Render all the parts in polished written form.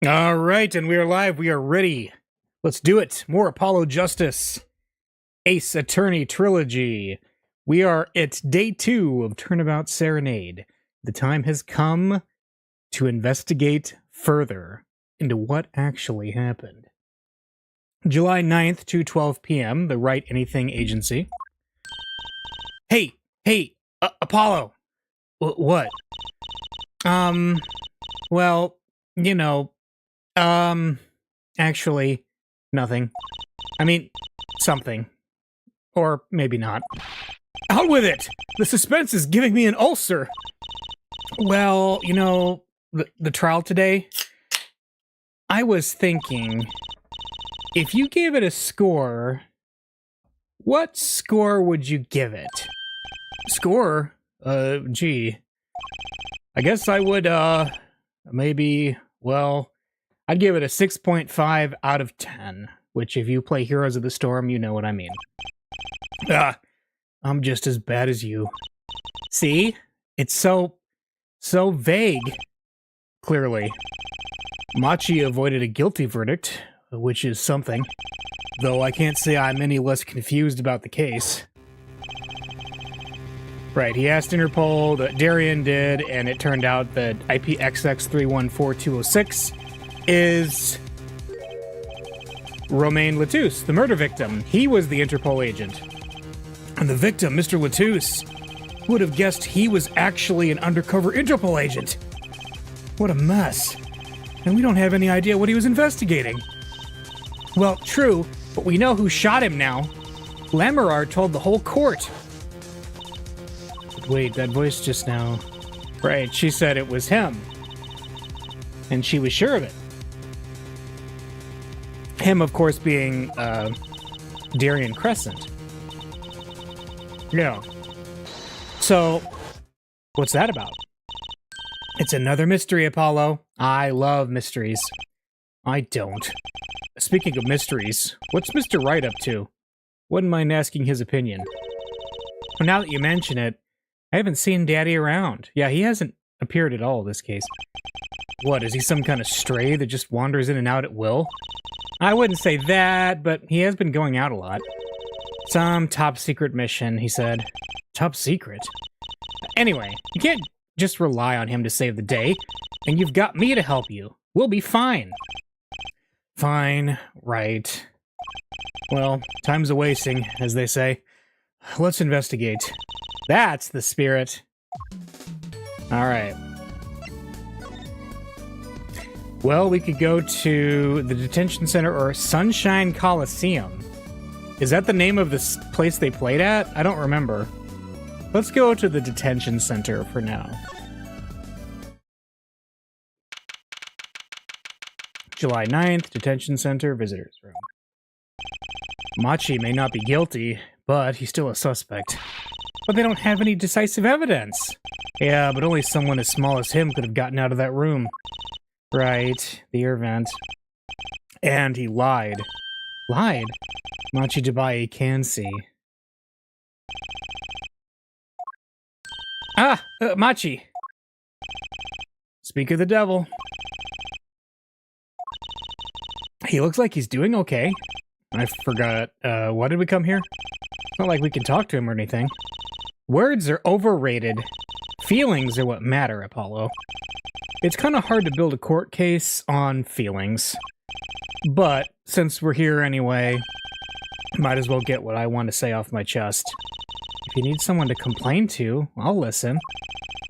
All right, and we are live. We are ready. Let's do it. More Apollo Justice. Ace Attorney Trilogy. We are at day 2 of Turnabout Serenade. The time has come to investigate further into what actually happened. July 9th, 2:12 p.m., the Write Anything Agency. Hey, Apollo. What? Well, you know, actually, nothing. I mean, something. Or maybe not. Out with it! The suspense is giving me an ulcer! Well, you know, the trial today, I was thinking, if you gave it a score, what score would you give it? Score? Gee. I guess I would, maybe, well, I'd give it a 6.5 out of 10, which if you play Heroes of the Storm, you know what I mean. I'm just as bad as you. See? It's so vague. Clearly. Machi avoided a guilty verdict, which is something. Though I can't say I'm any less confused about the case. Right, he asked Interpol, that Darian did, and it turned out that IPXX314206 is Romain Latouche, the murder victim. He was the Interpol agent. And the victim, Mr. Latouche, would have guessed he was actually an undercover Interpol agent. What a mess. And we don't have any idea what he was investigating. Well, true, but we know who shot him now. Lamoureux told the whole court. But wait, that voice just now... Right, she said it was him. And she was sure of it. Him, of course, being, Darian Crescent. Yeah. So, what's that about? It's another mystery, Apollo. I love mysteries. I don't. Speaking of mysteries, what's Mr. Wright up to? Wouldn't mind asking his opinion. Well, now that you mention it, I haven't seen Daddy around. Yeah, he hasn't appeared at all in this case. What, is he some kind of stray that just wanders in and out at will? I wouldn't say that, but he has been going out a lot. Some top secret mission, he said. Top secret? Anyway, you can't just rely on him to save the day, and you've got me to help you. We'll be fine. Fine, right. Well, time's a-wasting, as they say. Let's investigate. That's the spirit. Alright. Well, we could go to the detention center or Sunshine Coliseum. Is that the name of this place they played at? I don't remember. Let's go to the detention center for now. July 9th, detention center, visitors room. Machi may not be guilty, but he's still a suspect. But they don't have any decisive evidence. Yeah, but only someone as small as him could have gotten out of that room. Right, the air vent. And he lied. Lied? Machi Dabai can see. Machi! Speak of the devil. He looks like he's doing okay. I forgot, why did we come here? It's not like we can talk to him or anything. Words are overrated. Feelings are what matter, Apollo. It's kind of hard to build a court case on feelings. But, since we're here anyway, might as well get what I want to say off my chest. If you need someone to complain to, I'll listen.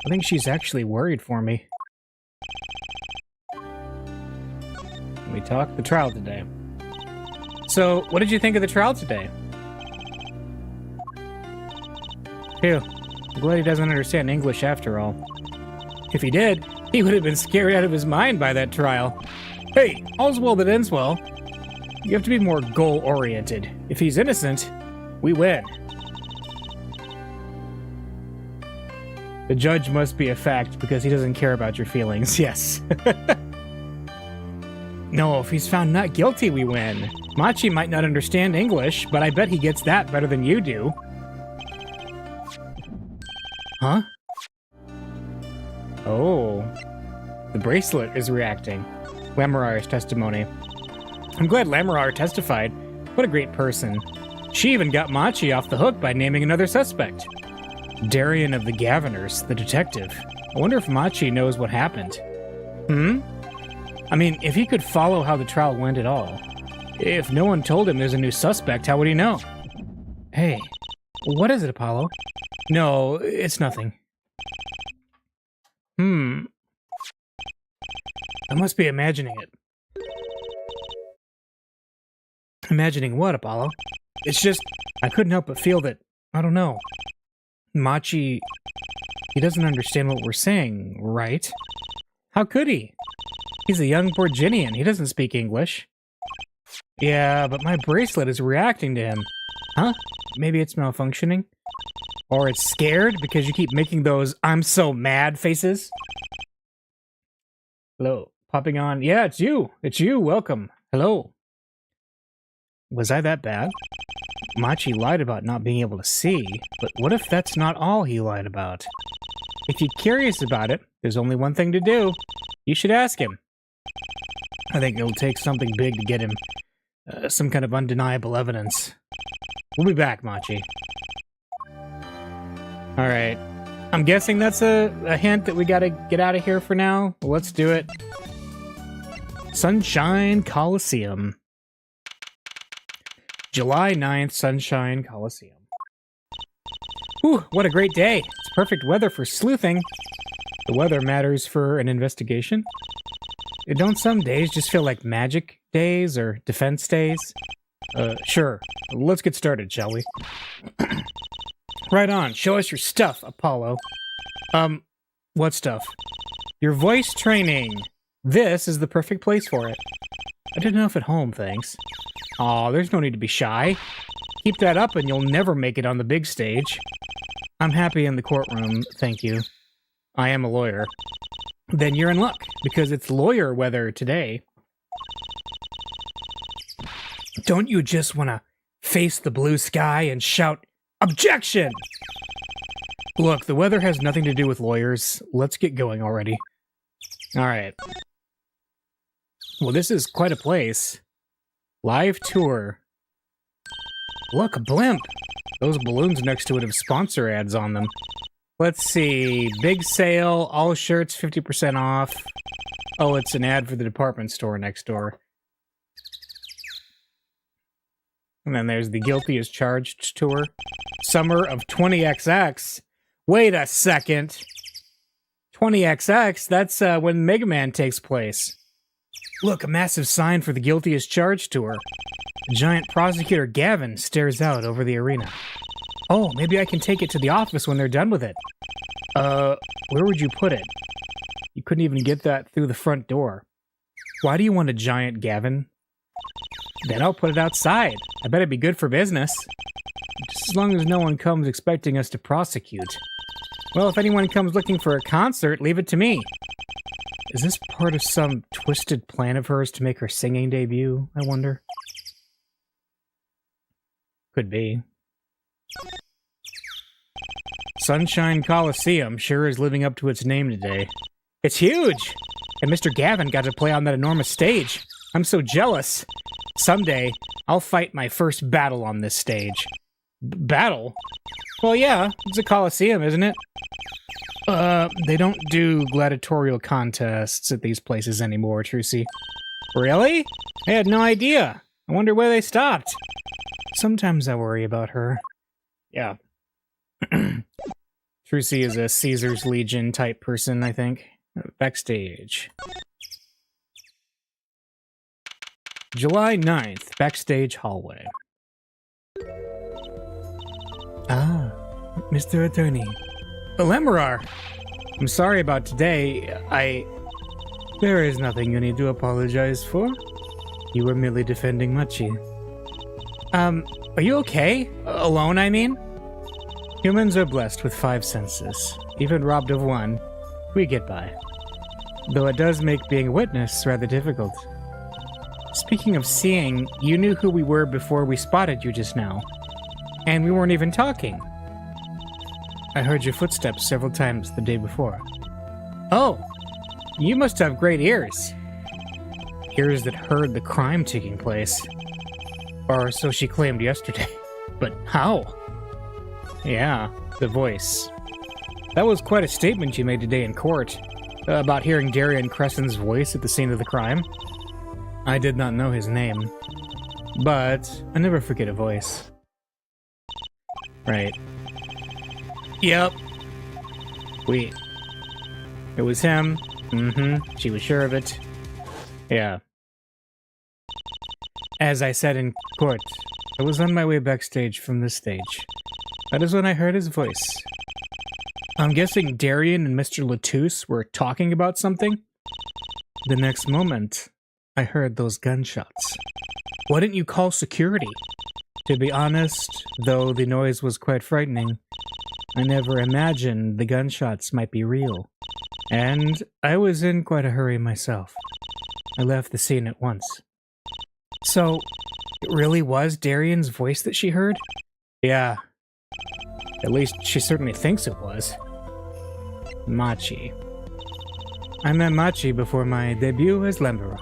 I think she's actually worried for me. We talked the trial today. So, what did you think of the trial today? Phew. I'm glad he doesn't understand English after all. If he did, he would have been scared out of his mind by that trial. Hey, all's well that ends well. You have to be more goal-oriented. If he's innocent, we win. The judge must be a fact because he doesn't care about your feelings. Yes. No, if he's found not guilty, we win. Machi might not understand English, but I bet he gets that better than you do. Huh? Oh. The bracelet is reacting. Lamarar's testimony. I'm glad Lamarar testified. What a great person. She even got Machi off the hook by naming another suspect. Darian of the Gaviners, the detective. I wonder if Machi knows what happened. I mean, if he could follow how the trial went at all. If no one told him there's a new suspect, how would he know? Hey, what is it, Apollo? No, it's nothing. I must be imagining it. Imagining what, Apollo? It's just, I couldn't help but feel that, I don't know. Machi, he doesn't understand what we're saying, right? How could he? He's a young Borginian. He doesn't speak English. Yeah, but my bracelet is reacting to him. Huh? Maybe it's malfunctioning? Or it's scared because you keep making those I'm so mad faces? Hello. Popping on. Yeah, it's you. It's you. Welcome. Hello. Was I that bad? Machi lied about not being able to see, but what if that's not all he lied about? If you're curious about it, there's only one thing to do. You should ask him. I think it'll take something big to get him some kind of undeniable evidence. We'll be back, Machi. Alright. I'm guessing that's a hint that we gotta get out of here for now. Let's do it. Sunshine Coliseum. July 9th, Sunshine Coliseum. Whew, what a great day. It's perfect weather for sleuthing. The weather matters for an investigation. Don't some days just feel like magic days or defense days? Sure. Let's get started, shall we? Right on. Show us your stuff, Apollo. What stuff? Your voice training. This is the perfect place for it. I did enough at home, thanks. Aw, there's no need to be shy. Keep that up and you'll never make it on the big stage. I'm happy in the courtroom, thank you. I am a lawyer. Then you're in luck, because it's lawyer weather today. Don't you just want to face the blue sky and shout, "Objection!" Look, the weather has nothing to do with lawyers. Let's get going already. Alright. Well, this is quite a place. Live tour. Look, a blimp! Those balloons next to it have sponsor ads on them. Let's see. Big sale, all shirts 50% off. Oh, it's an ad for the department store next door. And then there's the Guilty as Charged tour. Summer of 20XX. Wait a second. 20XX? That's when Mega Man takes place. Look, a massive sign for the Guilty as Charged tour. Giant prosecutor Gavin stares out over the arena. Oh, maybe I can take it to the office when they're done with it. Where would you put it? You couldn't even get that through the front door. Why do you want a giant Gavin? Then I'll put it outside. I bet it'd be good for business. Just as long as no one comes expecting us to prosecute. Well, if anyone comes looking for a concert, leave it to me. Is this part of some twisted plan of hers to make her singing debut, I wonder? Could be. Sunshine Coliseum sure is living up to its name today. It's huge! And Mr. Gavin got to play on that enormous stage. I'm so jealous. Someday, I'll fight my first battle on this stage. Battle? Well, yeah, it's a Coliseum, isn't it? They don't do gladiatorial contests at these places anymore, Trucy. Really? I had no idea. I wonder where they stopped. Sometimes I worry about her. Yeah. Trucy is a Caesar's Legion type person, I think. Backstage. July 9th, backstage hallway. Ah, Mr. Attorney. Lamarar! I'm sorry about today. There is nothing you need to apologize for. You were merely defending Machi. Are you okay? Alone, I mean? Humans are blessed with 5 senses. Even robbed of one, we get by. Though it does make being a witness rather difficult. Speaking of seeing, you knew who we were before we spotted you just now. And we weren't even talking. I heard your footsteps several times the day before. Oh, you must have great ears. ears that heard the crime taking place. Or so she claimed yesterday. But how? Yeah, the voice. That was quite a statement you made today in court, about hearing Darian Crescent's voice at the scene of the crime. I did not know his name, but I never forget a voice. Right. Yep. It was him. Mm-hmm. She was sure of it. Yeah. As I said in court, I was on my way backstage from the stage. That is when I heard his voice. I'm guessing Darian and Mr. Latouche were talking about something. The next moment, I heard those gunshots. Why didn't you call security? To be honest, though the noise was quite frightening, I never imagined the gunshots might be real. And I was in quite a hurry myself. I left the scene at once. So, it really was Darian's voice that she heard? Yeah. At least she certainly thinks it was. Machi. I met Machi before my debut as Lembera.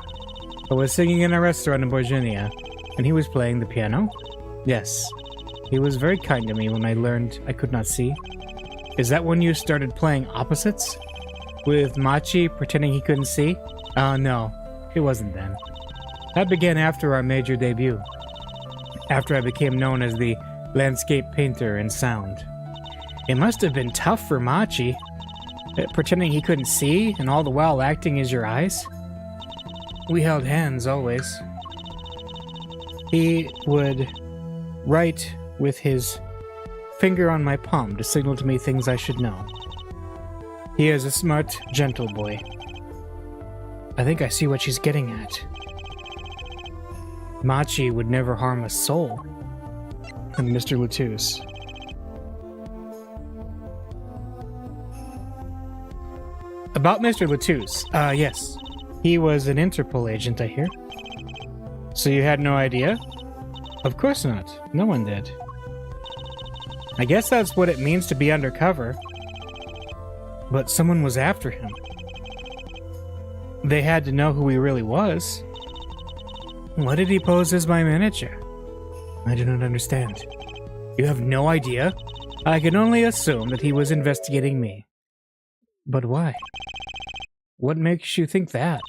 I was singing in a restaurant in Virginia, and he was playing the piano. Yes. He was very kind to me when I learned I could not see. Is that when you started playing opposites? With Machi pretending he couldn't see? No. It wasn't then. That began after our major debut. After I became known as the landscape painter in sound. It must have been tough for Machi, pretending he couldn't see and all the while acting as your eyes. We held hands always. He would write with his finger on my palm to signal to me things I should know. He is a smart, gentle boy. I think I see what she's getting at. Machi would never harm a soul. And Mr. Latouche. About Mr. Latouche, yes. He was an Interpol agent, I hear. So you had no idea? Of course not. No one did. I guess that's what it means to be undercover. But someone was after him. They had to know who he really was. Why did he pose as my manager? I do not understand. You have no idea? I can only assume that he was investigating me. But why? What makes you think that?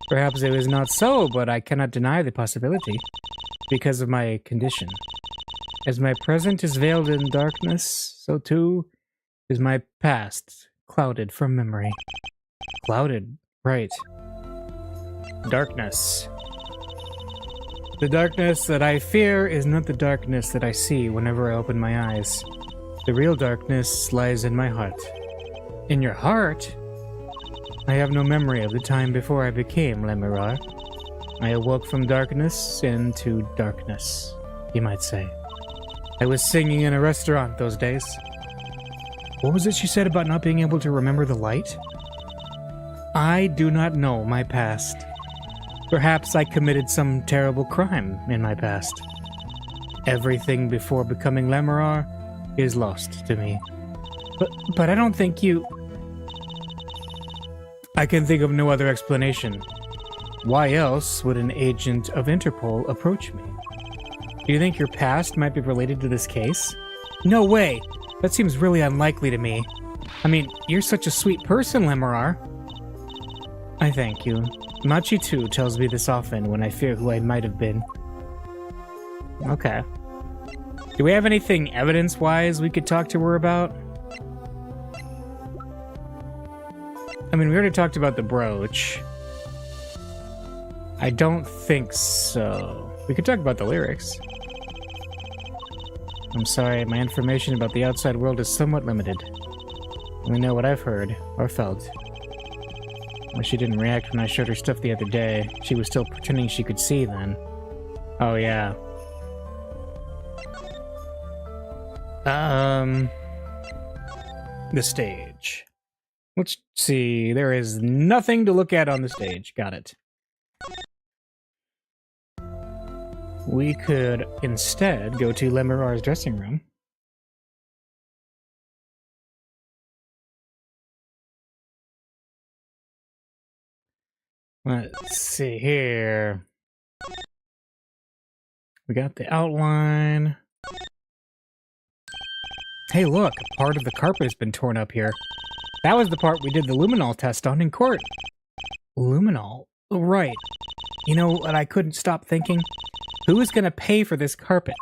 Perhaps it was not so, but I cannot deny the possibility. Because of my condition. As my present is veiled in darkness, so too is my past clouded from memory. Clouded, right. Darkness. The darkness that I fear is not the darkness that I see whenever I open my eyes. The real darkness lies in my heart. In your heart? I have no memory of the time before I became Lembera. I awoke from darkness into darkness, you might say. I was singing in a restaurant those days. What was it she said about not being able to remember the light? I do not know my past. Perhaps I committed some terrible crime in my past. Everything before becoming Lembera is lost to me. But I don't think you... I can think of no other explanation. Why else would an agent of Interpol approach me? Do you think your past might be related to this case? No way! That seems really unlikely to me. I mean, you're such a sweet person, Lembera. I thank you. Machi too tells me this often when I fear who I might have been. Okay. Do we have anything evidence-wise we could talk to her about? I mean, we already talked about the brooch. I don't think so. We could talk about the lyrics. I'm sorry, my information about the outside world is somewhat limited. Only know what I've heard, or felt. Well, she didn't react when I showed her stuff the other day. She was still pretending she could see then. Oh, yeah. The stage. Let's see. There is nothing to look at on the stage. Got it. We could instead go to Lembera's dressing room. Let's see here. We got the outline. Hey, look, part of the carpet has been torn up here. That was the part we did the luminol test on in court. Luminol? Oh, right. You know what I couldn't stop thinking? Who is going to pay for this carpet?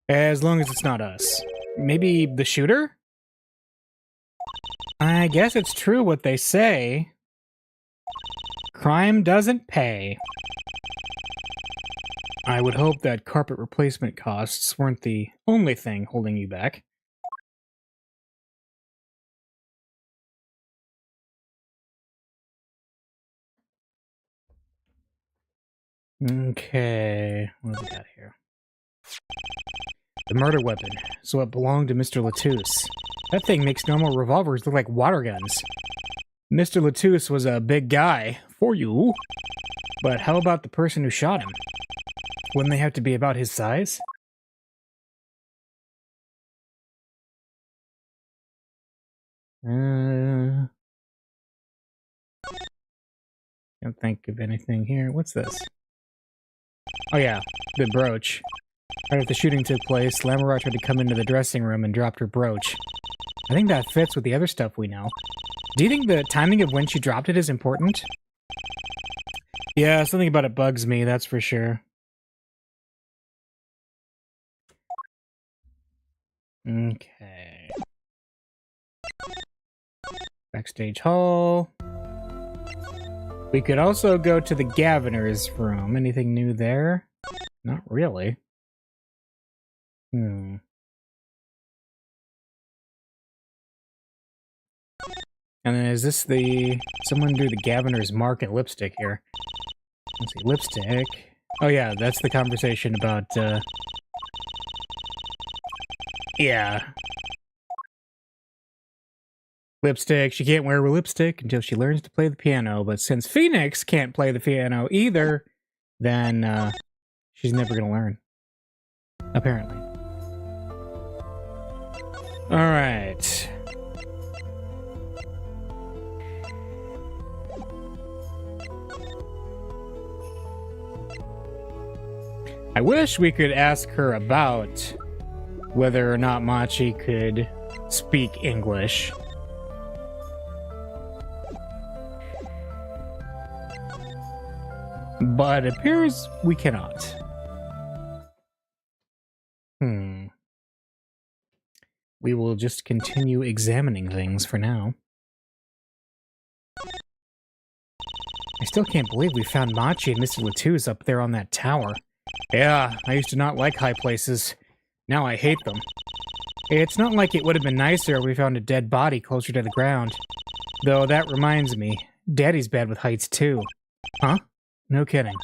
As long as it's not us. Maybe the shooter? I guess it's true what they say. Crime doesn't pay. I would hope that carpet replacement costs weren't the only thing holding you back. Okay, what do we got here? The murder weapon. So it belonged to Mr. Latouche. That thing makes normal revolvers look like water guns. Mr. Latouche was a big guy, for you. But how about the person who shot him? Wouldn't they have to be about his size? Can't think of anything here. What's this? Oh yeah, the brooch. Right after the shooting took place, Lamora tried to come into the dressing room and dropped her brooch. I think that fits with the other stuff we know. Do you think the timing of when she dropped it is important? Yeah, something about it bugs me, that's for sure. Okay. Backstage hall. We could also go to the Governor's room. Anything new there? Not really. And then is this the... Someone do the Governor's mark and lipstick here. Let's see, lipstick. Oh yeah, that's the conversation about, yeah. Lipstick. She can't wear a lipstick until she learns to play the piano, but since Phoenix can't play the piano either, then, she's never gonna learn. Apparently. Alright. I wish we could ask her about whether or not Machi could speak English. But it appears we cannot. We will just continue examining things for now. I still can't believe we found Machi and Mr. Latouche up there on that tower. Yeah, I used to not like high places. Now I hate them. It's not like it would have been nicer if we found a dead body closer to the ground. Though that reminds me, Daddy's bad with heights too. Huh? No kidding.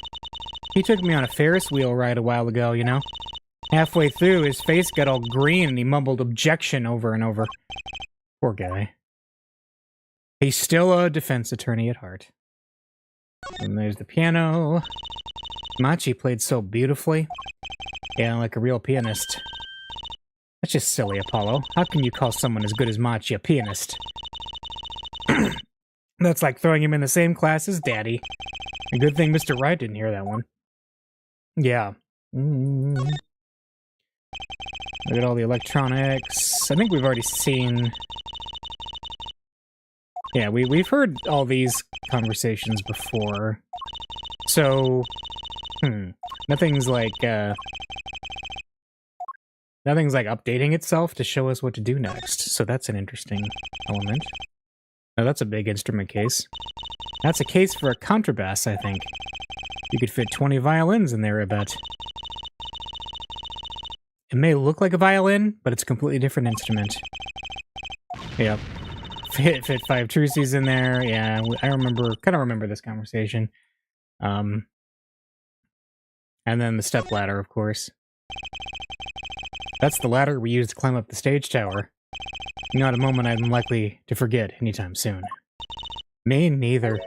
He took me on a Ferris wheel ride a while ago, you know? Halfway through, his face got all green and he mumbled objection over and over. Poor guy. He's still a defense attorney at heart. And there's the piano. Machi played so beautifully. Yeah, like a real pianist. That's just silly, Apollo. How can you call someone as good as Machi a pianist? That's like throwing him in the same class as Daddy. A good thing Mr. Wright didn't hear that one. Yeah. Look at all the electronics. I think we've already seen... Yeah, we've heard all these conversations before. So, nothing's like updating itself to show us what to do next. So that's an interesting element. Oh, that's a big instrument case. That's a case for a contrabass, I think. You could fit 20 violins in there, I bet. It may look like a violin, but it's a completely different instrument. Yep. Fit 5 Trucies in there. Yeah, I kind of remember this conversation. And then the step ladder, of course. That's the ladder we used to climb up the stage tower. Not a moment I'm likely to forget anytime soon. Me neither.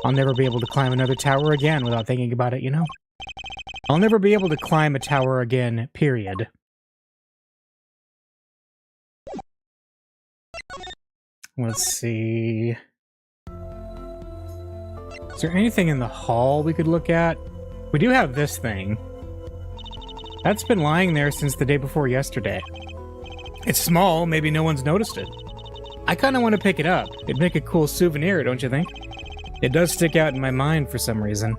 I'll never be able to climb another tower again without thinking about it, you know? I'll never be able to climb a tower again, period. Let's see... Is there anything in the hall we could look at? We do have this thing. That's been lying there since the day before yesterday. It's small, maybe no one's noticed it. I kind of want to pick it up. It'd make a cool souvenir, don't you think? It does stick out in my mind for some reason.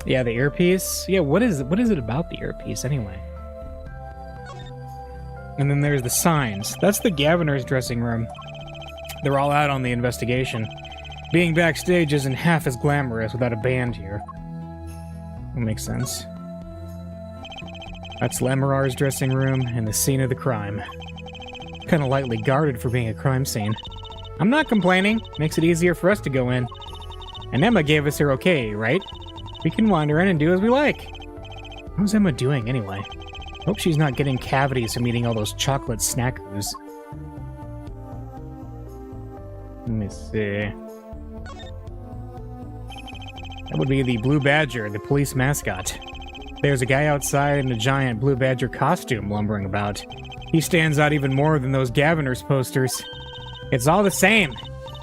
Yeah, the earpiece. Yeah, what is it about the earpiece anyway? And then there's the signs. That's the Gaviner's dressing room. They're all out on the investigation. Being backstage isn't half as glamorous without a band here. That makes sense. That's Lemurar's dressing room and the scene of the crime. Kind of lightly guarded for being a crime scene. I'm not complaining. Makes it easier for us to go in. And Emma gave us her okay, right? We can wander in and do as we like. How's Emma doing anyway? Hope she's not getting cavities from eating all those chocolate snackers. Let me see. That would be the Blue Badger, the police mascot. There's a guy outside in a giant Blue Badger costume lumbering about. He stands out even more than those Gaviner's posters. It's all the same.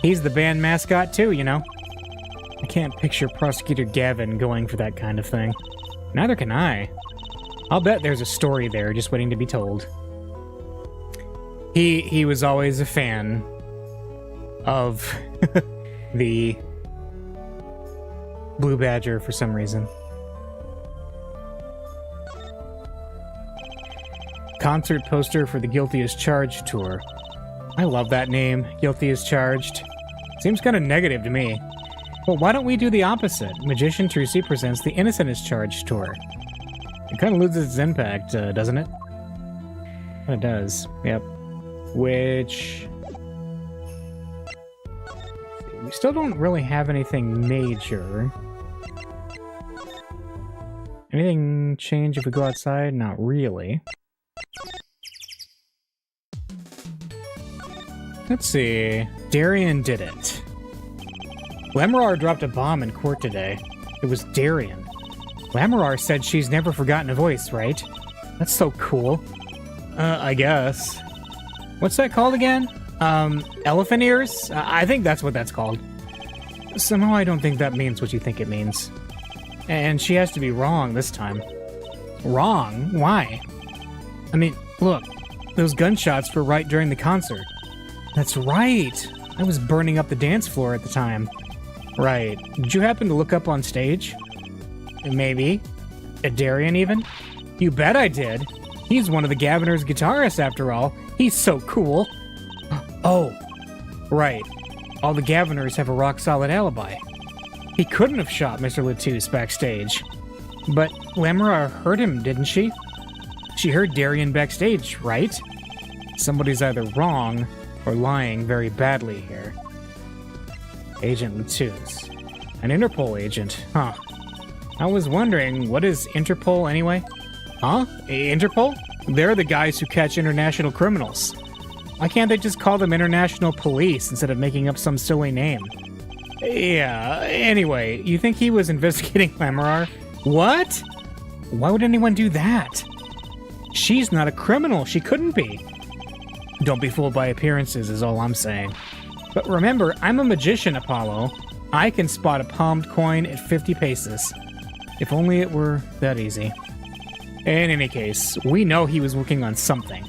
He's the band mascot too, you know. I can't picture Prosecutor Gavin going for that kind of thing. Neither can I. I'll bet there's a story there just waiting to be told. He was always a fan of the Blue Badger for some reason. Concert poster for the Guilty as Charged tour. I love that name, Guilty as Charged. Seems kind of negative to me. Well, why don't we do the opposite? Magician Trucy presents the Innocent as Charged tour. It kind of loses its impact, doesn't it? It does, yep. Which... we still don't really have anything major. Anything change if we go outside? Not really. Let's see. Darian did it. Lemurar dropped a bomb in court today. It was Darian. Lemurar said she's never forgotten a voice, right? That's so cool. I guess. What's that called again? Elephant ears? I think that's what that's called. Somehow I don't think that means what you think it means. And she has to be wrong this time. Wrong? Why? I mean, look. Those gunshots were right during the concert. That's right. I was burning up the dance floor at the time. Right. Did you happen to look up on stage? Maybe. At Darian, even? You bet I did. He's one of the Gaviner's guitarists, after all. He's so cool. Oh, right. All the Gaviners have a rock-solid alibi. He couldn't have shot Mr. Latouche backstage. But Lemurar heard him, didn't she? She heard Darian backstage, right? Somebody's either wrong or lying very badly here. Agent Latouche. An Interpol agent, huh? I was wondering, what is Interpol anyway? Huh? Interpol? They're the guys who catch international criminals. Why can't they just call them international police instead of making up some silly name? Yeah, anyway, you think he was investigating Lemurar? What? Why would anyone do that? She's not a criminal. She couldn't be. Don't be fooled by appearances is all I'm saying. But remember, I'm a magician, Apollo. I can spot a palmed coin at 50 paces. If only it were that easy. In any case, we know he was working on something.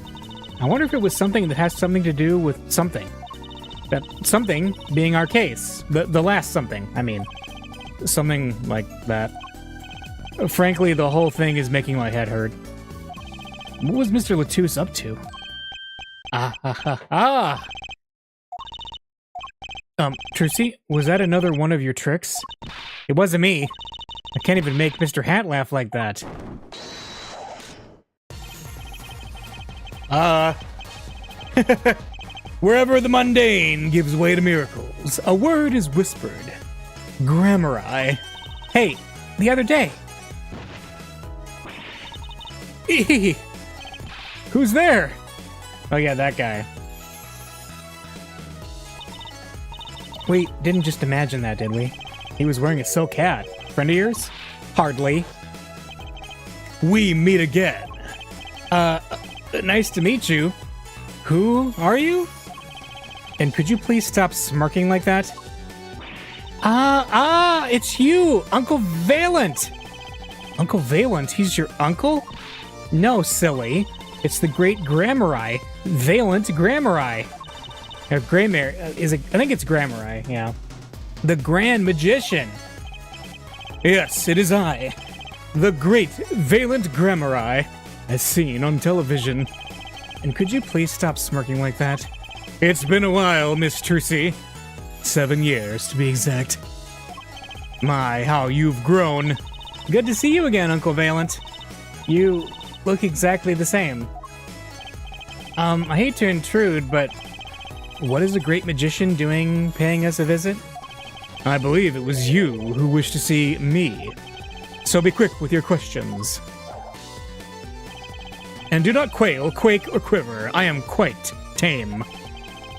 I wonder if it was something that has something to do with something. That something being our case. The last something, I mean. Something like that. Frankly, the whole thing is making my head hurt. What was Mr. Latouche up to? Trucy, was that another one of your tricks? It wasn't me. I can't even make Mr. Hat laugh like that. Wherever the mundane gives way to miracles, a word is whispered. Grammari. Hey, the other day. Who's there? Oh yeah, that guy. We didn't just imagine that, did we? He was wearing a silk hat. Friend of yours? Hardly. We meet again. Nice to meet you. Who are you? And could you please stop smirking like that? It's you, Uncle Valent. Uncle Valent, he's your uncle? No, silly. It's the great Grammari, Valent Grammari. Or is it? I think it's Grammari, yeah. The Grand Magician. Yes, it is I, the great Valent Grammari, as seen on television. And could you please stop smirking like that? It's been a while, Miss Trucy. 7 years, to be exact. My, how you've grown. Good to see you again, Uncle Valent. You look exactly the same. I hate to intrude, but what is a great magician doing paying us a visit? I believe it was you who wished to see me. So be quick with your questions. And do not quail, quake, or quiver. I am quite tame.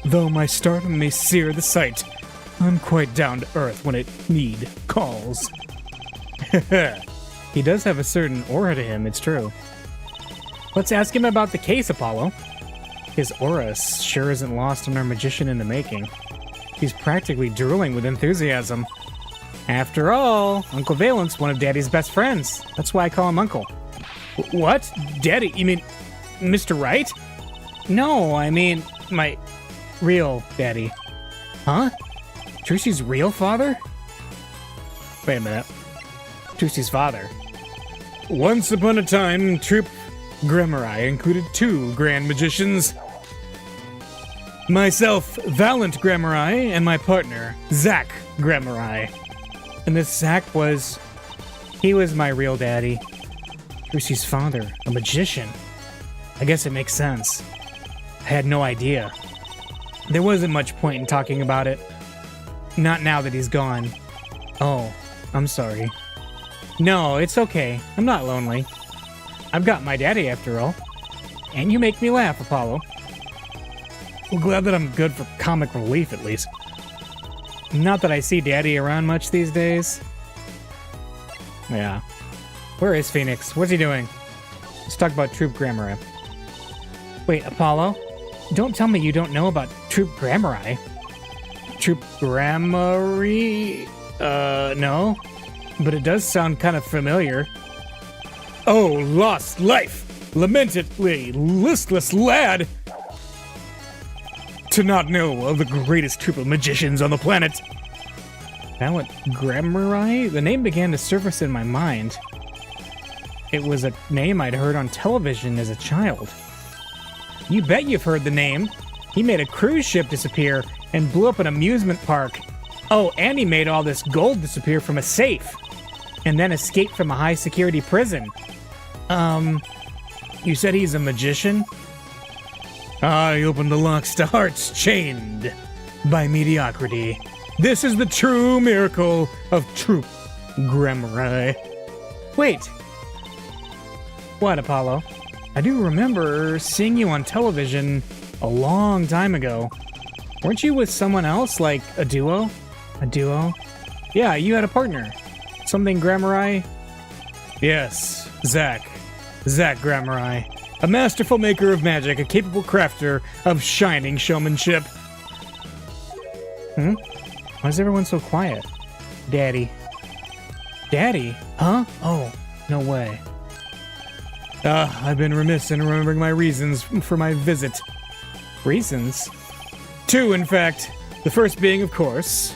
Though my stardom may sear the sight, I'm quite down to earth when it need calls. He does have a certain aura to him, it's true. Let's ask him about the case, Apollo. His aura sure isn't lost on our magician in the making. He's practically drooling with enthusiasm. After all, Uncle Valent's one of Daddy's best friends. That's why I call him Uncle. What? Daddy? You mean Mr. Wright? No, I mean my real daddy. Huh? Trucy's real father? Wait a minute. Trucy's father. Once upon a time, Troop Grammari included 2 grand magicians. Myself, Valent Grammari, and my partner, Zach Grammari. And this Zach he was my real daddy. Trucy's father, a magician. I guess it makes sense. I had no idea. There wasn't much point in talking about it. Not now that he's gone. Oh, I'm sorry. No, it's okay. I'm not lonely. I've got my daddy after all. And you make me laugh, Apollo. Well, glad that I'm good for comic relief, at least. Not that I see Daddy around much these days. Yeah. Where is Phoenix? What's he doing? Let's talk about Troop Grammari. Wait, Apollo? Don't tell me you don't know about Troop Grammari. Troop Grammari? No. But it does sound kind of familiar. Oh, lost life! Lamentedly listless lad! To not know of the greatest troop of magicians on the planet. Valent Grammari? The name began to surface in my mind. It was a name I'd heard on television as a child. You bet you've heard the name. He made a cruise ship disappear and blew up an amusement park. Oh, and he made all this gold disappear from a safe. And then escaped from a high-security prison. You said he's a magician? I open the locks to hearts chained by mediocrity. This is the true miracle of Troop Grammari. Wait. What, Apollo? I do remember seeing you on television a long time ago. Weren't you with someone else, like a duo? A duo? Yeah, you had a partner. Something Grammari? Yes, Zach. Zach Grammari. A masterful maker of magic, a capable crafter of shining showmanship. Why is everyone so quiet? Daddy. Daddy? Huh? Oh, no way. I've been remiss in remembering my reasons for my visit. Reasons? 2, in fact. The first being, of course,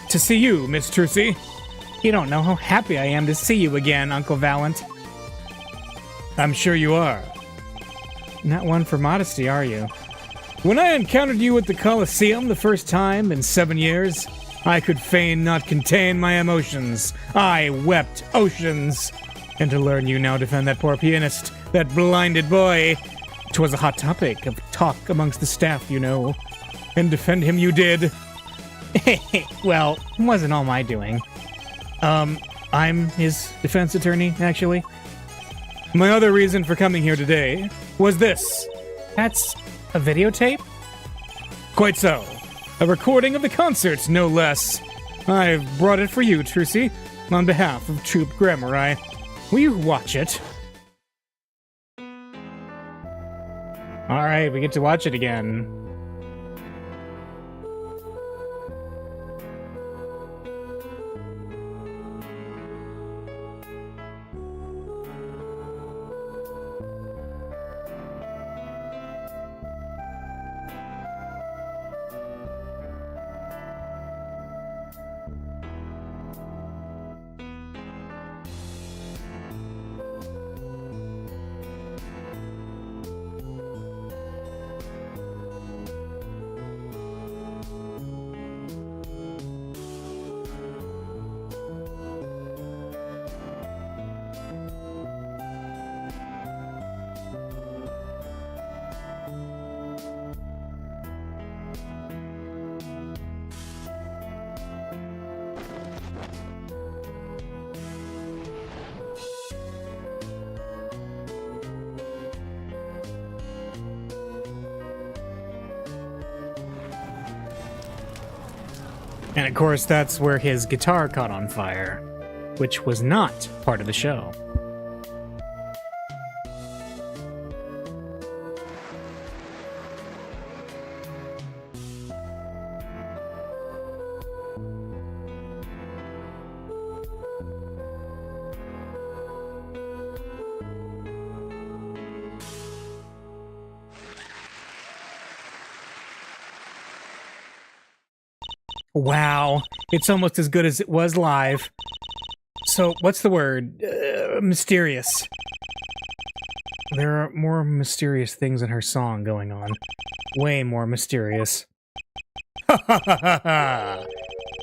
to see you, Miss Trucy. You don't know how happy I am to see you again, Uncle Valent. I'm sure you are. Not one for modesty, are you? When I encountered you at the Colosseum the first time in 7 years, I could fain not contain my emotions. I wept oceans. And to learn you now defend that poor pianist, that blinded boy. 'Twas a hot topic of talk amongst the staff, you know. And defend him you did. Well, it wasn't all my doing. I'm his defense attorney, actually. My other reason for coming here today was this. That's a videotape? Quite so. A recording of the concerts, no less. I've brought it for you, Trucy, on behalf of Troop Grammari. Will you watch it? Alright, we get to watch it again. And of course, that's where his guitar caught on fire, which was not part of the show. Wow, it's almost as good as it was live. So, what's the word? Mysterious. There are more mysterious things in her song going on. Way more mysterious. Ha ha ha ha ha!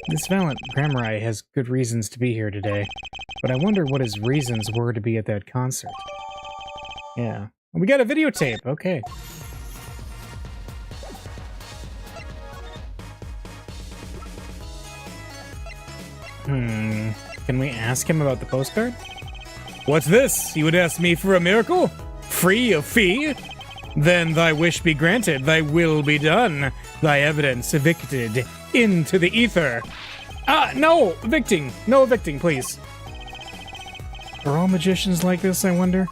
This Valiant Grammar has good reasons to be here today, but I wonder what his reasons were to be at that concert. Yeah. We got a videotape, okay. Can we ask him about the postcard? What's this? You would ask me for a miracle? Free of fee? Then thy wish be granted, thy will be done, thy evidence evicted into the ether. No evicting, please. Are all magicians like this, I wonder?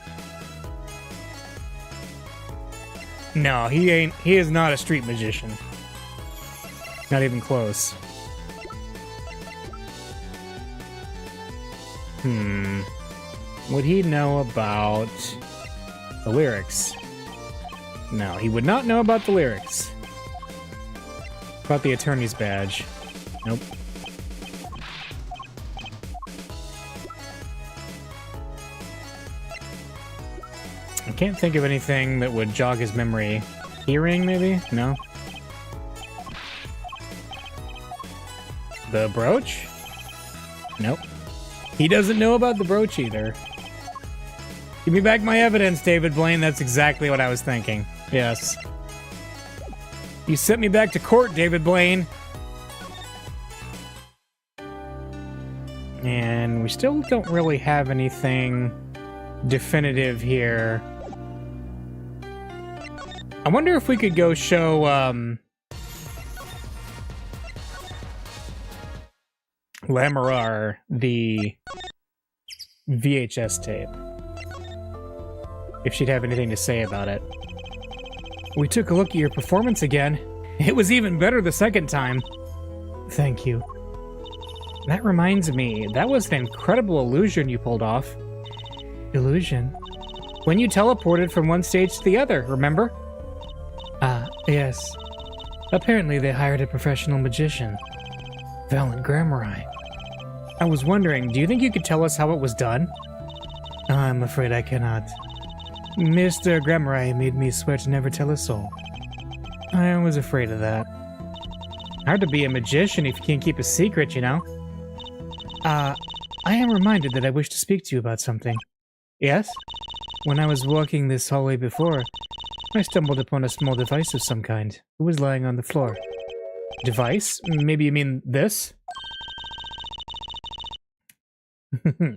No, he is not a street magician. Not even close. Would he know about the lyrics? No, he would not know about the lyrics. About the attorney's badge. Nope. I can't think of anything that would jog his memory. Hearing, maybe? No? The brooch? Nope. He doesn't know about the brooch either. Give me back my evidence, David Blaine. That's exactly what I was thinking. Yes. You sent me back to court, David Blaine. And we still don't really have anything definitive here. I wonder if we could go show, Lamarar the VHS tape. If she'd have anything to say about it. We took a look at your performance again. It was even better the second time. Thank you. That reminds me, that was an incredible illusion you pulled off. Illusion? When you teleported from one stage to the other, remember? Yes. Apparently they hired a professional magician. Valiant Grammar. I was wondering, do you think you could tell us how it was done? I'm afraid I cannot. Mr. Grammar made me swear to never tell a soul. I was afraid of that. Hard to be a magician if you can't keep a secret, you know? I am reminded that I wish to speak to you about something. Yes? When I was walking this hallway before, I stumbled upon a small device of some kind. It was lying on the floor. Device? Maybe you mean this?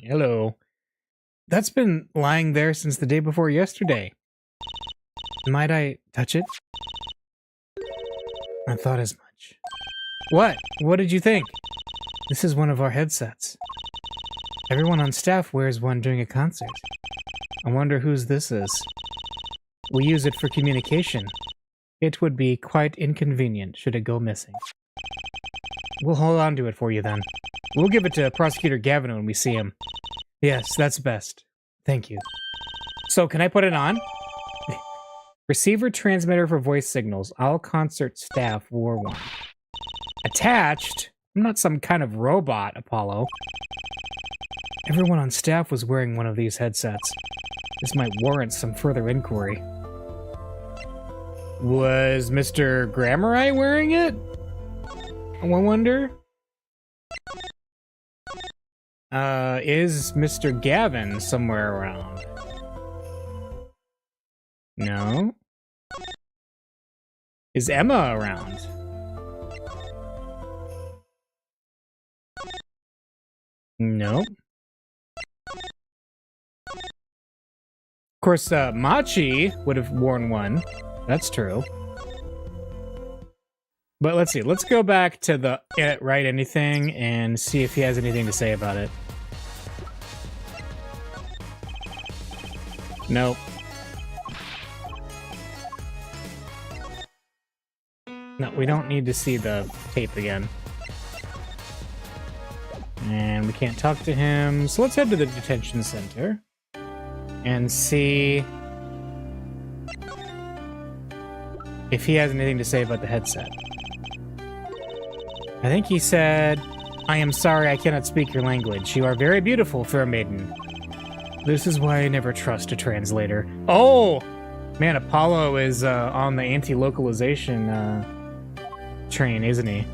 Hello. That's been lying there since the day before yesterday. Might I touch it? I thought as much. What? What did you think? This is one of our headsets. Everyone on staff wears one during a concert. I wonder whose this is. We use it for communication. It would be quite inconvenient should it go missing. We'll hold on to it for you then. We'll give it to Prosecutor Gavin when we see him. Yes, that's best. Thank you. So, can I put it on? Receiver transmitter for voice signals. All concert staff wore one. Attached? I'm not some kind of robot, Apollo. Everyone on staff was wearing one of these headsets. This might warrant some further inquiry. Was Mr. Grammar wearing it? I wonder. Is Mr. Gavin somewhere around? No. Is Emma around? No. Of course, Machi would have worn one. That's true. But let's see. Let's go back to the write anything and see if he has anything to say about it. Nope. No, we don't need to see the tape again. And we can't talk to him, so let's head to the detention center and see if he has anything to say about the headset. I think he said, "I am sorry I cannot speak your language. You are very beautiful, fair maiden. This is why I never trust a translator." Oh! Man, Apollo is on the anti-localization train, isn't he?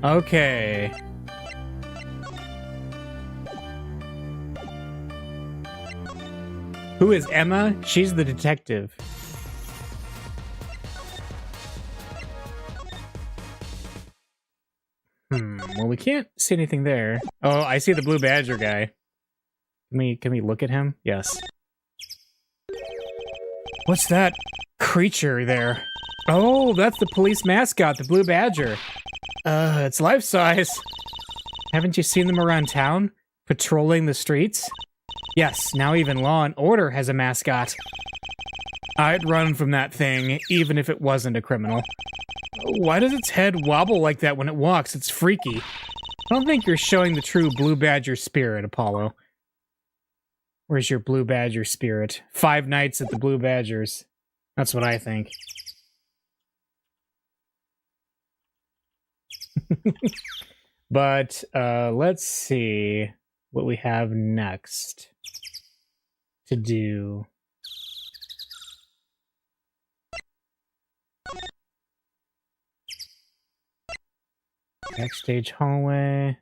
Okay. Who is Emma? She's the detective. Well, we can't see anything there. Oh, I see the Blue Badger guy. Can we look at him? Yes. What's that creature there? Oh, that's the police mascot, the Blue Badger. It's life-size. Haven't you seen them around town? Patrolling the streets? Yes, now even Law and Order has a mascot. I'd run from that thing, even if it wasn't a criminal. Why does its head wobble like that when it walks? It's freaky. I don't think you're showing the true Blue Badger spirit, Apollo. Where's your Blue Badger spirit? 5 nights at the Blue Badgers. That's what I think. But let's see what we have next to do. Backstage hallway.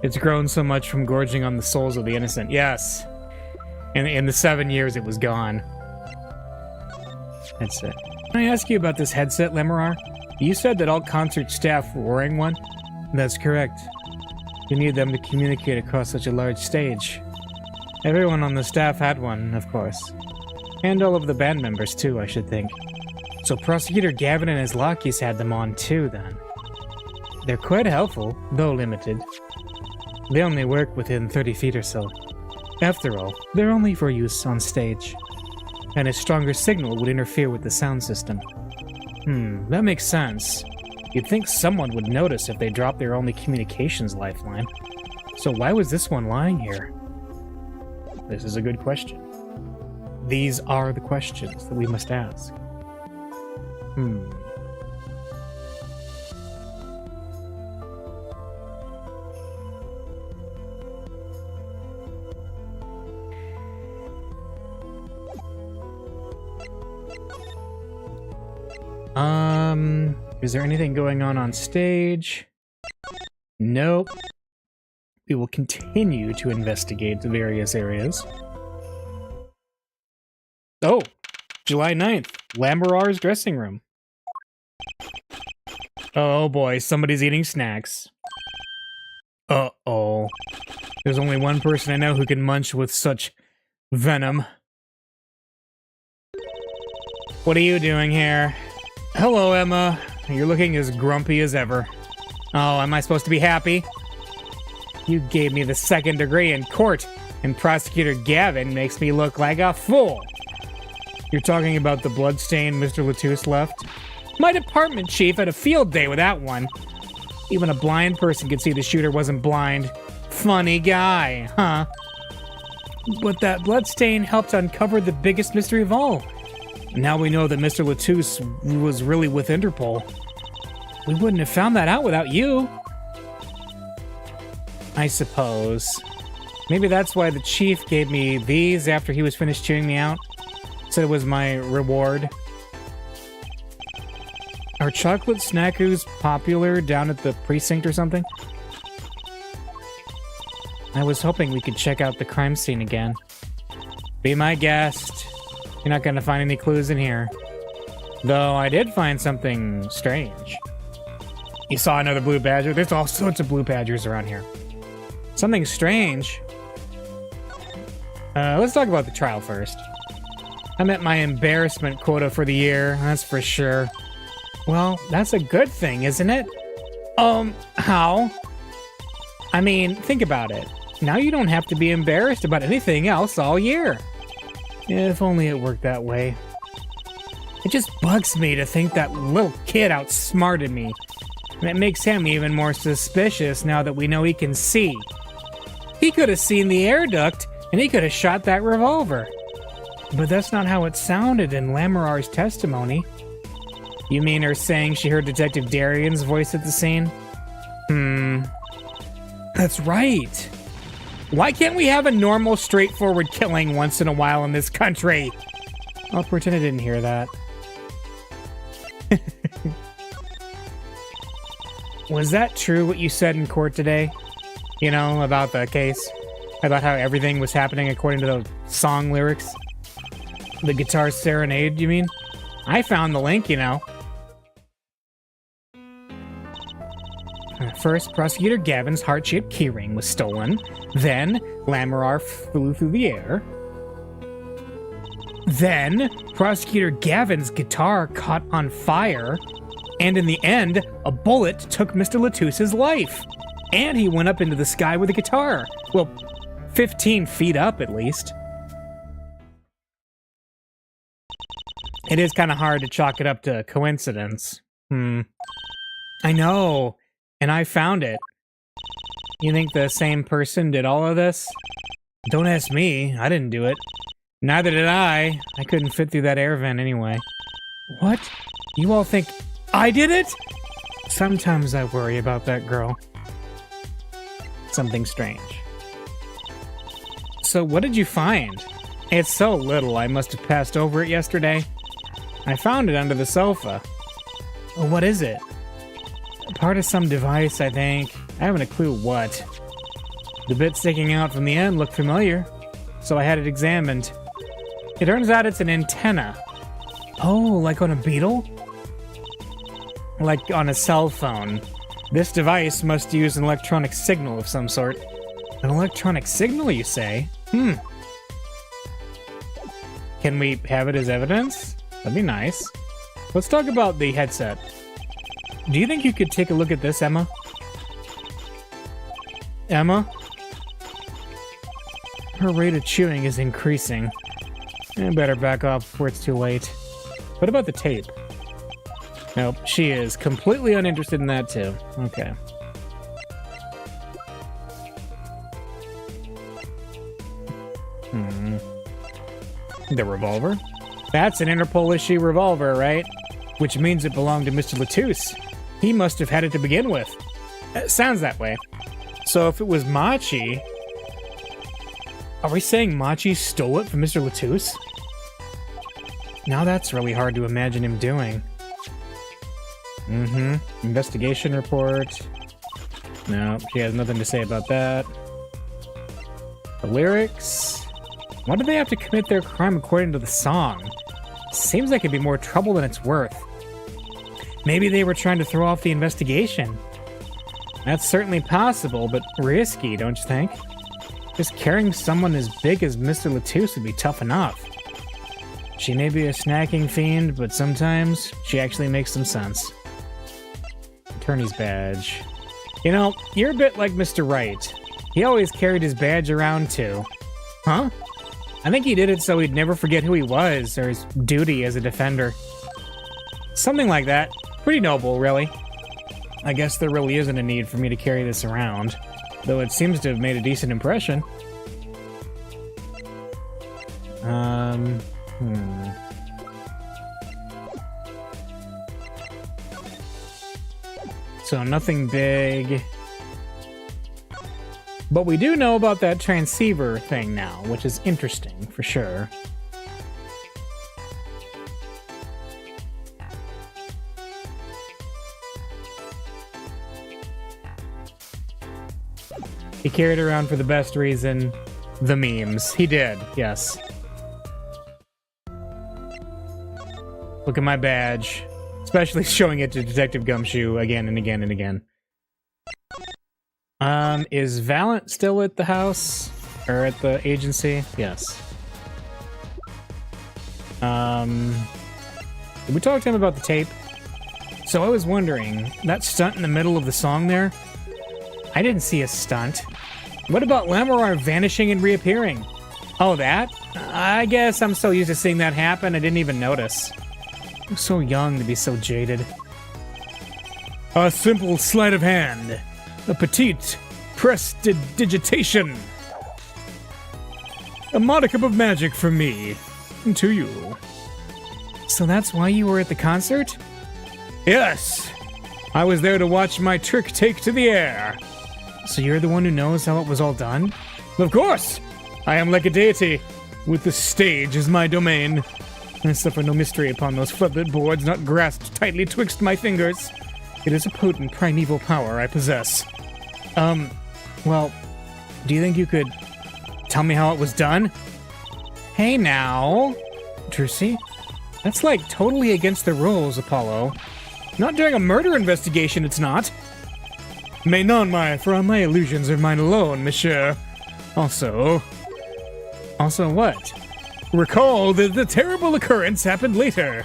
It's grown so much from gorging on the souls of the innocent. Yes. In the 7 years it was gone. That's it. Can I ask you about this headset, Lemurar? You said that all concert staff were wearing one? That's correct. You need them to communicate across such a large stage. Everyone on the staff had one, of course. And all of the band members, too, I should think. So Prosecutor Gavin and his lackeys had them on, too, then. They're quite helpful, though limited. They only work within 30 feet or so. After all, they're only for use on stage. And a stronger signal would interfere with the sound system. That makes sense. You'd think someone would notice if they dropped their only communications lifeline. So why was this one lying here? This is a good question. These are the questions that we must ask. Is there anything going on stage? Nope. We will continue to investigate the various areas. Oh! July 9th. Lamberar's dressing room. Oh boy, somebody's eating snacks. Uh-oh. There's only one person I know who can munch with such venom. What are you doing here? Hello, Emma. You're looking as grumpy as ever. Oh, am I supposed to be happy? You gave me the 2nd degree in court, and Prosecutor Gavin makes me look like a fool. You're talking about the bloodstain Mr. Latouche left? My department chief had a field day with that one. Even a blind person could see the shooter wasn't blind. Funny guy, huh? But that bloodstain helped uncover the biggest mystery of all. Now we know that Mr. Latouche was really with Interpol. We wouldn't have found that out without you. I suppose. Maybe that's why the chief gave me these after he was finished chewing me out. Said it was my reward. Are chocolate snackoos popular down at the precinct or something? I was hoping we could check out the crime scene again. Be my guest. You're not gonna find any clues in here. Though I did find something strange. You saw another blue badger? There's all sorts of blue badgers around here. Something strange. Let's talk about the trial first. I met my embarrassment quota for the year, that's for sure. Well, that's a good thing, isn't it? How? I mean, think about it. Now you don't have to be embarrassed about anything else all year. If only it worked that way. It just bugs me to think that little kid outsmarted me. And it makes him even more suspicious now that we know he can see. He could have seen the air duct, and he could have shot that revolver. But that's not how it sounded in Lamarar's testimony. You mean her saying she heard Detective Darian's voice at the scene? That's right. Why can't we have a normal, straightforward killing once in a while in this country? I'll pretend I didn't hear that. Was that true what you said in court today? You know, about the case? About how everything was happening according to the song lyrics? The guitar serenade, you mean? I found the link, you know. First, Prosecutor Gavin's heart-shaped keyring was stolen. Then, Lamarar flew through the air. Then, Prosecutor Gavin's guitar caught on fire. And in the end, a bullet took Mr. Latusse's life. And he went up into the sky with a guitar. Well, 15 feet up, at least. It is kind of hard to chalk it up to coincidence. I know. And I found it. You think the same person did all of this? Don't ask me. I didn't do it. Neither did I. I couldn't fit through that air vent anyway. What? You all think I did it? Sometimes I worry about that girl. Something strange. So what did you find? It's so little I must have passed over it yesterday. I found it under the sofa. What is it? Part of some device, I think. I haven't a clue what. The bit sticking out from the end looked familiar, so I had it examined. It turns out it's an antenna. Oh, like on a Beetle? Like on a cell phone. This device must use an electronic signal of some sort. An electronic signal, you say? Can we have it as evidence? That'd be nice. Let's talk about the headset. Do you think you could take a look at this, Emma? Emma? Her rate of chewing is increasing. I better back off before it's too late. What about the tape? Nope, she is completely uninterested in that too. Okay. The revolver? That's an Interpol issue revolver, right? Which means it belonged to Mr. Latousse. He must have had it to begin with. Sounds that way. So if it was Machi... Are we saying Machi stole it from Mr. Latousse? Now that's really hard to imagine him doing. Investigation report. No, she has nothing to say about that. The lyrics. Why do they have to commit their crime according to the song? Seems like it'd be more trouble than it's worth. Maybe they were trying to throw off the investigation. That's certainly possible, but risky, don't you think? Just carrying someone as big as Mr. Latousse would be tough enough. She may be a snacking fiend, but sometimes she actually makes some sense. Attorney's badge. You know, you're a bit like Mr. Wright. He always carried his badge around too. Huh? I think he did it so he'd never forget who he was, or his duty as a defender. Something like that. Pretty noble, really. I guess there really isn't a need for me to carry this around, though it seems to have made a decent impression. So nothing big. But we do know about that transceiver thing now, which is interesting, for sure. He carried it around for the best reason, the memes. He did, yes. Look at my badge. Especially showing it to Detective Gumshoe again and again and again. Is Valent still at the house? Or at the agency? Yes. Did we talk to him about the tape? So I was wondering, that stunt in the middle of the song there? I didn't see a stunt. What about Lamorar vanishing and reappearing? Oh, that? I guess I'm so used to seeing that happen, I didn't even notice. I'm so young to be so jaded. A simple sleight of hand. A petite prestidigitation. A modicum of magic from me to you. So that's why you were at the concert? Yes. I was there to watch my trick take to the air. So you're the one who knows how it was all done? Of course. I am like a deity, with the stage as my domain. I suffer no mystery upon those floodlit boards not grasped tightly twixt my fingers. It is a potent primeval power I possess. Well, do you think you could tell me how it was done? Hey now, Drusy. That's like totally against the rules, Apollo. Not during a murder investigation, it's not. Mais non, for my illusions are mine alone, monsieur. Also what? Recall that the terrible occurrence happened later.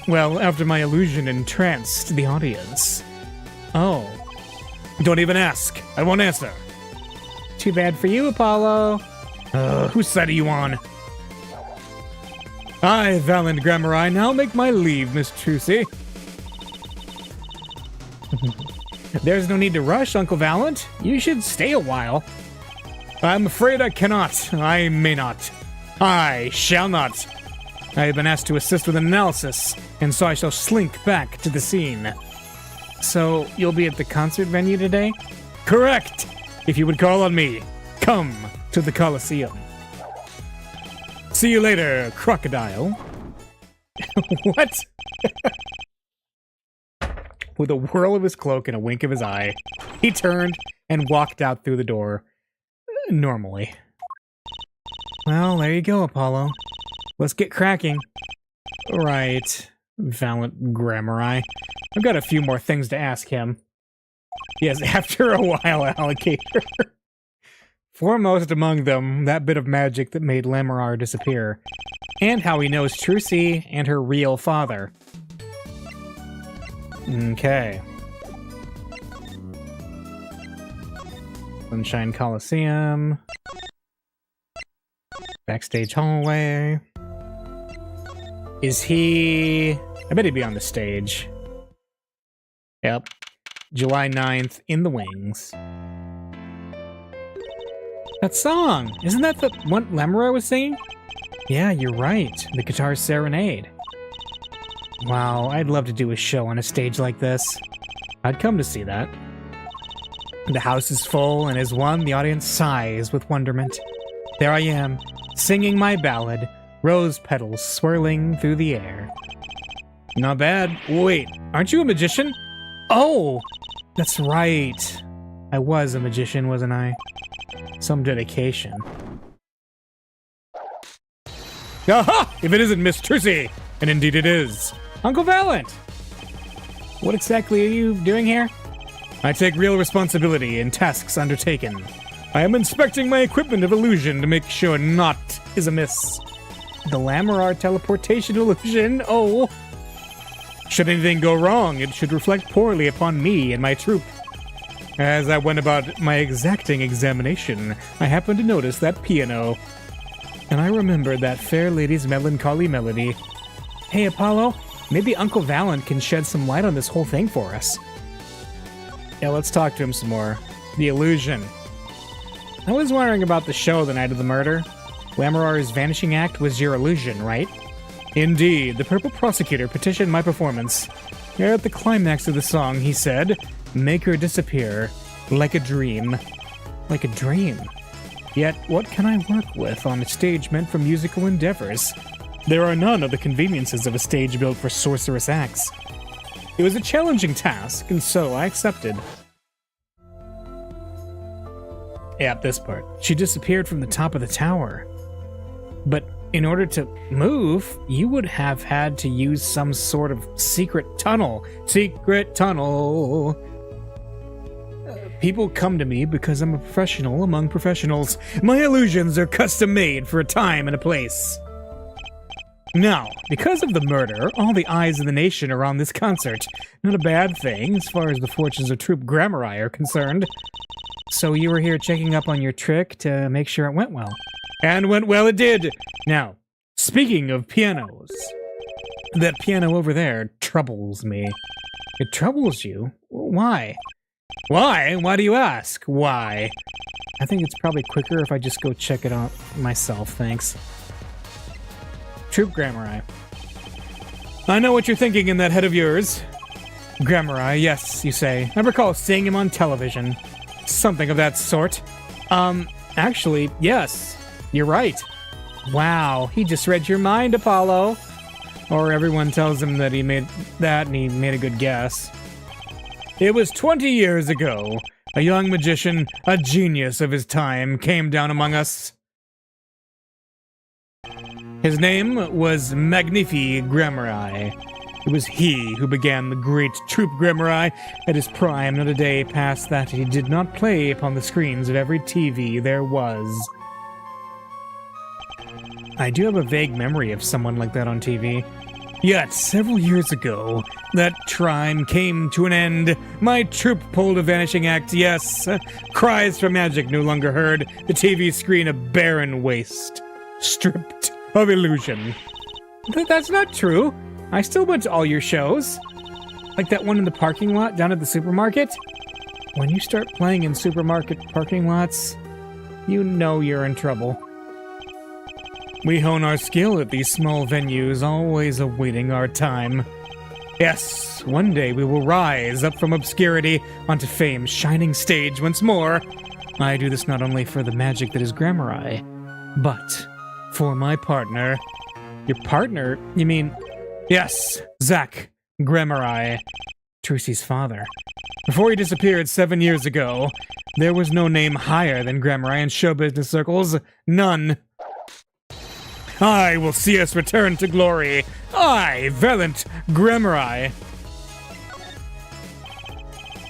Well, after my illusion entranced the audience. Oh. Don't even ask. I won't answer. Too bad for you, Apollo. Whose side are you on? I, Valent Grammari, now make my leave, Miss Trucy. There's no need to rush, Uncle Valent. You should stay a while. I'm afraid I cannot. I may not. I shall not. I have been asked to assist with an analysis, and so I shall slink back to the scene. So, you'll be at the concert venue today? Correct! If you would call on me, come to the Coliseum. See you later, crocodile. What? With a whirl of his cloak and a wink of his eye, he turned and walked out through the door. Normally. Well, there you go, Apollo. Let's get cracking. Right, Valent Grammari. I've got a few more things to ask him. Yes, after a while, alligator. Foremost among them, that bit of magic that made Lamorar disappear. And how he knows Trucy and her real father. Okay. Sunshine Coliseum. Backstage hallway. Is he... I bet he'd be on the stage. Yep. July 9th, in the wings. That song! Isn't that the one Lamorar was singing? Yeah, you're right. The Guitar Serenade. Wow, I'd love to do a show on a stage like this. I'd come to see that. The house is full, and as one, the audience sighs with wonderment. There I am, singing my ballad, rose petals swirling through the air. Not bad. Wait, aren't you a magician? Oh, that's right. I was a magician, wasn't I? Some dedication. Aha! If it isn't Miss Trucy! And indeed it is. Uncle Valent! What exactly are you doing here? I take real responsibility in tasks undertaken. I am inspecting my equipment of illusion to make sure naught is amiss. The Lamorar teleportation illusion? Oh! Should anything go wrong, it should reflect poorly upon me and my troupe. As I went about my exacting examination, I happened to notice that piano. And I remembered that fair lady's melancholy melody. Hey, Apollo, maybe Uncle Valent can shed some light on this whole thing for us. Yeah, let's talk to him some more. The illusion. I was wondering about the show the night of the murder. Lamorar's vanishing act was your illusion, right? Indeed, the Purple Prosecutor petitioned my performance. Here at the climax of the song, he said, "Make her disappear, like a dream." Like a dream? Yet, what can I work with on a stage meant for musical endeavors? There are none of the conveniences of a stage built for sorcerous acts. It was a challenging task, and so I accepted. Yeah, this part. She disappeared from the top of the tower. But In order to move, you would have had to use some sort of secret tunnel. Secret tunnel. People come to me because I'm a professional among professionals. My illusions are custom made for a time and a place. Now, because of the murder, all the eyes of the nation are on this concert. Not a bad thing as far as the fortunes of Troop Grammari are concerned. So you were here checking up on your trick to make sure it went well. And went well it did! Now, speaking of pianos, that piano over there troubles me. It troubles you? Why? Why? Why do you ask? Why? I think it's probably quicker if I just go check it out myself, thanks. Troop Grammari. I know what you're thinking in that head of yours. Grammari, yes, you say. I recall seeing him on television. Something of that sort. Actually, yes. You're right. Wow, he just read your mind, Apollo. Or everyone tells him that he made that and he made a good guess. It was 20 years ago. A young magician, a genius of his time, came down among us. His name was Magnifi Grammari. It was he who began the great Troop Grammari. At his prime, not a day passed that he did not play upon the screens of every TV there was. I do have a vague memory of someone like that on TV. Yet, several years ago, that time came to an end. My troupe pulled a vanishing act, yes. Cries for magic no longer heard. The TV screen a barren waste. Stripped of illusion. That's not true. I still went to all your shows. Like that one in the parking lot down at the supermarket. When you start playing in supermarket parking lots, you know you're in trouble. We hone our skill at these small venues, always awaiting our time. Yes, one day we will rise up from obscurity onto fame's shining stage once more. I do this not only for the magic that is Grammari, but for my partner. Your partner? You mean... Yes, Zach Grammari, Trucy's father. Before he disappeared 7 years ago, there was no name higher than Grammari in show business circles. None. I will see us return to glory. I, valiant Grammari.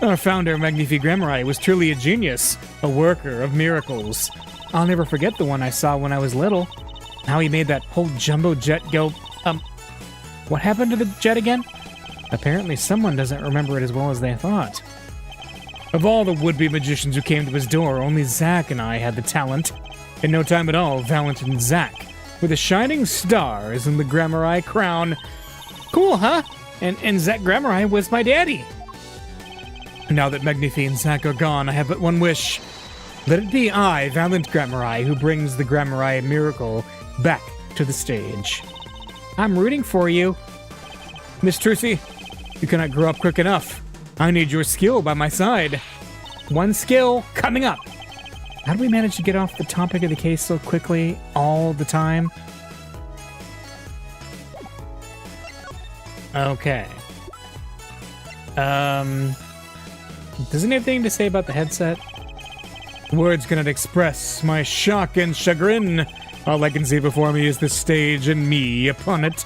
Our founder, Magnifi Grammari, was truly a genius, a worker of miracles. I'll never forget the one I saw when I was little. How he made that whole jumbo jet go... What happened to the jet again? Apparently someone doesn't remember it as well as they thought. Of all the would-be magicians who came to his door, only Zach and I had the talent. In no time at all, Valiant and Zach were the shining stars in the Grammari crown. Cool, huh? And Zach Grammari was my daddy. Now that Magnifi and Zach are gone, I have but one wish. Let it be I, Valiant Grammari, who brings the Grammari miracle back to the stage. I'm rooting for you. Miss Trucy, you cannot grow up quick enough. I need your skill by my side. One skill coming up. How do we manage to get off the topic of the case so quickly all the time? Okay. Doesn't he have anything to say about the headset? Words cannot express my shock and chagrin. All I can see before me is the stage and me upon it.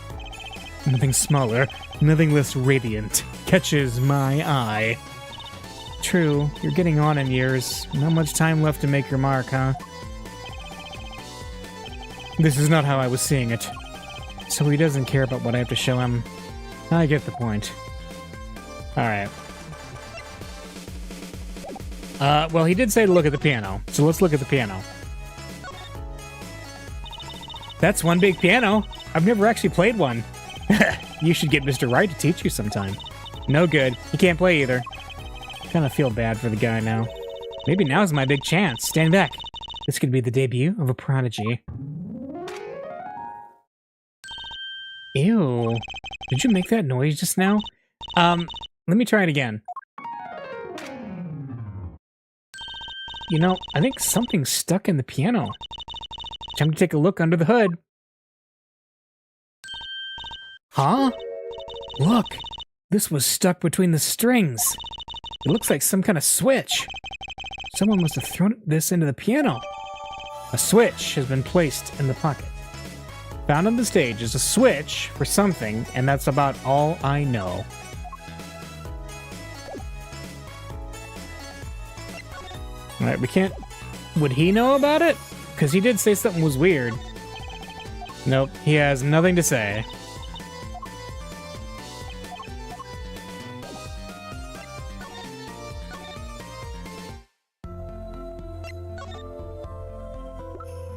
Nothing smaller, nothing less radiant catches my eye. True, you're getting on in years. Not much time left to make your mark, huh? This is not how I was seeing it. So he doesn't care about what I have to show him. I get the point. Alright. Well, he did say to look at the piano, so let's look at the piano. That's one big piano. I've never actually played one. You should get Mr. Wright to teach you sometime. No good. He can't play either. Kind of feel bad for the guy now. Maybe now's my big chance. Stand back. This could be the debut of a prodigy. Ew. Did you make that noise just now? Let me try it again. You know, I think something's stuck in the piano. Time to take a look under the hood. Huh? Look, this was stuck between the strings. It looks like some kind of switch. Someone must have thrown this into the piano. A switch has been placed in the pocket. Found on the stage is a switch for something, and that's about all I know. Alright, we can't... Would he know about it? Because he did say something was weird. Nope, he has nothing to say.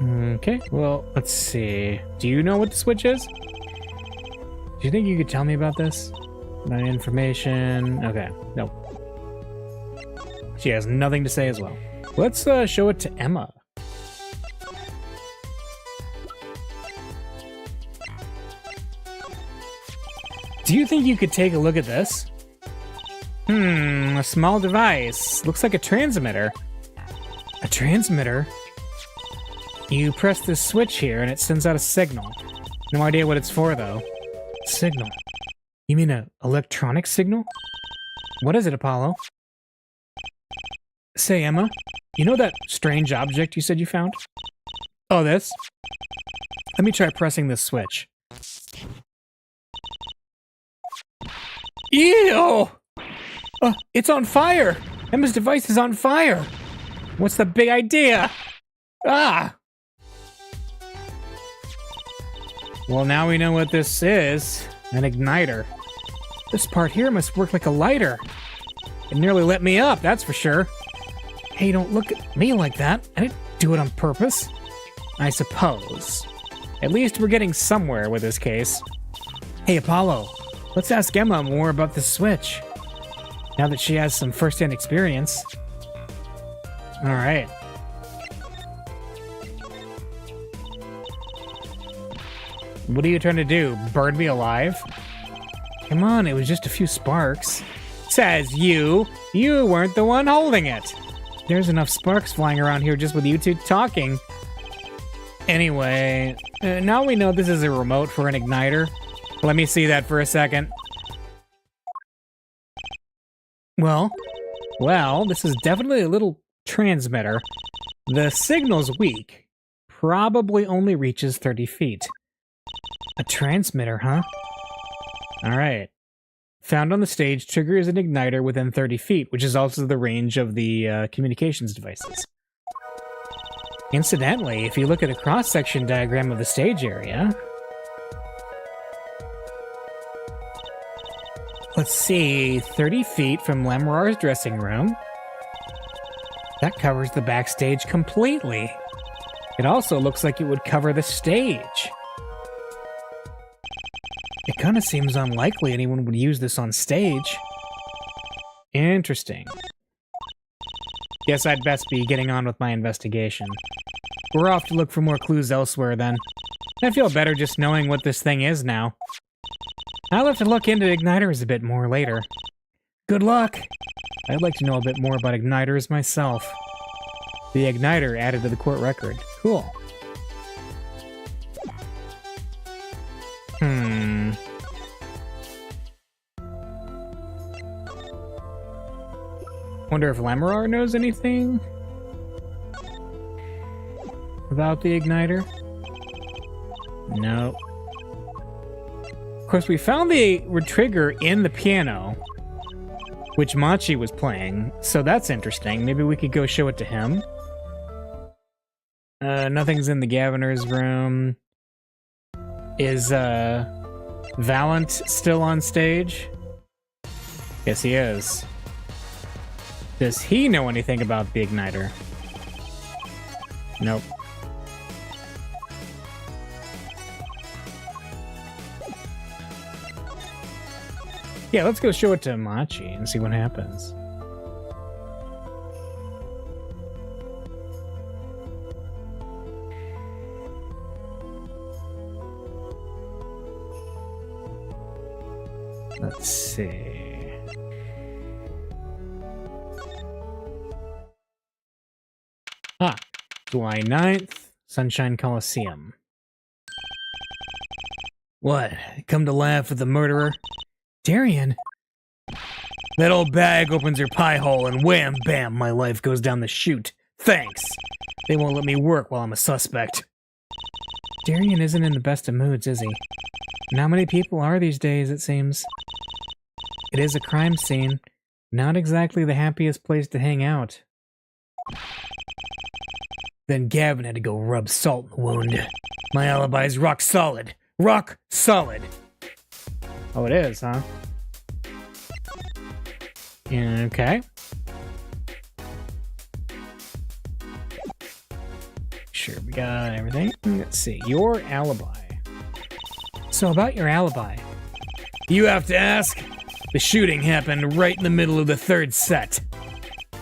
Okay, well, let's see. Do you know what the switch is? Do you think you could tell me about this? About information? Okay, nope. She has nothing to say as well. Let's show it to Emma. Do you think you could take a look at this? A small device. Looks like a transmitter. A transmitter? You press this switch here and it sends out a signal. No idea what it's for, though. Signal? You mean an electronic signal? What is it, Apollo? Say, Emma, you know that strange object you said you found? Oh, this? Let me try pressing this switch. Ew! It's on fire! Emma's device is on fire! What's the big idea? Ah! Well, now we know what this is. An igniter. This part here must work like a lighter. It nearly lit me up, that's for sure. Hey, don't look at me like that. I didn't do it on purpose. I suppose. At least we're getting somewhere with this case. Hey, Apollo, let's ask Emma more about this switch. Now that she has some first-hand experience. All right. What are you trying to do? Burn me alive? Come on, it was just a few sparks. Says you. You weren't the one holding it. There's enough sparks flying around here just with you two talking. Anyway, now we know this is a remote for an igniter. Let me see that for a second. Well, this is definitely a little transmitter. The signal's weak. Probably only reaches 30 feet. A transmitter, huh? Alright. Found on the stage, triggers an igniter within 30 feet, which is also the range of the communications devices. Incidentally, if you look at a cross-section diagram of the stage area... Let's see, 30 feet from Lemurar's dressing room. That covers the backstage completely. It also looks like it would cover the stage. It kind of seems unlikely anyone would use this on stage. Interesting. Guess I'd best be getting on with my investigation. We're off to look for more clues elsewhere then. I feel better just knowing what this thing is now. I'll have to look into igniters a bit more later. Good luck! I'd like to know a bit more about igniters myself. The igniter added to the court record. Cool. Wonder if Lemurar knows anything about the igniter? No. Of course, we found the trigger in the piano, which Machi was playing, so that's interesting. Maybe we could go show it to him. Nothing's in the Governor's room. Is Valant still on stage? Yes, he is. Does he know anything about the igniter? Nope. Yeah, let's go show it to Machi and see what happens. Let's see. July 9th, Sunshine Coliseum. What? Come to laugh at the murderer? Darian? That old bag opens her pie hole and wham bam, my life goes down the chute. Thanks. They won't let me work while I'm a suspect. Darian isn't in the best of moods, is he? And how many people are these days, it seems? It is a crime scene. Not exactly the happiest place to hang out. Then Gavin had to go rub salt in the wound. My alibi's rock solid. Rock solid! Oh, it is, huh? Okay. Sure, we got everything. Let's see. Your alibi. So about your alibi. You have to ask? The shooting happened right in the middle of the third set.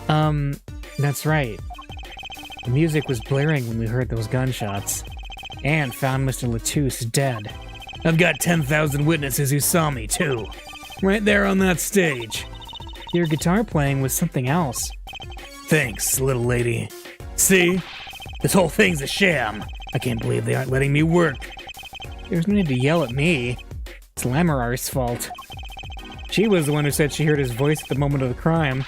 That's right. The music was blaring when we heard those gunshots. And found Mr. Latouche dead. I've got 10,000 witnesses who saw me, too. Right there on that stage. Your guitar playing was something else. Thanks, little lady. See? This whole thing's a sham. I can't believe they aren't letting me work. There's no need to yell at me. It's Lamarar's fault. She was the one who said she heard his voice at the moment of the crime.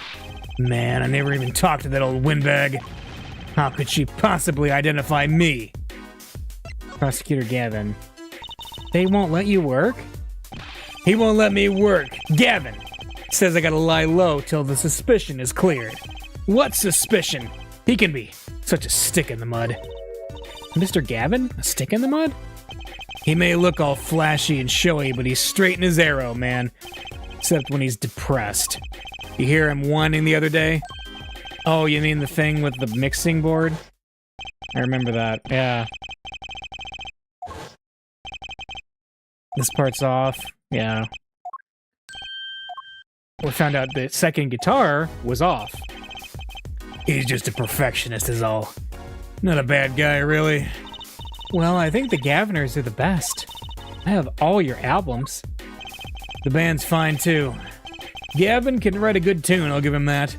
Man, I never even talked to that old windbag. How could she possibly identify me? Prosecutor Gavin. They won't let you work? He won't let me work. Gavin says I gotta lie low till the suspicion is cleared. What suspicion? He can be such a stick in the mud. Mr. Gavin? A stick in the mud? He may look all flashy and showy, but he's straight in his arrow, man. Except when he's depressed. You hear him whining the other day? Oh, you mean the thing with the mixing board? I remember that, yeah. This part's off, yeah. We found out the second guitar was off. He's just a perfectionist is all. Not a bad guy, really. Well, I think the Gaviners are the best. I have all your albums. The band's fine, too. Gavin can write a good tune, I'll give him that.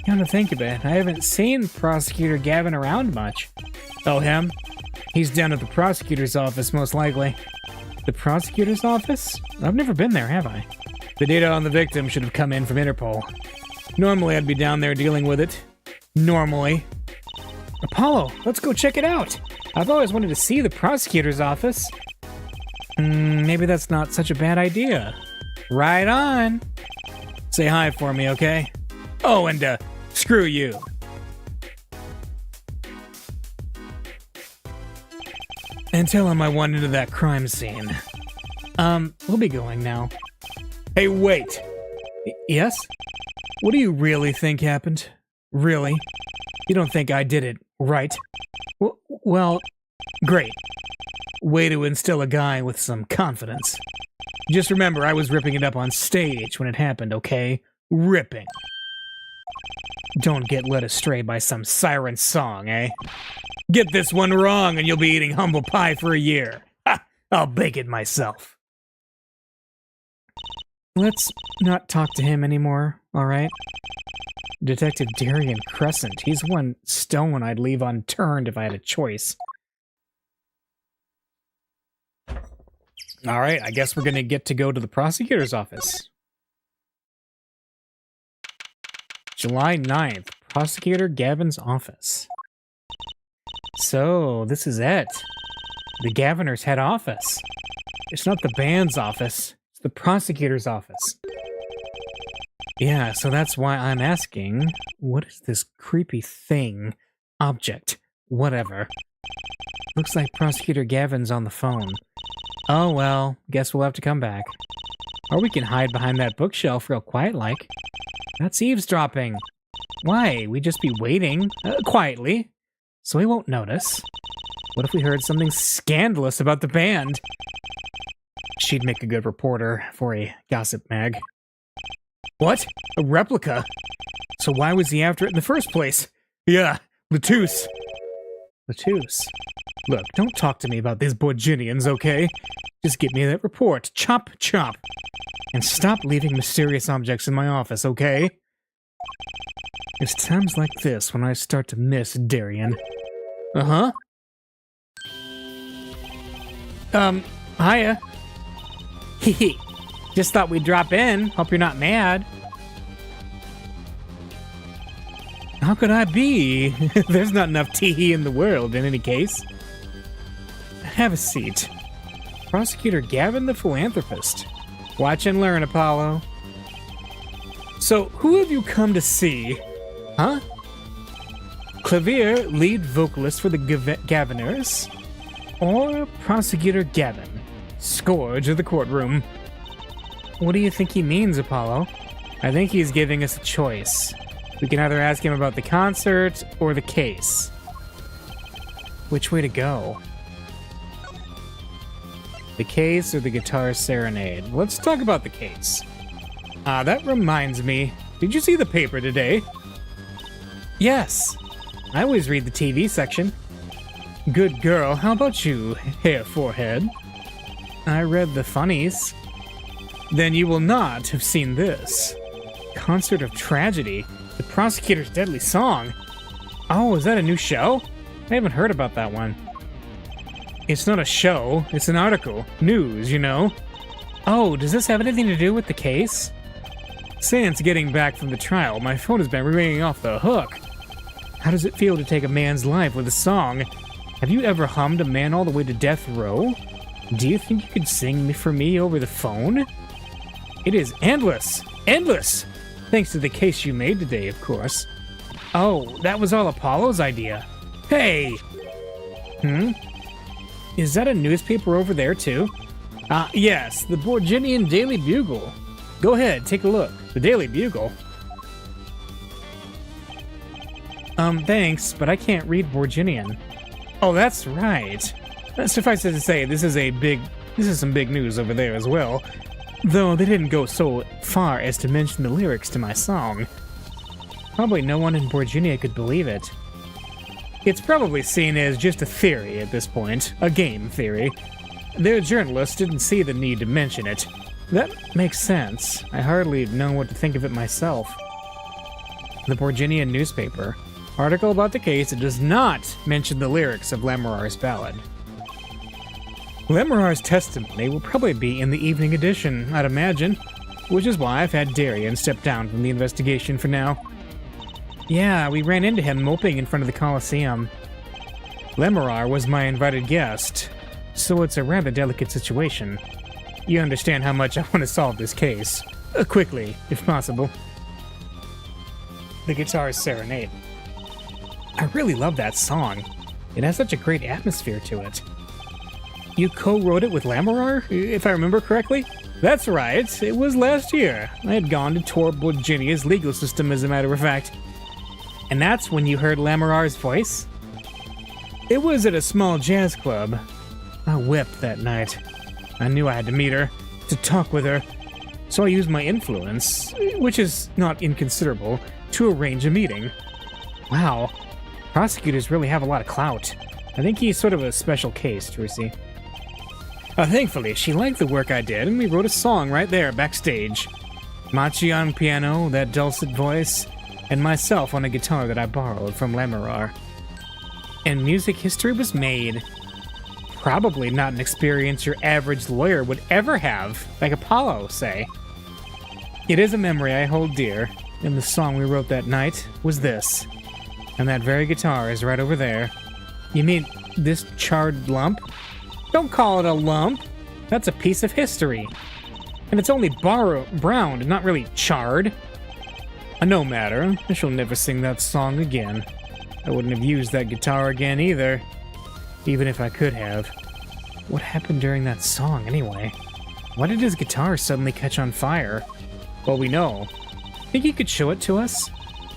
Come to think of it, I haven't seen Prosecutor Gavin around much. Oh, him? He's down at the prosecutor's office, most likely. The prosecutor's office? I've never been there, have I? The data on the victim should have come in from Interpol. Normally, I'd be down there dealing with it. Normally. Apollo, let's go check it out. I've always wanted to see the prosecutor's office. Maybe that's not such a bad idea. Right on. Say hi for me, okay? Oh, and screw you. And tell him I went into that crime scene. We'll be going now. Hey, wait. Yes? What do you really think happened? Really? You don't think I did it, right? Well, great. Way to instill a guy with some confidence. Just remember, I was ripping it up on stage when it happened, okay? Ripping. Don't get led astray by some siren song, eh? Get this one wrong and you'll be eating humble pie for a year. Ha! I'll bake it myself. Let's not talk to him anymore, alright? Detective Darian Crescent. He's one stone I'd leave unturned if I had a choice. Alright, I guess we're gonna get to go to the prosecutor's office. July 9th, Prosecutor Gavin's office. So, this is it. The Gaviner's head office. It's not the band's office, it's the prosecutor's office. Yeah, so that's why I'm asking, what is this creepy thing? Object. Whatever. Looks like Prosecutor Gavin's on the phone. Oh well, guess we'll have to come back. Or we can hide behind that bookshelf real quiet-like. That's eavesdropping. Why? We'd just be waiting, quietly, so he won't notice. What if we heard something scandalous about the band? She'd make a good reporter for a gossip mag. What? A replica? So why was he after it in the first place? Yeah, Latouche. Latouche? Look, don't talk to me about these Borginians, okay? Just get me that report. Chop, chop. And stop leaving mysterious objects in my office, okay? It's times like this when I start to miss Darian. Uh-huh. Hiya. Hee. Just thought we'd drop in. Hope you're not mad. How could I be? There's not enough tee-hee in the world, in any case. have a seat. Prosecutor Gavin the Philanthropist. Watch and learn, Apollo. So, who have you come to see? Huh? Clavier, lead vocalist for the Gaviners? Or Prosecutor Gavin, scourge of the courtroom? What do you think he means, Apollo? I think he's giving us a choice. We can either ask him about the concert or the case. Which way to go? The case or the guitar serenade? Let's talk about the case. That reminds me. Did you see the paper today? Yes. I always read the TV section. Good girl. How about you, hair forehead? I read the funnies. Then you will not have seen this. Concert of Tragedy. The Prosecutor's Deadly Song. Oh, is that a new show? I haven't heard about that one. It's not a show, it's an article. News, you know. Oh, does this have anything to do with the case? Since getting back from the trial, my phone has been ringing off the hook. How does it feel to take a man's life with a song? Have you ever hummed a man all the way to death row? Do you think you could sing for me over the phone? It is endless! Endless! Thanks to the case you made today, of course. Oh, that was all Apollo's idea. Hey! Is that a newspaper over there, too? Yes, the Borginian Daily Bugle. Go ahead, take a look. The Daily Bugle. Thanks, but I can't read Borginian. Oh, that's right. Suffice it to say, this is some big news over there as well. Though they didn't go so far as to mention the lyrics to my song. Probably no one in Borginia could believe it. It's probably seen as just a theory at this point, a game theory. Their journalists didn't see the need to mention it. That makes sense. I hardly know what to think of it myself. The Borginian newspaper. Article about the case that does not mention the lyrics of Lamorar's ballad. Lamorar's testimony will probably be in the evening edition, I'd imagine, which is why I've had Darian step down from the investigation for now. Yeah, we ran into him moping in front of the Coliseum. Lamorar was my invited guest, so it's a rather delicate situation. You understand how much I want to solve this case. Quickly, if possible. The Guitar Serenade. I really love that song. It has such a great atmosphere to it. You co-wrote it with Lamorar, if I remember correctly? That's right, it was last year. I had gone to tour Borginia's legal system, as a matter of fact. And that's when you heard Lamorar's voice? It was at a small jazz club. I wept that night. I knew I had to meet her, to talk with her, so I used my influence, which is not inconsiderable, to arrange a meeting. Wow, prosecutors really have a lot of clout. I think he's sort of a special case, Trucy. Thankfully, she liked the work I did, and we wrote a song right there backstage. Machi on piano, that dulcet voice, and myself on a guitar that I borrowed from Lamorar. And music history was made. Probably not an experience your average lawyer would ever have, like Apollo, say. It is a memory I hold dear, and the song we wrote that night was this. And that very guitar is right over there. You mean this charred lump? Don't call it a lump. That's a piece of history. And it's only browned, not really charred. No matter, I shall never sing that song again. I wouldn't have used that guitar again either. Even if I could have. What happened during that song, anyway? Why did his guitar suddenly catch on fire? Well, we know. Think you could show it to us?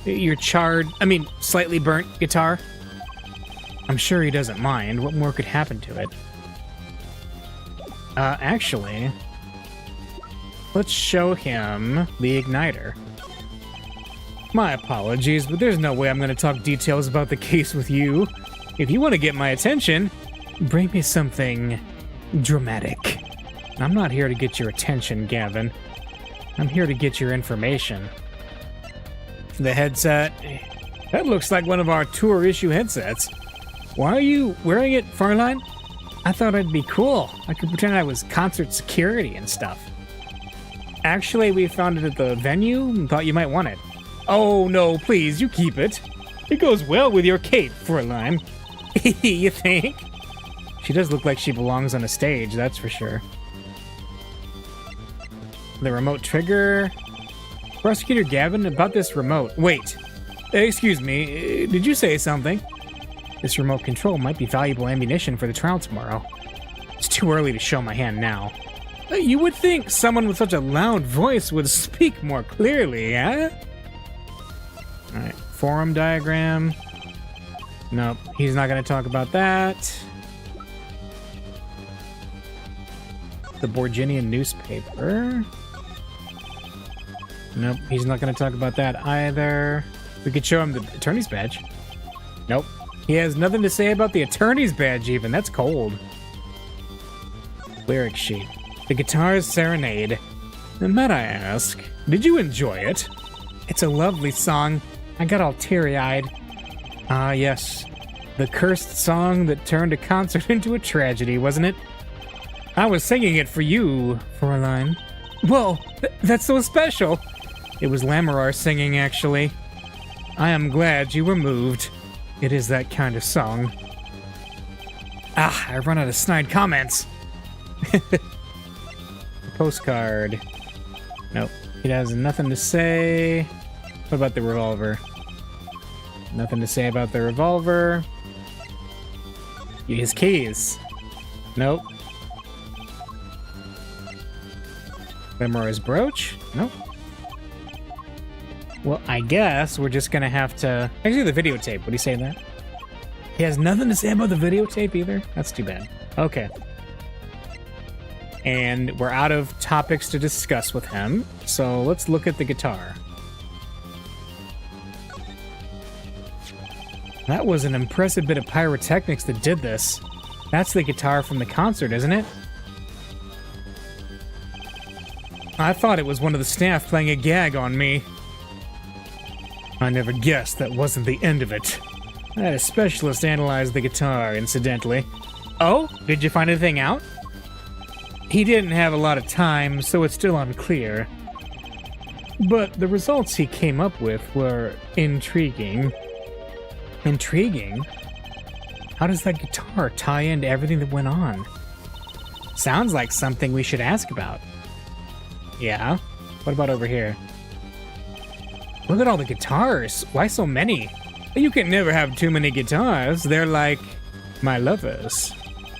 Your slightly burnt guitar? I'm sure he doesn't mind. What more could happen to it? Actually, let's show him the igniter. My apologies, but there's no way I'm going to talk details about the case with you. If you want to get my attention, bring me something dramatic. I'm not here to get your attention, Gavin. I'm here to get your information. The headset. That looks like one of our tour issue headsets. Why are you wearing it, Farline? I thought it'd be cool. I could pretend I was concert security and stuff. Actually, we found it at the venue and thought you might want it. Oh, no, please, you keep it. It goes well with your cape, Farline. You think? She does look like she belongs on a stage, that's for sure. The remote trigger. Prosecutor Gavin, about this remote. Wait. Excuse me, did you say something? This remote control might be valuable ammunition for the trial tomorrow. It's too early to show my hand now. You would think someone with such a loud voice would speak more clearly, eh? Alright, forum diagram. Nope, he's not going to talk about that. The Borginian newspaper. Nope, he's not going to talk about that either. We could show him the attorney's badge. Nope. He has nothing to say about the attorney's badge even. That's cold. Lyric sheet. The Guitar's Serenade. And might I ask, did you enjoy it? It's a lovely song. I got all teary-eyed. Ah, yes. The cursed song that turned a concert into a tragedy, wasn't it? I was singing it for you, Fräulein. Whoa, that's so special. It was Lamorar singing, actually. I am glad you were moved. It is that kind of song. Ah, I've run out of snide comments. Postcard. Nope. It has nothing to say. What about the revolver? Nothing to say about the revolver. His keys. Nope. Lamorar's brooch? Nope. Well, I guess we're just gonna have to... Actually, the videotape. What do you say to that? He has nothing to say about the videotape either? That's too bad. Okay. And we're out of topics to discuss with him, so let's look at the guitar. That was an impressive bit of pyrotechnics that did this. That's the guitar from the concert, isn't it? I thought it was one of the staff playing a gag on me. I never guessed that wasn't the end of it. I had a specialist analyze the guitar, incidentally. Oh? Did you find anything out? He didn't have a lot of time, so it's still unclear. But the results he came up with were intriguing. Intriguing? How does that guitar tie into everything that went on? Sounds like something we should ask about. Yeah? What about over here? Look at all the guitars. Why so many? You can never have too many guitars. They're like my lovers.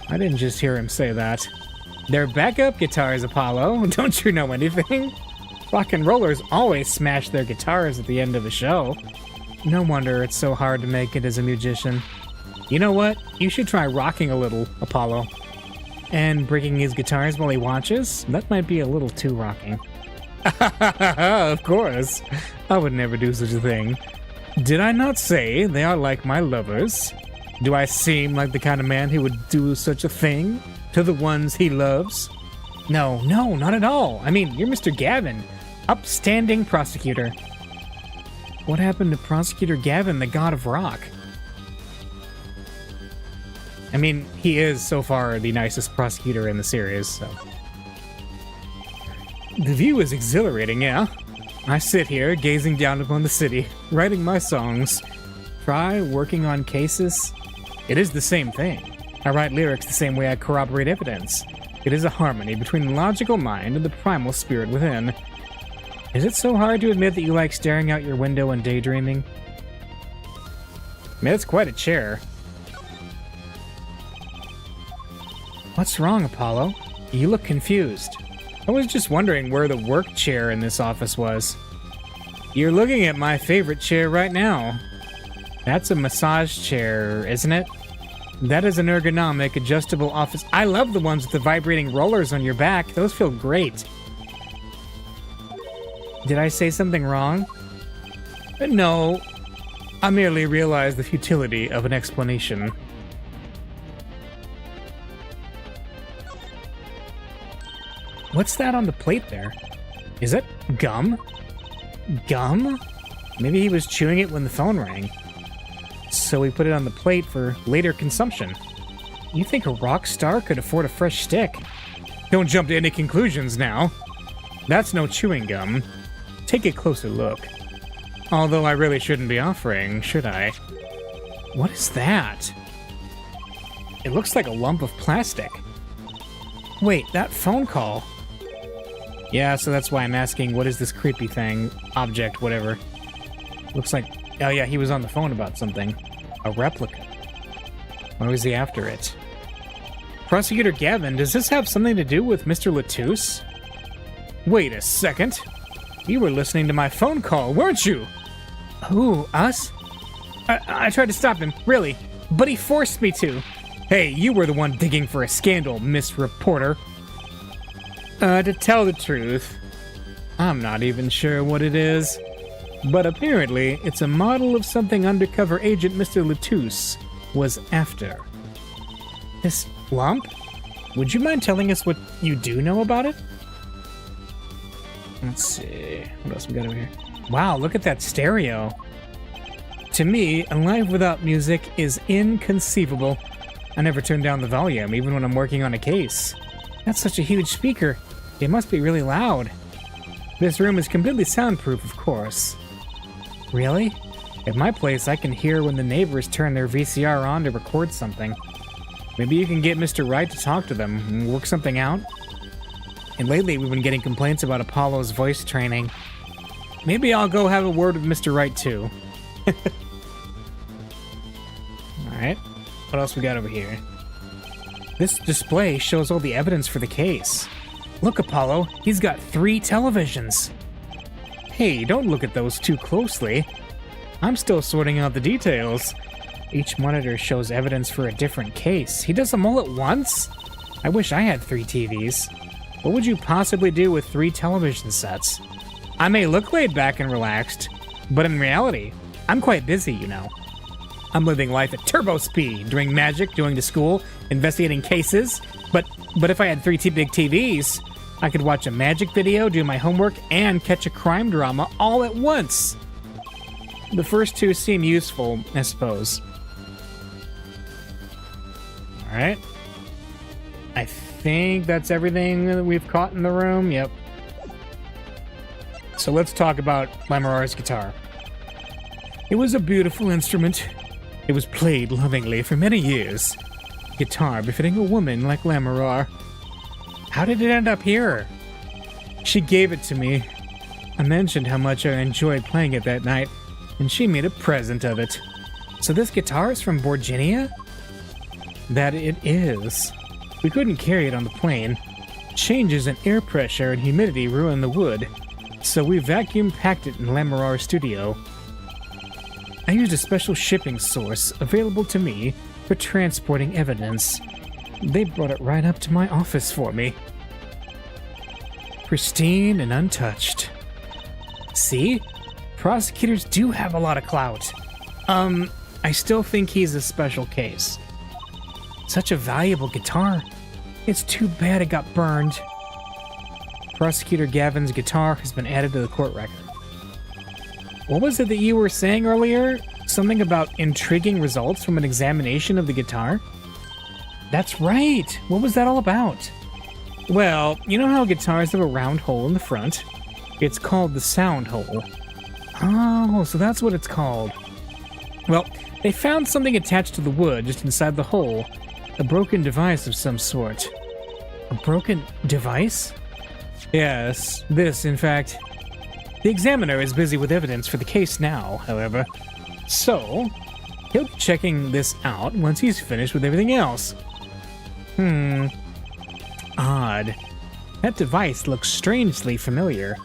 I didn't just hear him say that. They're backup guitars, Apollo. Don't you know anything? Rock and rollers always smash their guitars at the end of a show. No wonder it's so hard to make it as a musician. You know what? You should try rocking a little, Apollo. And breaking his guitars while he watches? That might be a little too rocking. Of course. I would never do such a thing. Did I not say they are like my lovers? Do I seem like the kind of man who would do such a thing to the ones he loves? No, not at all. I mean, you're Mr. Gavin, upstanding prosecutor. What happened to Prosecutor Gavin, the god of rock? I mean, he is so far the nicest prosecutor in the series, so... The view is exhilarating, yeah? I sit here, gazing down upon the city, writing my songs. Try working on cases. It is the same thing. I write lyrics the same way I corroborate evidence. It is a harmony between the logical mind and the primal spirit within. Is it so hard to admit that you like staring out your window and daydreaming? I mean, that's quite a chair. What's wrong, Apollo? You look confused. I was just wondering where the work chair in this office was. You're looking at my favorite chair right now. That's a massage chair, isn't it? That is an ergonomic, adjustable office. I love the ones with the vibrating rollers on your back. Those feel great. Did I say something wrong? No. I merely realized the futility of an explanation. What's that on the plate there? Is it gum? Gum? Maybe he was chewing it when the phone rang. So he put it on the plate for later consumption. You think a rock star could afford a fresh stick? Don't jump to any conclusions now. That's no chewing gum. Take a closer look. Although I really shouldn't be offering, should I? What is that? It looks like a lump of plastic. Wait, that phone call. Yeah, so that's why I'm asking, what is this creepy thing? Object, whatever. Looks like... Oh yeah, he was on the phone about something. A replica. Why was he after it? Prosecutor Gavin, does this have something to do with Mr. Latouche? Wait a second. You were listening to my phone call, weren't you? Who, us? I tried to stop him, really. But he forced me to. Hey, you were the one digging for a scandal, Miss Reporter. To tell the truth, I'm not even sure what it is. But apparently, it's a model of something undercover agent Mr. Latouche was after. This lump? Would you mind telling us what you do know about it? Let's see. What else we got over here? Wow, look at that stereo. To me, a life without music is inconceivable. I never turn down the volume, even when I'm working on a case. That's such a huge speaker. It must be really loud. This room is completely soundproof, of course. Really? At my place, I can hear when the neighbors turn their VCR on to record something. Maybe you can get Mr. Wright to talk to them and work something out? And lately, we've been getting complaints about Apollo's voice training. Maybe I'll go have a word with Mr. Wright, too. Alright. What else we got over here? This display shows all the evidence for the case. Look, Apollo, he's got 3 televisions. Hey, don't look at those too closely. I'm still sorting out the details. Each monitor shows evidence for a different case. He does them all at once? I wish I had 3 TVs. What would you possibly do with 3 television sets? I may look laid back and relaxed, but in reality, I'm quite busy, you know. I'm living life at turbo speed, doing magic, going to school, investigating cases. But if I had 3 big TVs, I could watch a magic video, do my homework, and catch a crime drama all at once. The first 2 seem useful, I suppose. Alright. I think that's everything that we've caught in the room. Yep. So let's talk about Lamarar's guitar. It was a beautiful instrument. It was played lovingly for many years. Guitar befitting a woman like Lamarar. How did it end up here? She gave it to me. I mentioned how much I enjoyed playing it that night, and she made a present of it. So this guitar is from Borginia? That it is. We couldn't carry it on the plane. Changes in air pressure and humidity ruin the wood, so we vacuum packed it in Lamarar's studio. I used a special shipping source available to me for transporting evidence. They brought it right up to my office for me. Pristine and untouched. See? Prosecutors do have a lot of clout. I still think he's a special case. Such a valuable guitar. It's too bad it got burned. Prosecutor Gavin's guitar has been added to the court record. What was it that you were saying earlier? Something about intriguing results from an examination of the guitar? That's right! What was that all about? Well, you know how guitars have a round hole in the front? It's called the sound hole. Oh, so that's what it's called. Well, they found something attached to the wood just inside the hole. A broken device of some sort. A broken device? Yes, this, in fact. The examiner is busy with evidence for the case now, however. So, he'll be checking this out once he's finished with everything else. Odd. That device looks strangely familiar.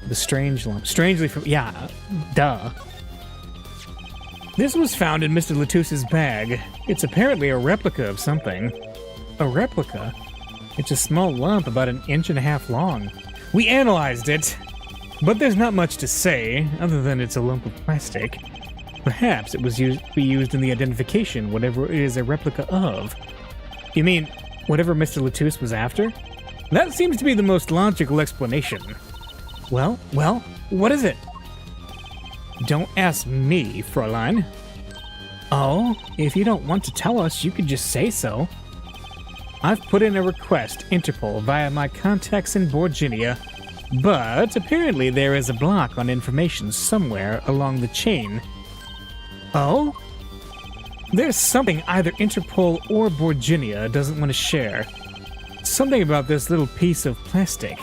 The strange lump. Yeah, duh. This was found in Mr. Latouche's bag. It's apparently a replica of something. A replica? It's a small lump about 1.5 inches long. We analyzed it, but there's not much to say, other than it's a lump of plastic. Perhaps it was used in the identification, whatever it is a replica of. You mean, whatever Mr. Latouche was after? That seems to be the most logical explanation. Well, what is it? Don't ask me, Fräulein. Oh, if you don't want to tell us, you could just say so. I've put in a request, Interpol, via my contacts in Borginia, but apparently there is a block on information somewhere along the chain. Oh? There's something either Interpol or Borginia doesn't want to share. Something about this little piece of plastic.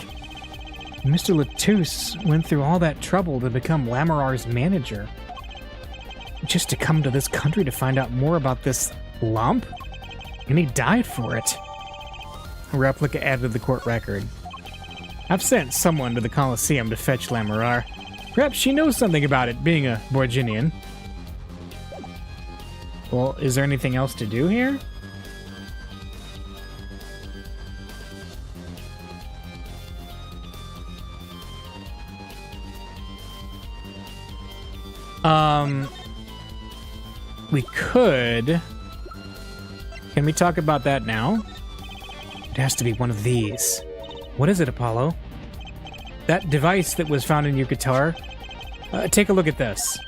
Mr. Latouche went through all that trouble to become Lamarar's manager. Just to come to this country to find out more about this lump? And he died for it. A replica added to the court record. I've sent someone to the Colosseum to fetch Lamarar. Perhaps she knows something about it, being a Borginian. Well, is there anything else to do here? We could... Can we talk about that now? It has to be one of these. What is it, Apollo? That device that was found in your guitar? Take a look at this.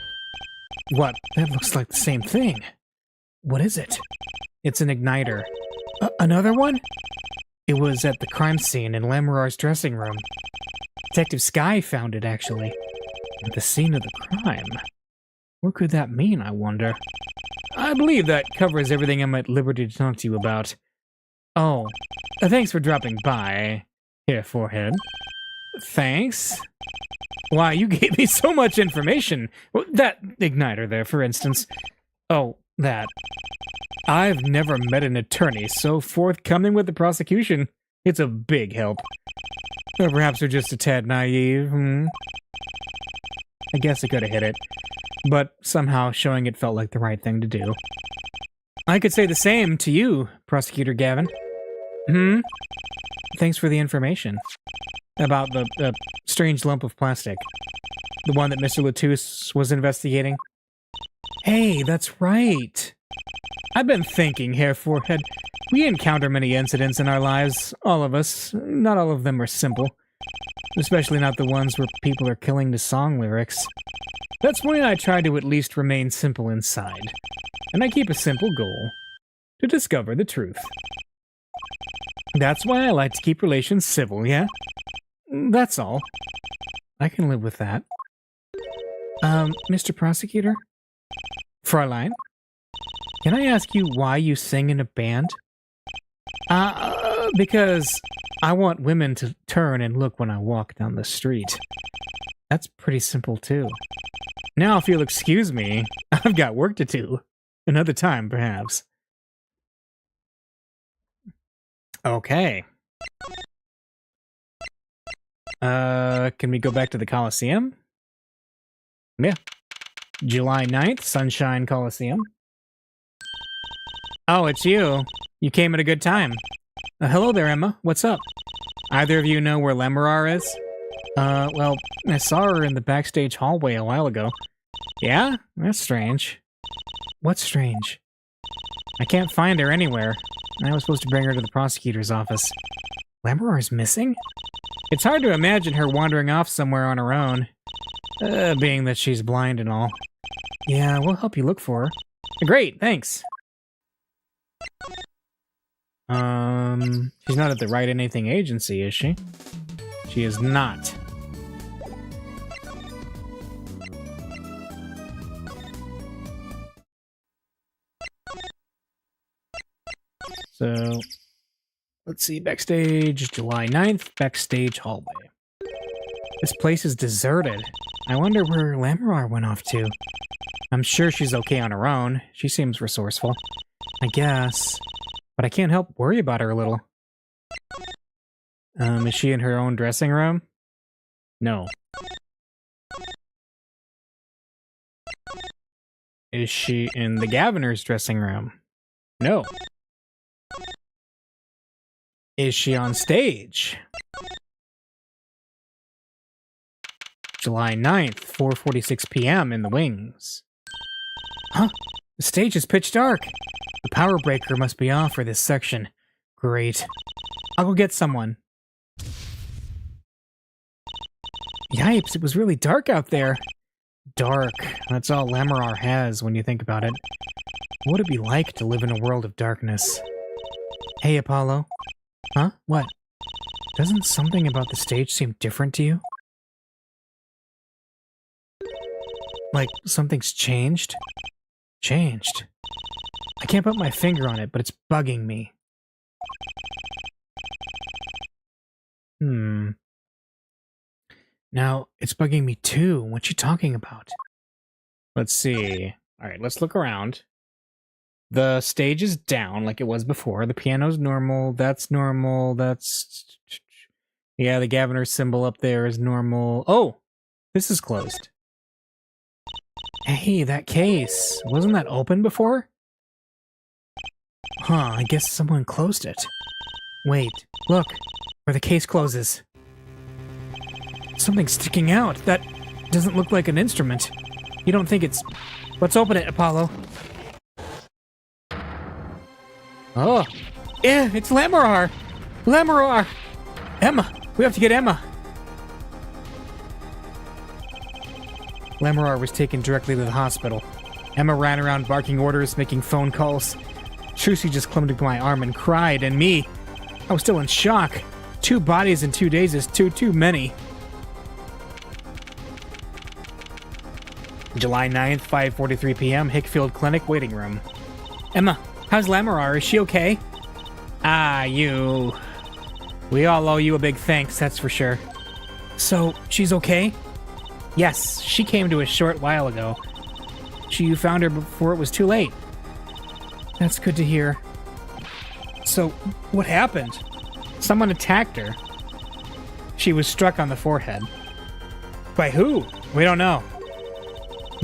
What? That looks like the same thing. What is it? It's an igniter. Another one? It was at the crime scene in Lamarar's dressing room. Detective Sky found it, actually. At the scene of the crime. What could that mean, I wonder? I believe that covers everything I'm at liberty to talk to you about. Oh, thanks for dropping by. Here, forehead. Thanks? Why, you gave me so much information. That igniter there, for instance. Oh, that. I've never met an attorney so forthcoming with the prosecution. It's a big help. Or perhaps they're just a tad naive, I guess I could have hit it. But somehow showing it felt like the right thing to do. I could say the same to you, Prosecutor Gavin. Thanks for the information. About the strange lump of plastic. The one that Mr. Latouche was investigating. Hey, that's right. I've been thinking, Herr Forehead. We encounter many incidents in our lives, all of us. Not all of them are simple. Especially not the ones where people are killing to song lyrics. That's why I try to at least remain simple inside. And I keep a simple goal. To discover the truth. That's why I like to keep relations civil, yeah? That's all. I can live with that. Mr. Prosecutor? Fräulein? Can I ask you why you sing in a band? Because I want women to turn and look when I walk down the street. That's pretty simple, too. Now, if you'll excuse me, I've got work to do. Another time, perhaps. Okay. Can we go back to the Coliseum? Yeah. July 9th, Sunshine Coliseum. Oh, it's you. You came at a good time. Hello there, Emma. What's up? Either of you know where Lamarar is? Well, I saw her in the backstage hallway a while ago. Yeah? That's strange. What's strange? I can't find her anywhere. I was supposed to bring her to the prosecutor's office. Lamarar's missing? It's hard to imagine her wandering off somewhere on her own. Being that she's blind and all. Yeah, we'll help you look for her. Great, thanks. She's not at the Write Anything agency, is she? She is not. So, let's see, backstage, July 9th, backstage hallway. This place is deserted. I wonder where Lamarar went off to. I'm sure she's okay on her own. She seems resourceful. I guess. But I can't help worry about her a little. Is she in her own dressing room? No. Is she in the Governor's dressing room? No. Is she on stage? July 9th, 4:46 p.m. in the wings. Huh? The stage is pitch dark. The power breaker must be off for this section. Great. I'll go get someone. Yipes, it was really dark out there. Dark. That's all Lamarar has when you think about it. What would it be like to live in a world of darkness? Hey, Apollo. Huh? What? Doesn't something about the stage seem different to you? Like something's changed? Changed? I can't put my finger on it, but it's bugging me. Now, it's bugging me too. What you talking about? Let's see. All right, let's look around. The stage is down like it was before. The piano's normal. That's normal. That's... Yeah, the Governor symbol up there is normal. Oh! This is closed. Hey, that case. Wasn't that open before? Huh, I guess someone closed it. Wait, look. Where the case closes. Something's sticking out. That doesn't look like an instrument. You don't think it's... Let's open it, Apollo. Oh. Yeah, it's Lamorar. Lamorar. Emma. We have to get Emma. Lamorar was taken directly to the hospital. Emma ran around barking orders, making phone calls. Trucy just clung to my arm and cried, and me. I was still in shock. 2 bodies in 2 days is too many. July 9th, 5:43 p.m., Hickfield Clinic waiting room. Emma, how's Lamorar? Is she okay? Ah, you... We all owe you a big thanks, that's for sure. So, she's okay? Yes, she came to a short while ago. You found her before it was too late. That's good to hear. So, what happened? Someone attacked her. She was struck on the forehead. By who? We don't know.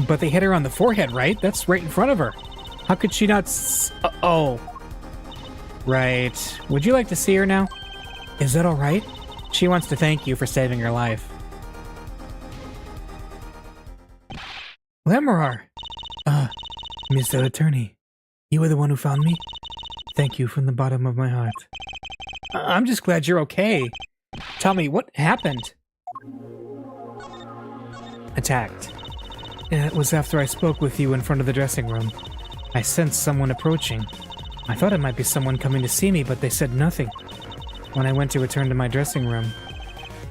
But they hit her on the forehead, right? That's right in front of her. How could she not oh. Right. Would you like to see her now? Is that alright? She wants to thank you for saving her life. Lamorar! Mr. Attorney, you were the one who found me? Thank you from the bottom of my heart. I'm just glad you're okay. Tell me, what happened? Attacked. It was after I spoke with you in front of the dressing room. I sensed someone approaching. I thought it might be someone coming to see me, but they said nothing. When I went to return to my dressing room,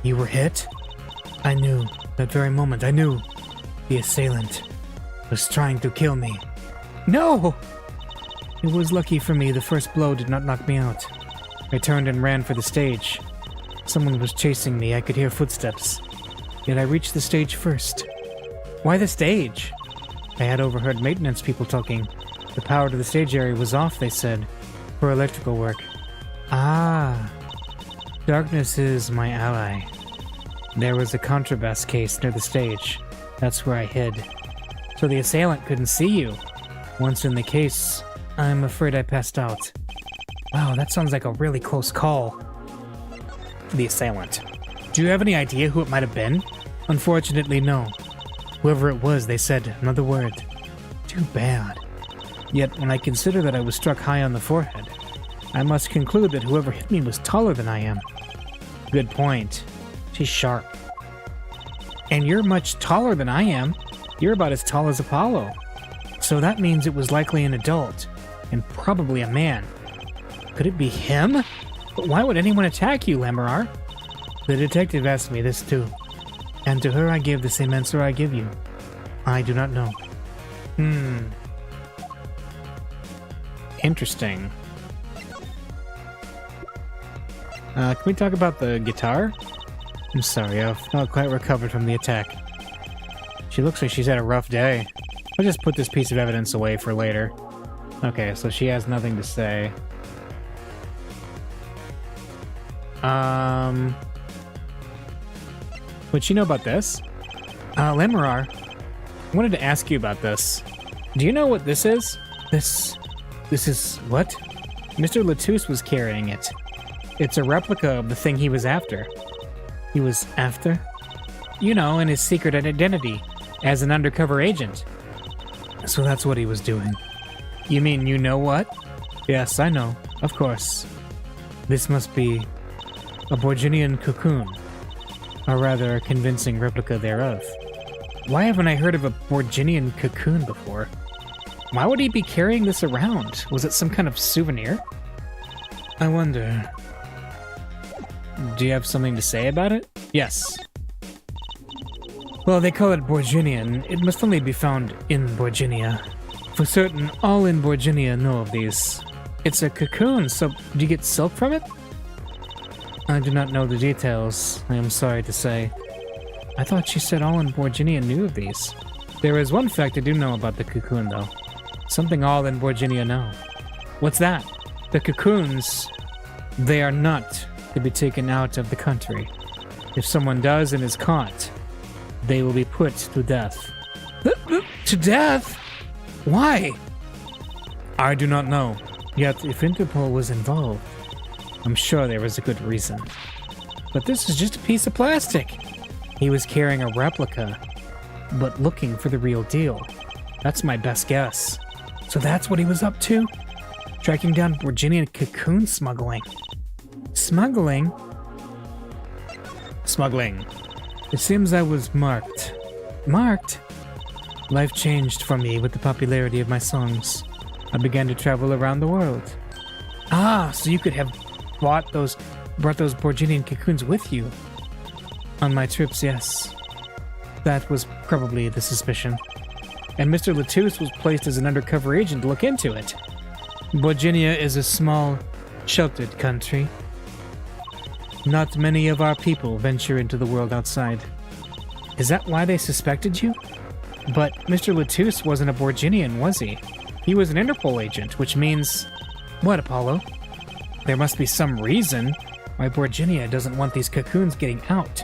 you were hit? I knew, that very moment, I knew. The assailant was trying to kill me. No! It was lucky for me the first blow did not knock me out. I turned and ran for the stage. Someone was chasing me, I could hear footsteps. Yet I reached the stage first. Why the stage? I had overheard maintenance people talking. The power to the stage area was off, they said, for electrical work. Ah. Darkness is my ally. There was a contrabass case near the stage. That's where I hid. So the assailant couldn't see you. Once in the case, I'm afraid I passed out. Wow, that sounds like a really close call. The assailant. Do you have any idea who it might have been? Unfortunately, no. Whoever it was, they said another word. Too bad. Yet, when I consider that I was struck high on the forehead, I must conclude that whoever hit me was taller than I am. Good point. She's sharp. And you're much taller than I am. You're about as tall as Apollo. So that means it was likely an adult, and probably a man. Could it be him? But why would anyone attack you, Lamorar? The detective asked me this too. And to her I gave the same answer I give you. I do not know. Interesting. Can we talk about the guitar? I'm sorry, I've not quite recovered from the attack. She looks like she's had a rough day. I'll just put this piece of evidence away for later. Okay, so she has nothing to say. What you know about this? Lamorar, I wanted to ask you about this. Do you know what this is? This is what? Mr. Latouche was carrying it. It's a replica of the thing he was after. He was after? You know, in his secret identity, as an undercover agent. So that's what he was doing. You mean you know what? Yes, I know. Of course. This must be a Borginian cocoon. Or rather, a convincing replica thereof. Why haven't I heard of a Borginian cocoon before? Why would he be carrying this around? Was it some kind of souvenir? I wonder... Do you have something to say about it? Yes. Well, they call it Borginian. It must only be found in Borginia. For certain, all in Borginia know of these. It's a cocoon, so do you get silk from it? I do not know the details, I am sorry to say. I thought she said all in Borginia knew of these. There is one fact I do know about the cocoon, though. Something all in Borginia know. What's that? The cocoons, they are not to be taken out of the country. If someone does and is caught, they will be put to death. To death? Why? I do not know. Yet, if Interpol was involved, I'm sure there was a good reason. But this is just a piece of plastic. He was carrying a replica, but looking for the real deal. That's my best guess. So that's what he was up to? Tracking down Borginian cocoon smuggling. Smuggling? Smuggling. It seems I was marked. Marked? Life changed for me with the popularity of my songs. I began to travel around the world. Ah, so you could have brought those Borginian cocoons with you. On my trips, yes. That was probably the suspicion. And Mr. Latouche was placed as an undercover agent to look into it. Borginia is a small, sheltered country. Not many of our people venture into the world outside. Is that why they suspected you? But Mr. Latouche wasn't a Borginian, was he? He was an Interpol agent, which means... What, Apollo? There must be some reason why Borginia doesn't want these cocoons getting out.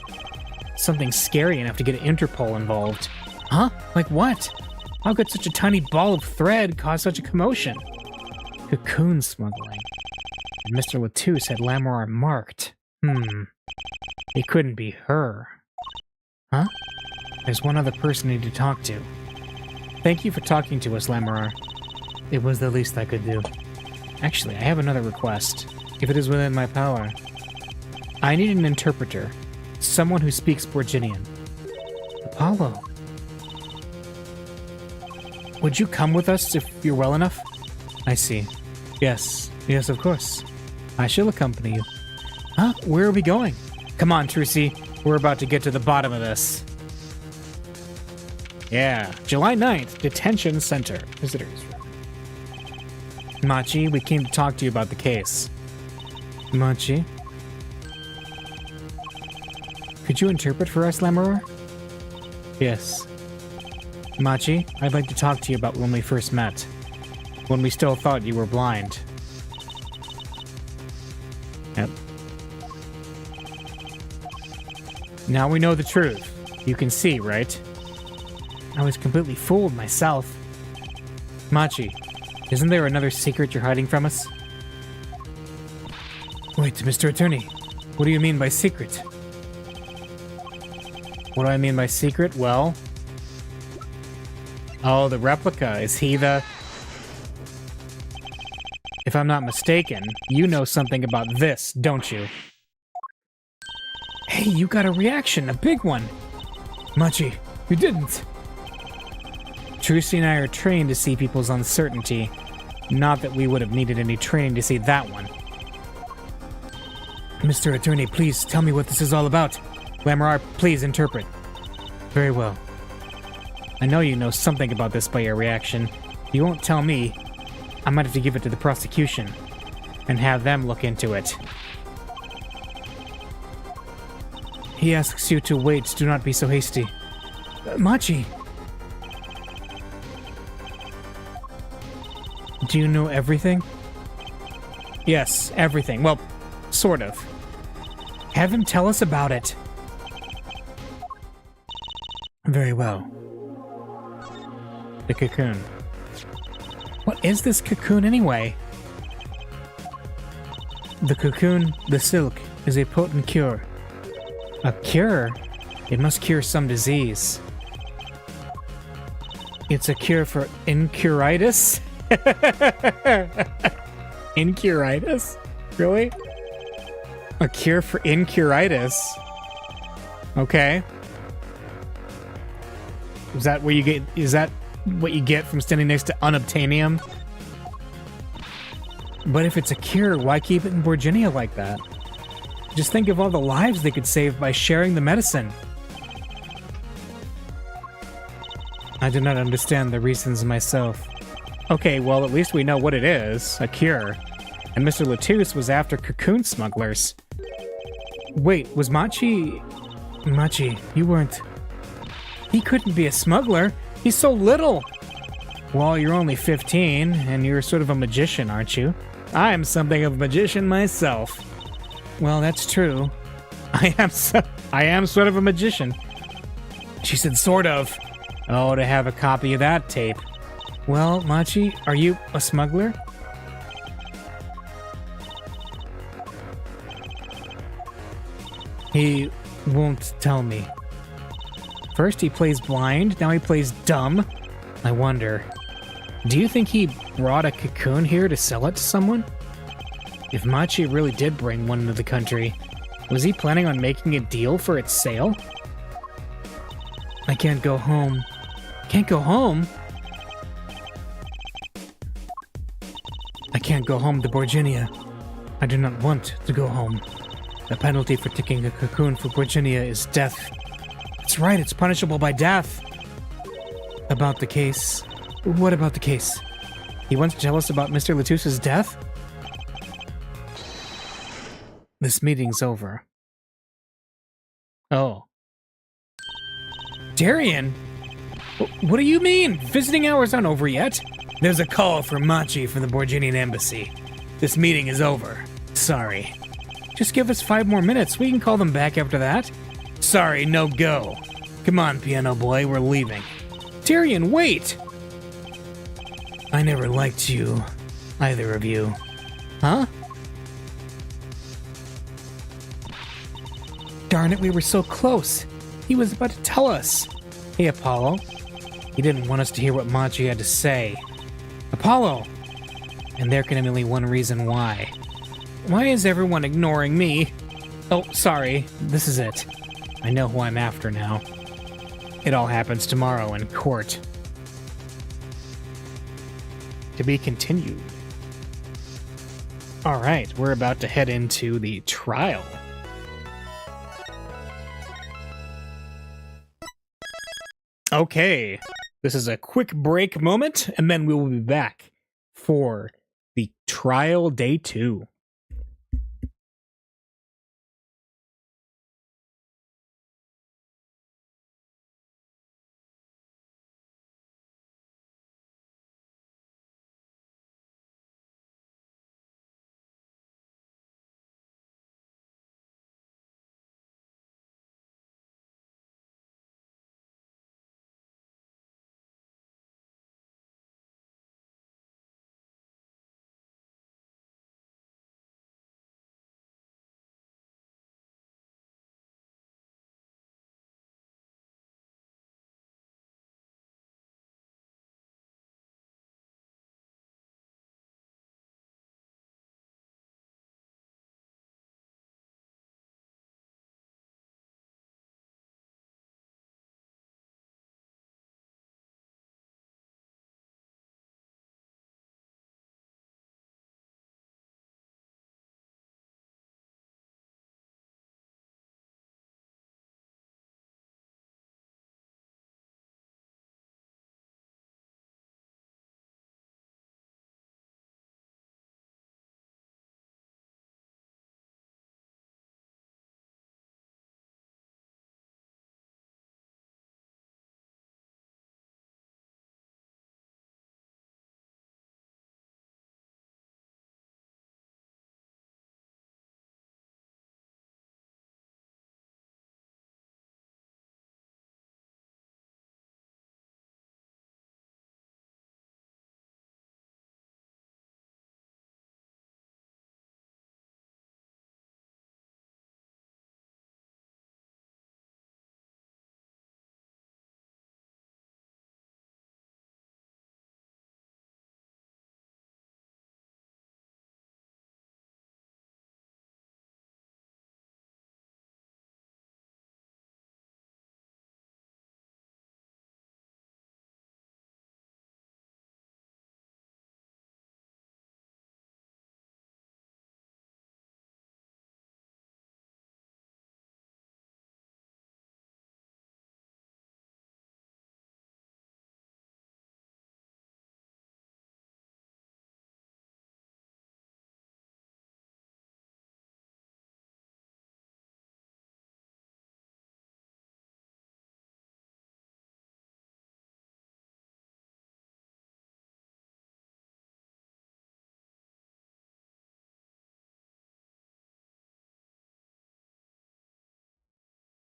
Something scary enough to get Interpol involved. Huh? Like what? How could such a tiny ball of thread cause such a commotion? Cocoon smuggling. And Mr. Latouche had Lamorar marked. It couldn't be her. Huh? There's one other person I need to talk to. Thank you for talking to us, Lamorar. It was the least I could do. Actually, I have another request, if it is within my power. I need an interpreter. Someone who speaks Borginian. Apollo. Would you come with us if you're well enough? I see. Yes, of course. I shall accompany you. Huh? Where are we going? Come on, Trucy. We're about to get to the bottom of this. Yeah. July 9th, Detention Center. Visitors room. Machi, we came to talk to you about the case. Machi? Could you interpret for us, Lamorar? Yes. Machi, I'd like to talk to you about when we first met. When we still thought you were blind. Yep. Now we know the truth. You can see, right? I was completely fooled myself. Machi, isn't there another secret you're hiding from us? Wait, Mr. Attorney, what do you mean by secret? What do I mean by secret? Well... Oh, the replica. Is he the... If I'm not mistaken, you know something about this, don't you? Hey, you got a reaction, a big one! Machi, you didn't! Trucy and I are trained to see people's uncertainty. Not that we would have needed any training to see that one. Mr. Attorney, please tell me what this is all about. Lamorar, please interpret. Very well. I know you know something about this by your reaction. If you won't tell me, I might have to give it to the prosecution and have them look into it. He asks you to wait. Do not be so hasty. Machi! Do you know everything? Yes, everything. Well, sort of. Have him tell us about it. Very well. The cocoon. What is this cocoon anyway? The cocoon, the silk, is a potent cure. A cure? It must cure some disease. It's a cure for incuritis? Incuritis? Really? A cure for incuritis? Okay. Is that what you get? Is that what you get from standing next to unobtainium? But if it's a cure, why keep it in Borginia like that? Just think of all the lives they could save by sharing the medicine. I do not understand the reasons myself. Okay, well, at least we know what it is. A cure. And Mr. Latouche was after cocoon smugglers. Wait, was Machi... Machi, you weren't... He couldn't be a smuggler. He's so little. Well, you're only 15, and you're sort of a magician, aren't you? I'm something of a magician myself. Well, that's true. I am sort of a magician. She said sort of. Oh, to have a copy of that tape. Well, Machi, are you a smuggler? He won't tell me. First he plays blind, now he plays dumb. I wonder, do you think he brought a cocoon here to sell it to someone? If Machi really did bring one into the country, was he planning on making a deal for its sale? I can't go home. Can't go home? I can't go home to Borginia. I do not want to go home. The penalty for taking a cocoon for Borginia is death. That's right, it's punishable by death. About the case. What about the case? He wants to tell us about Mr. Latouche's death? This meeting's over. Oh. Darian? What do you mean? Visiting hours aren't over yet. There's a call from Machi from the Borginian embassy. This meeting is over. Sorry. Just give us 5 more minutes. We can call them back after that. Sorry, no go. Come on, piano boy, we're leaving. Darian, wait! I never liked you. Either of you. Huh? Darn it, we were so close. He was about to tell us. Hey, Apollo. He didn't want us to hear what Machi had to say. Apollo! And there can be only one reason why. Why is everyone ignoring me? Oh, sorry. This is it. I know who I'm after now. It all happens tomorrow in court. To be continued. Alright, we're about to head into the trial. Okay, this is a quick break moment, and then we will be back for the trial day 2.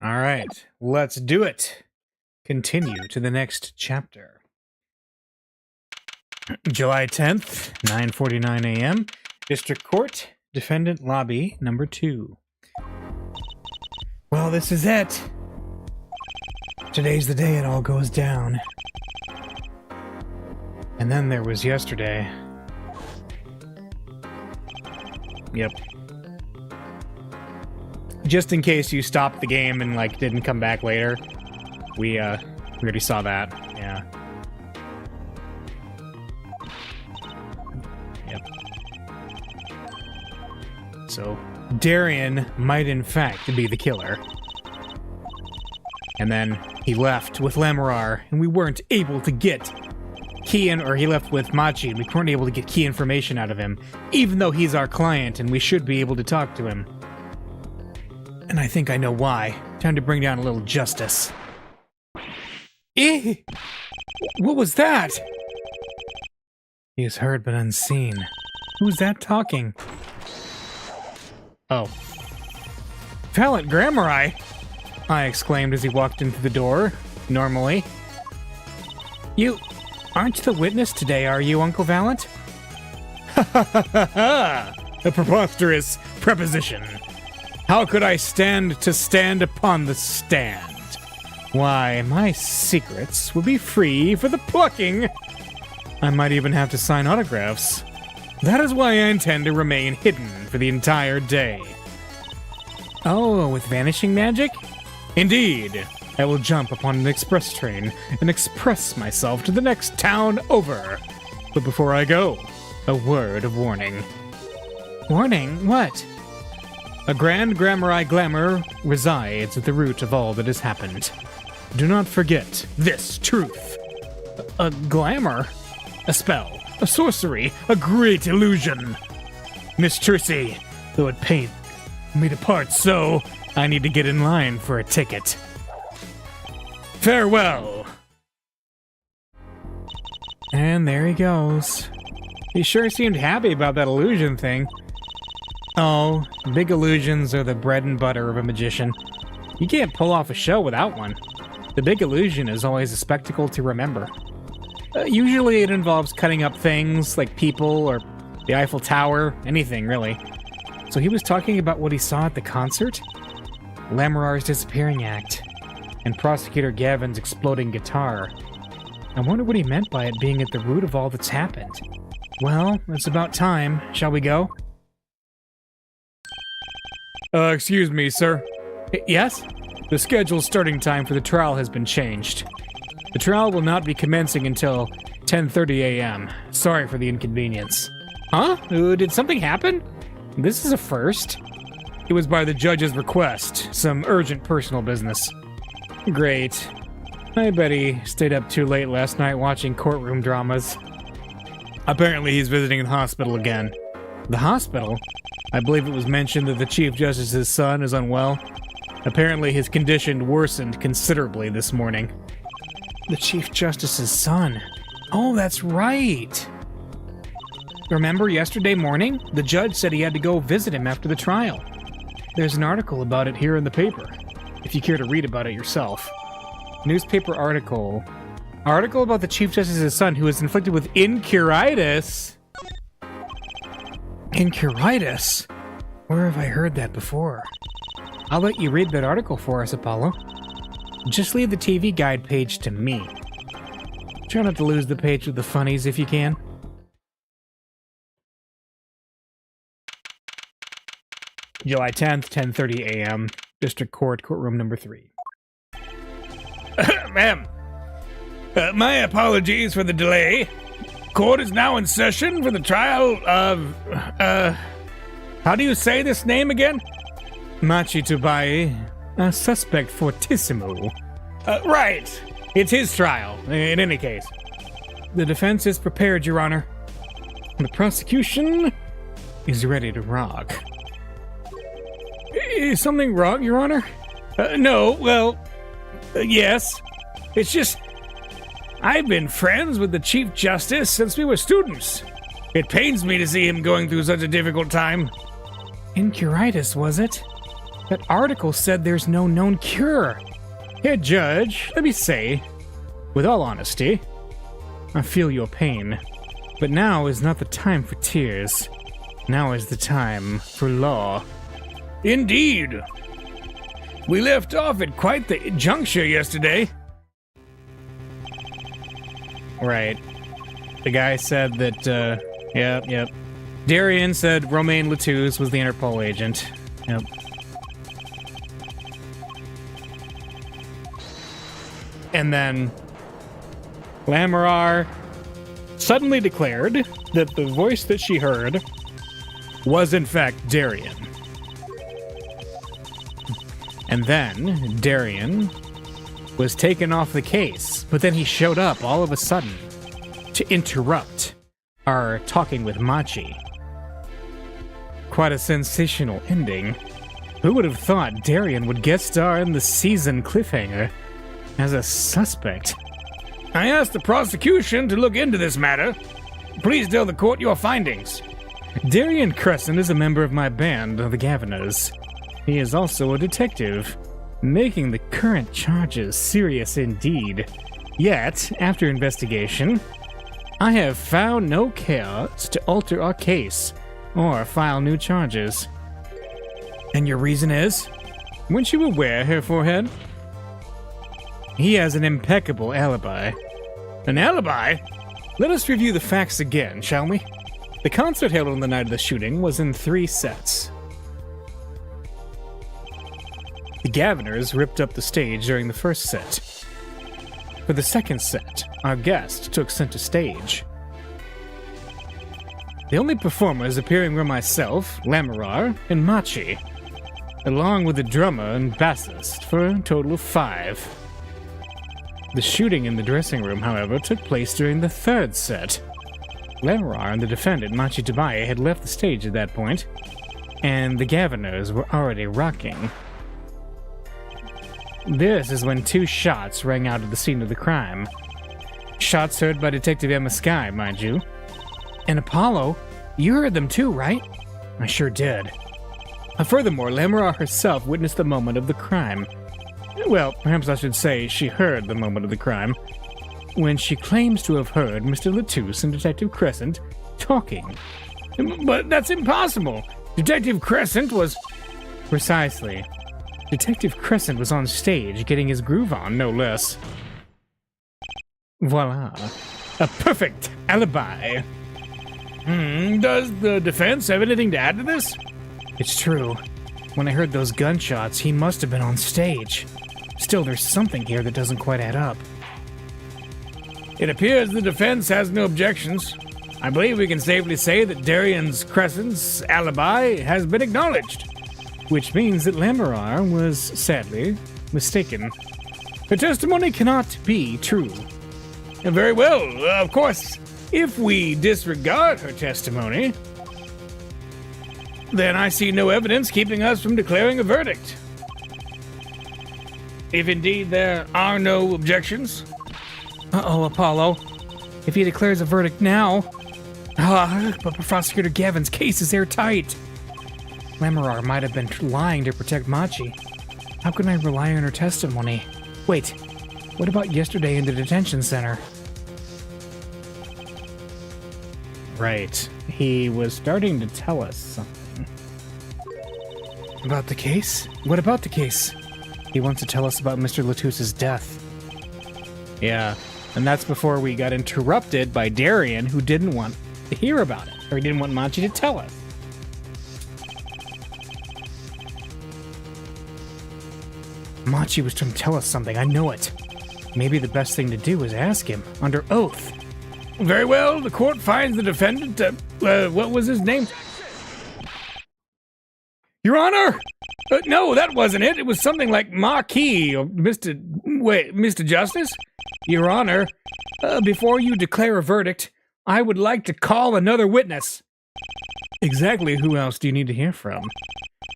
All right, let's do it. Continue to the next chapter. July 10th, 9:49 a.m. District Court, Defendant Lobby number 2. Well, this is it. Today's the day it all goes down. And then there was yesterday. Yep. Just in case you stopped the game and, like, didn't come back later, we already saw that. Yeah. Yep. So, Darian might in fact be the killer. And then he left with Lamorar, and we weren't able to get he left with Machi, and we weren't able to get key information out of him, even though he's our client and we should be able to talk to him. And I think I know why. Time to bring down a little justice. Eh? What was that? He is heard but unseen. Who's that talking? Oh. Valiant Grammari! I exclaimed as he walked into the door, normally. You aren't the witness today, are you, Uncle Valiant? Ha ha ha ha ha! A preposterous preposition. How could I stand upon the stand? Why, my secrets would be free for the plucking. I might even have to sign autographs. That is why I intend to remain hidden for the entire day. Oh, with vanishing magic? Indeed. I will jump upon an express train and express myself to the next town over. But before I go, a word of warning. Warning? What? A grand Grammari glamour resides at the root of all that has happened. Do not forget this truth. A glamour? A spell? A sorcery? A great illusion? Miss Trucy, though it pains me to part so, I need to get in line for a ticket. Farewell! And there he goes. He sure seemed happy about that illusion thing. Oh, big illusions are the bread and butter of a magician. You can't pull off a show without one. The big illusion is always a spectacle to remember. Usually it involves cutting up things like people or the Eiffel Tower, anything really. So he was talking about what he saw at the concert? Lamorar's disappearing act, and Prosecutor Gavin's exploding guitar. I wonder what he meant by it being at the root of all that's happened. Well, it's about time. Shall we go? Excuse me, sir. Yes? The scheduled starting time for the trial has been changed. The trial will not be commencing until 10:30 a.m. Sorry for the inconvenience. Huh? Did something happen? This is a first. It was by the judge's request. Some urgent personal business. Great. I bet he stayed up too late last night watching courtroom dramas. Apparently he's visiting the hospital again. The hospital? I believe it was mentioned that the Chief Justice's son is unwell. Apparently his condition worsened considerably this morning. The Chief Justice's son? Oh, that's right! Remember yesterday morning? The judge said he had to go visit him after the trial. There's an article about it here in the paper, if you care to read about it yourself. Newspaper article. Article about the Chief Justice's son who was inflicted with incuritis. Incuritis? Where have I heard that before? I'll let you read that article for us, Apollo. Just leave the TV guide page to me. Try not to lose the page with the funnies if you can. July 10th, 10:30 a.m. District Court, courtroom number 3. Ma'am, my apologies for the delay. Court is now in session for the trial of, how do you say this name again? Machi Tubai, a suspect fortissimo. Right. It's his trial, in any case. The defense is prepared, Your Honor. The prosecution is ready to rock. Is something wrong, Your Honor? No, well, yes. It's just, I've been friends with the Chief Justice since we were students. It pains me to see him going through such a difficult time. Incuritis, was it? That article said there's no known cure. Here, Judge, let me say, with all honesty, I feel your pain, but now is not the time for tears. Now is the time for law. Indeed. We left off at quite the juncture yesterday. Right. The guy said that, yep. Darian said Romain Latouche was the Interpol agent. Yep. And then Lamorar suddenly declared that the voice that she heard was in fact Darian. And then Darian was taken off the case, but then he showed up all of a sudden to interrupt our talking with Machi. Quite a sensational ending. Who would have thought Darian would guest star in the season cliffhanger as a suspect? I asked the prosecution to look into this matter. Please tell the court your findings. Darian Crescent is a member of my band, the Gaviners. He is also a detective, making the current charges serious indeed. Yet, after investigation, I have found no cause to alter our case or file new charges. And your reason is? Weren't you aware, Herr Forehead? He has an impeccable alibi. An alibi? Let us review the facts again, shall we? The concert held on the night of the shooting was in 3 sets. The Gaviners ripped up the stage during the first set. For the second set, our guest took center stage. The only performers appearing were myself, Lamorar, and Machi, along with the drummer and bassist, for a total of 5. The shooting in the dressing room, however, took place during the third set. Lamorar and the defendant, Machi Tobaye, had left the stage at that point, and the Gaviners were already rocking. This is when 2 shots rang out at the scene of the crime. Shots heard by Detective Emma Skye, mind you. And Apollo, you heard them too, right? I sure did. Furthermore, Lamorar herself witnessed the moment of the crime. Well, perhaps I should say she heard the moment of the crime, when she claims to have heard Mr. Latouche and Detective Crescent talking. But that's impossible! Detective Crescent was... Precisely. Detective Crescent was on stage getting his groove on, no less. Voila. A perfect alibi. Does the defense have anything to add to this? It's true. When I heard those gunshots, he must have been on stage. Still, there's something here that doesn't quite add up. It appears the defense has no objections. I believe we can safely say that Darian Crescent's alibi has been acknowledged. Which means that Lamorar was, sadly, mistaken. Her testimony cannot be true. Very well, of course, if we disregard her testimony, then I see no evidence keeping us from declaring a verdict. If indeed there are no objections. Uh-oh, Apollo. If he declares a verdict now... but Prosecutor Gavin's case is airtight. Lamorar might have been lying to protect Machi. How can I rely on her testimony? Wait, what about yesterday in the detention center? Right. He was starting to tell us something. About the case? What about the case? He wants to tell us about Mr. Latouche's death. Yeah, and that's before we got interrupted by Darian, who didn't want to hear about it, or he didn't want Machi to tell us. Machi was trying to tell us something, I know it. Maybe the best thing to do is ask him, under oath. Very well, the court finds the defendant, what was his name? Your Honor! No, that wasn't it. It was something like Marquis, or Mr. Justice? Your Honor, before you declare a verdict, I would like to call another witness. Exactly who else do you need to hear from?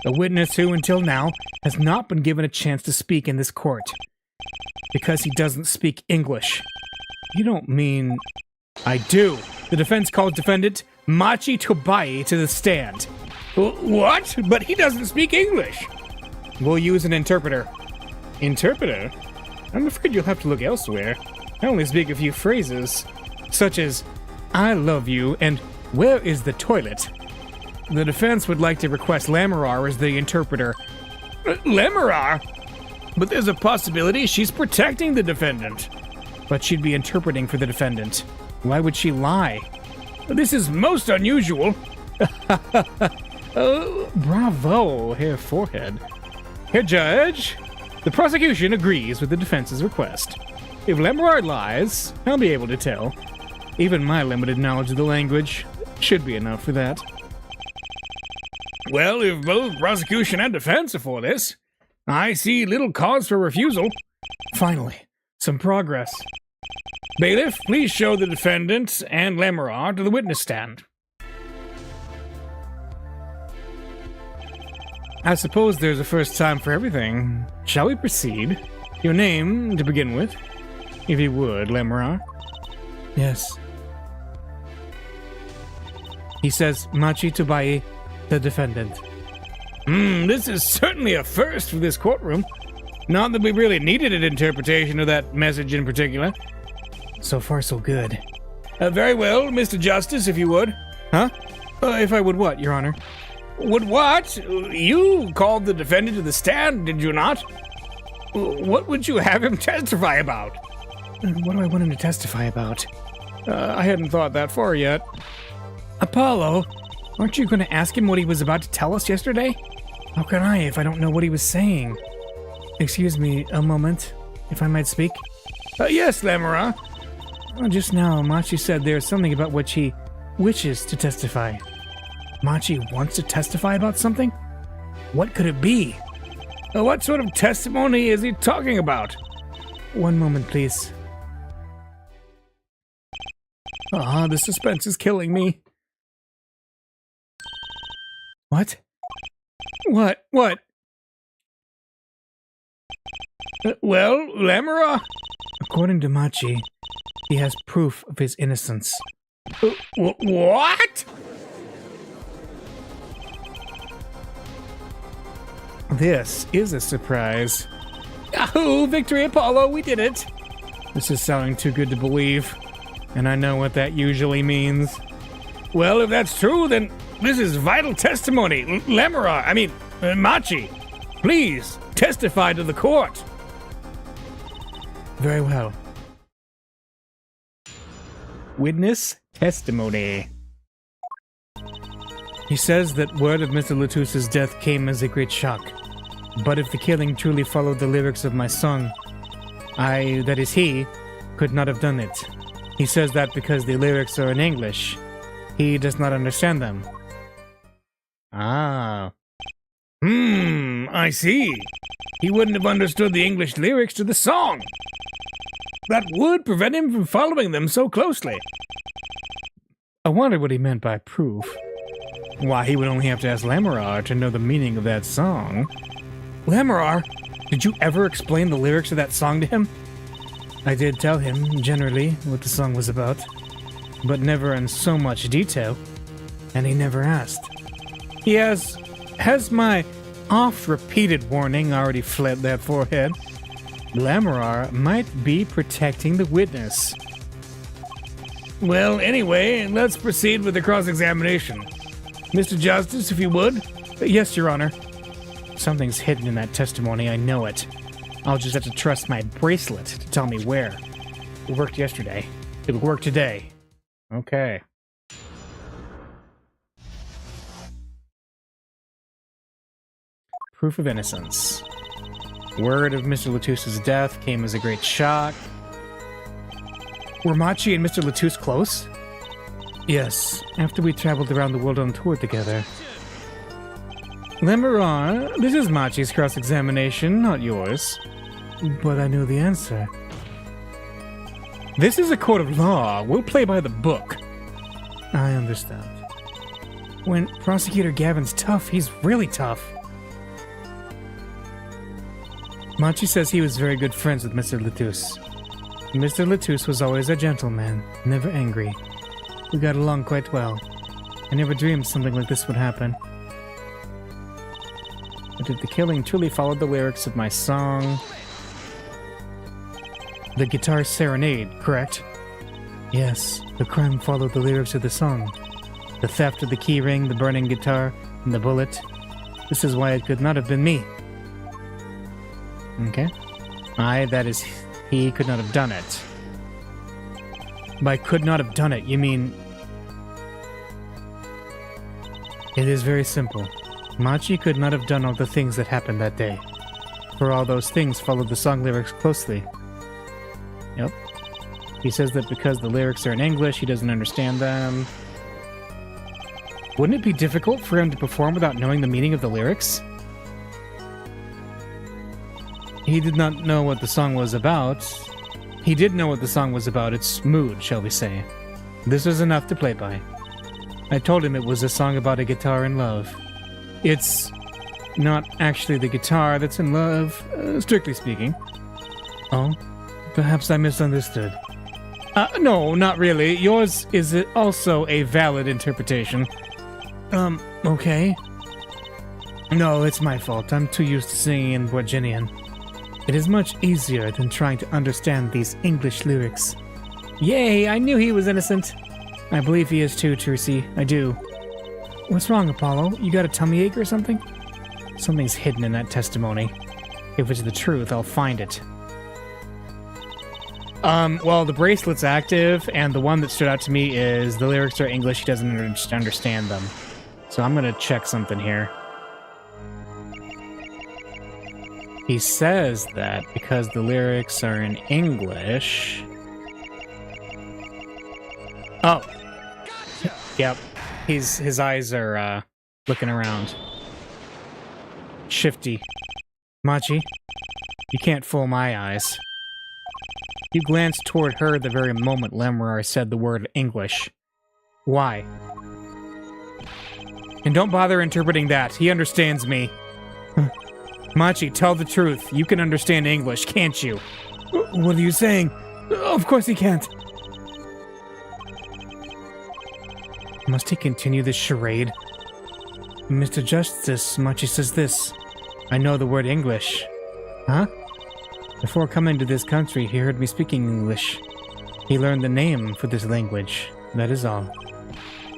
A witness who, until now, has not been given a chance to speak in this court. Because he doesn't speak English. You don't mean... I do. The defense calls defendant Machi Tobaye to the stand. What? But he doesn't speak English. We'll use an interpreter. Interpreter? I'm afraid you'll have to look elsewhere. I only speak a few phrases, such as, I love you, and where is the toilet? The defense would like to request Lamarar as the interpreter. Lamarar? But there's a possibility she's protecting the defendant. But she'd be interpreting for the defendant. Why would she lie? This is most unusual. Bravo, Herr Forehead. Herr Judge, the prosecution agrees with the defense's request. If Lamarar lies, I'll be able to tell. Even my limited knowledge of the language should be enough for that. Well, if both prosecution and defense are for this, I see little cause for refusal. Finally, some progress. Bailiff, please show the defendant and Lamarar to the witness stand. I suppose there's a first time for everything. Shall we proceed? Your name, to begin with. If you would, Lamarar. Yes. He says, Machi Tubai, the defendant. This is certainly a first for this courtroom. Not that we really needed an interpretation of that message in particular. So far, so good. Very well, Mr. Justice, if you would. Huh? If I would what, Your Honor? Would what? You called the defendant to the stand, did you not? What would you have him testify about? What do I want him to testify about? I hadn't thought that far yet. Apollo, aren't you going to ask him what he was about to tell us yesterday? How can I if I don't know what he was saying? Excuse me a moment, if I might speak. Yes, Lamarar. Just now, Machi said there's something about which he wishes to testify. Machi wants to testify about something? What could it be? What sort of testimony is he talking about? One moment, please. The suspense is killing me. What? What? Well, Lamarar? According to Machi, he has proof of his innocence. What? This is a surprise. Yahoo! Victory, Apollo! We did it! This is sounding too good to believe, and I know what that usually means. Well, if that's true, then this is vital testimony. Lamarar, Machi, please testify to the court. Very well. Witness testimony. He says that word of Mr. Latus's death came as a great shock. But if the killing truly followed the lyrics of my song, I, that is he, could not have done it. He says that because the lyrics are in English, he does not understand them. I see. He wouldn't have understood the English lyrics to the song. That would prevent him from following them so closely. I wondered what he meant by proof. Why, he would only have to ask Lamarar to know the meaning of that song. Lamarar, did you ever explain the lyrics of that song to him? I did tell him, generally, what the song was about, but never in so much detail, and he never asked. Has my oft-repeated warning already fled that forehead? Lamarar might be protecting the witness. Well, anyway, let's proceed with the cross-examination. Mr. Justice, if you would. Yes, Your Honor. Something's hidden in that testimony, I know it. I'll just have to trust my bracelet to tell me where. It worked yesterday. It'll work today. Okay. Proof of innocence. Word of Mr. Latus's death came as a great shock. Were Machi and Mr. Latus close? Yes, after we traveled around the world on tour together. Lamarar, this is Machi's cross-examination, not yours. But I know the answer. This is a court of law. We'll play by the book. I understand. When Prosecutor Gavin's tough, he's really tough. Machi says he was very good friends with Mr. Latus. Mr. Latus was always a gentleman, never angry. We got along quite well. I never dreamed something like this would happen. Did the killing truly follow the lyrics of my song? The Guitar Serenade, correct? Yes, the crime followed the lyrics of the song. The theft of the keyring, the burning guitar, and the bullet. This is why it could not have been me. Okay. That is, he could not have done it. By could not have done it, you mean... It is very simple. Machi could not have done all the things that happened that day. For all those things followed the song lyrics closely. Yep. He says that because the lyrics are in English, he doesn't understand them. Wouldn't it be difficult for him to perform without knowing the meaning of the lyrics? He did not know what the song was about. He did know what the song was about, its mood, shall we say. This was enough to play by. I told him it was a song about a guitar in love. It's not actually the guitar that's in love, strictly speaking. Oh, perhaps I misunderstood. No, not really. Yours is also a valid interpretation. Okay. No, it's my fault. I'm too used to singing in Borginian. It is much easier than trying to understand these English lyrics. Yay, I knew he was innocent. I believe he is too, Trucy. I do. What's wrong, Apollo? You got a tummy ache or something? Something's hidden in that testimony. If it's the truth, I'll find it. Well, the bracelet's active, and the one that stood out to me is the lyrics are English, he doesn't understand them. So I'm gonna check something here. He says that because the lyrics are in English... Oh! Yep. His eyes are, looking around. Shifty. Machi, you can't fool my eyes. You glanced toward her the very moment Lemrar said the word English. Why? And don't bother interpreting that. He understands me. Machi, tell the truth. You can understand English, can't you? What are you saying? Of course he can't. Must he continue this charade? Mr. Justice, Machi says this. I know the word English. Huh? Before coming to this country, he heard me speaking English. He learned the name for this language. That is all.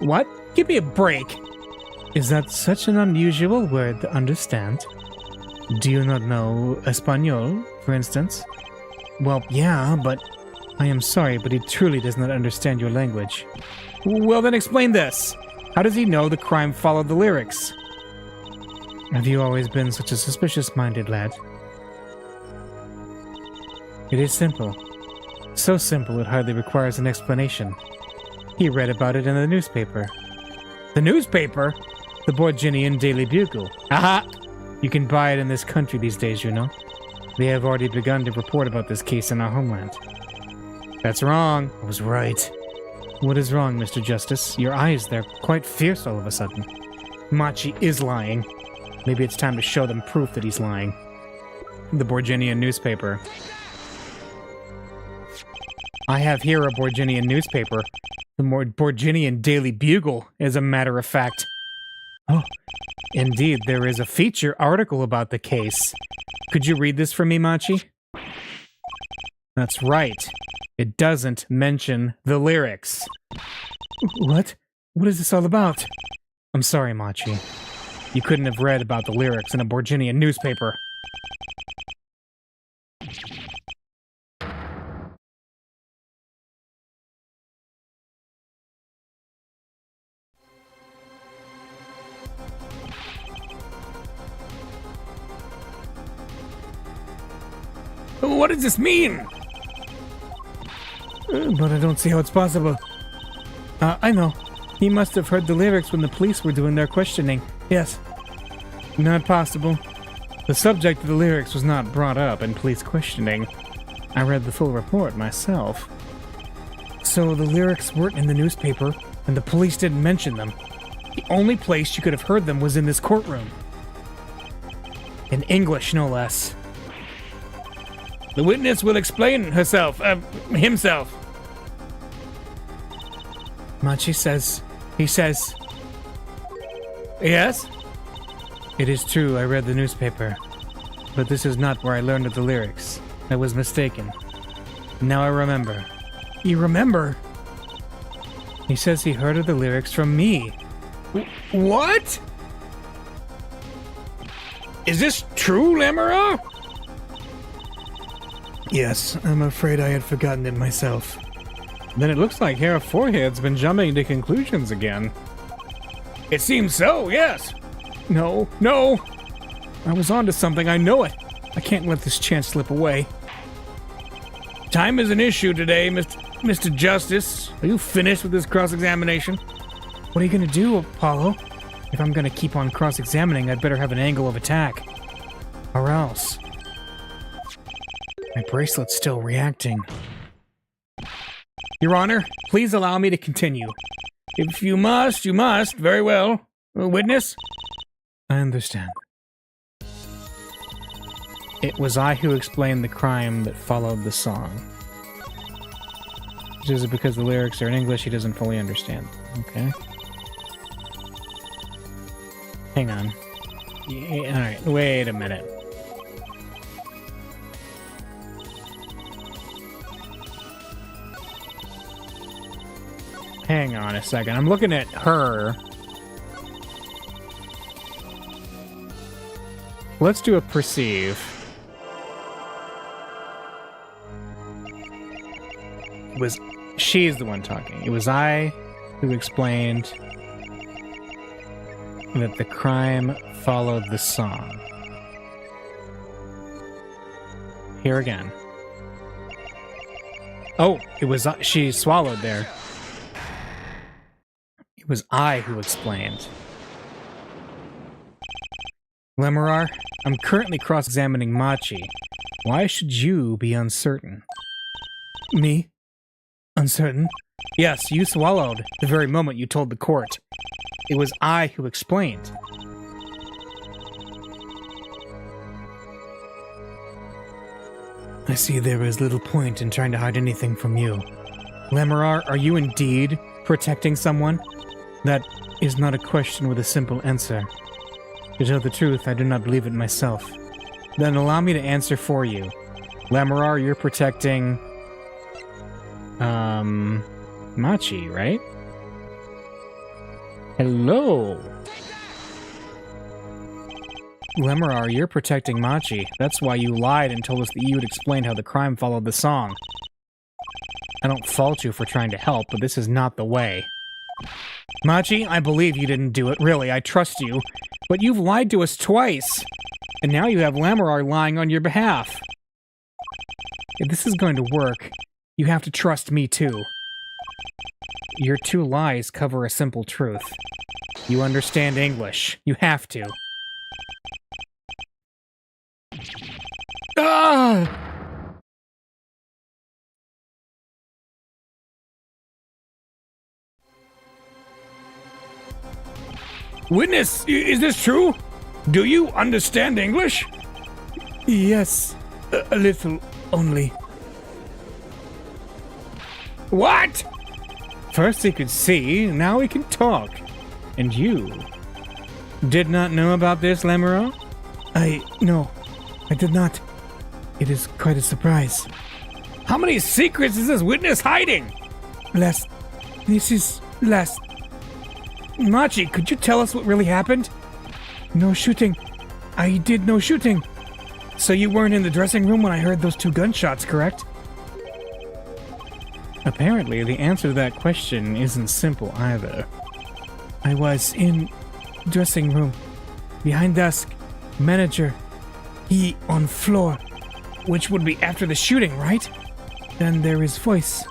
What? Give me a break! Is that such an unusual word to understand? Do you not know Espanol, for instance? Well, yeah, but... I am sorry, but he truly does not understand your language. Well, then explain this! How does he know the crime followed the lyrics? Have you always been such a suspicious-minded lad? It is simple. So simple it hardly requires an explanation. He read about it in the newspaper. The newspaper? The Borginian Daily Bugle. Aha! You can buy it in this country these days, you know. They have already begun to report about this case in our homeland. That's wrong. I was right. What is wrong, Mr. Justice? Your eyes, they're quite fierce all of a sudden. Machi is lying. Maybe it's time to show them proof that he's lying. The Borginian newspaper. I have here a Borginian newspaper. The Borginian Daily Bugle, as a matter of fact. Oh, indeed, there is a feature article about the case. Could you read this for me, Machi? That's right. It doesn't mention the lyrics. What? What is this all about? I'm sorry, Machi. You couldn't have read about the lyrics in a Borginian newspaper. What does this mean? But I don't see how it's possible. I know. He must have heard the lyrics when the police were doing their questioning. Yes. Not possible. The subject of the lyrics was not brought up in police questioning. I read the full report myself. So the lyrics weren't in the newspaper, and the police didn't mention them. The only place you could have heard them was in this courtroom. In English, no less. The witness will explain himself. Machi says... He says... Yes? It is true, I read the newspaper. But this is not where I learned of the lyrics. I was mistaken. Now I remember. You remember? He says he heard of the lyrics from me. What? Is this true, Lamera? Yes, I'm afraid I had forgotten it myself. Then it looks like Herr Forehead's been jumping to conclusions again. It seems so, yes. No. I was onto something, I know it. I can't let this chance slip away. Time is an issue today, Mr. Justice. Are you finished with this cross-examination? What are you gonna do, Apollo? If I'm gonna keep on cross-examining, I'd better have an angle of attack. Or else. My bracelet's still reacting. Your Honor, please allow me to continue. If you must, you must. Very well. Witness? I understand. It was I who explained the crime that followed the song. Is it because the lyrics are in English he doesn't fully understand? Okay. Hang on. Alright, wait a minute. Hang on a second. I'm looking at her. Let's do a perceive. She's the one talking. It was I who explained that the crime followed the song. Here again. Oh, it was she swallowed there. It was I who explained. Lemurar, I'm currently cross-examining Machi. Why should you be uncertain? Me? Uncertain? Yes, you swallowed the very moment you told the court. It was I who explained. I see there is little point in trying to hide anything from you. Lemurar, are you indeed protecting someone? That is not a question with a simple answer. To tell the truth, I do not believe it myself. Then allow me to answer for you. Lemurar, you're protecting... Machi, right? Hello? Lemurar, you're protecting Machi. That's why you lied and told us that you had explained how the crime followed the song. I don't fault you for trying to help, but this is not the way. Machi, I believe you didn't do it, really, I trust you. But you've lied to us twice! And now you have Lemurar lying on your behalf. If this is going to work, you have to trust me too. Your two lies cover a simple truth. You understand English. You have to. Ah! Witness, is this true? Do you understand English? Yes, a little only. What? First he could see, now he can talk. And you did not know about this, Lemurar? No, I did not. It is quite a surprise. How many secrets is this witness hiding? This is last. Machi, could you tell us what really happened? No shooting. I did no shooting. So you weren't in the dressing room when I heard those two gunshots, correct? Apparently, the answer to that question isn't simple either. I was in dressing room, behind desk, manager, he on floor. Which would be after the shooting, right? Then there is voice.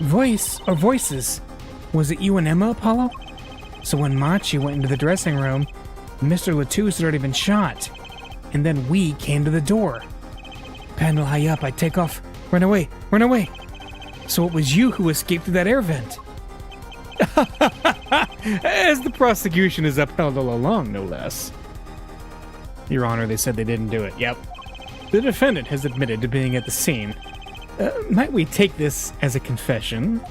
Voice or voices? Was it you and Emma, Apollo? So when Machi went into the dressing room, Mr. Latouche had already been shot. And then we came to the door. Panel high up, I take off. Run away, run away. So it was you who escaped through that air vent. As the prosecution is upheld all along, no less. Your Honor, they said they didn't do it. Yep. The defendant has admitted to being at the scene. Might we take this as a confession?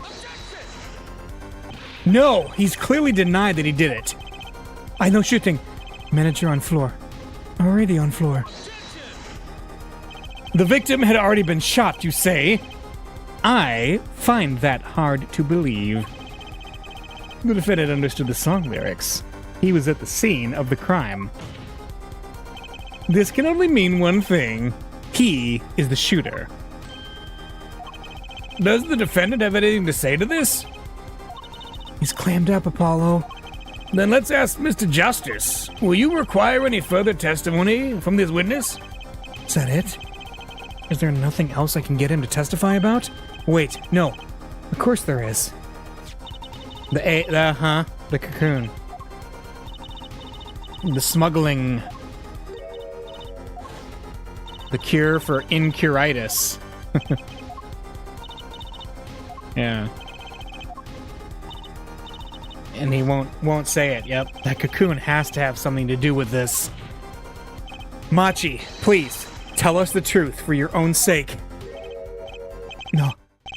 No, he's clearly denied that he did it. I no shooting. Manager on floor. Already on floor. The victim had already been shot, you say? I find that hard to believe. The defendant understood the song lyrics. He was at the scene of the crime. This can only mean one thing. He is the shooter. Does the defendant have anything to say to this? He's clammed up, Apollo. Then let's ask Mr. Justice. Will you require any further testimony from this witness? Is that it? Is there nothing else I can get him to testify about? Wait, no. Of course there is. The cocoon. The smuggling. The cure for incuritis. Yeah. And he won't say it. Yep. That cocoon has to have something to do with this. Machi, please, tell us the truth for your own sake.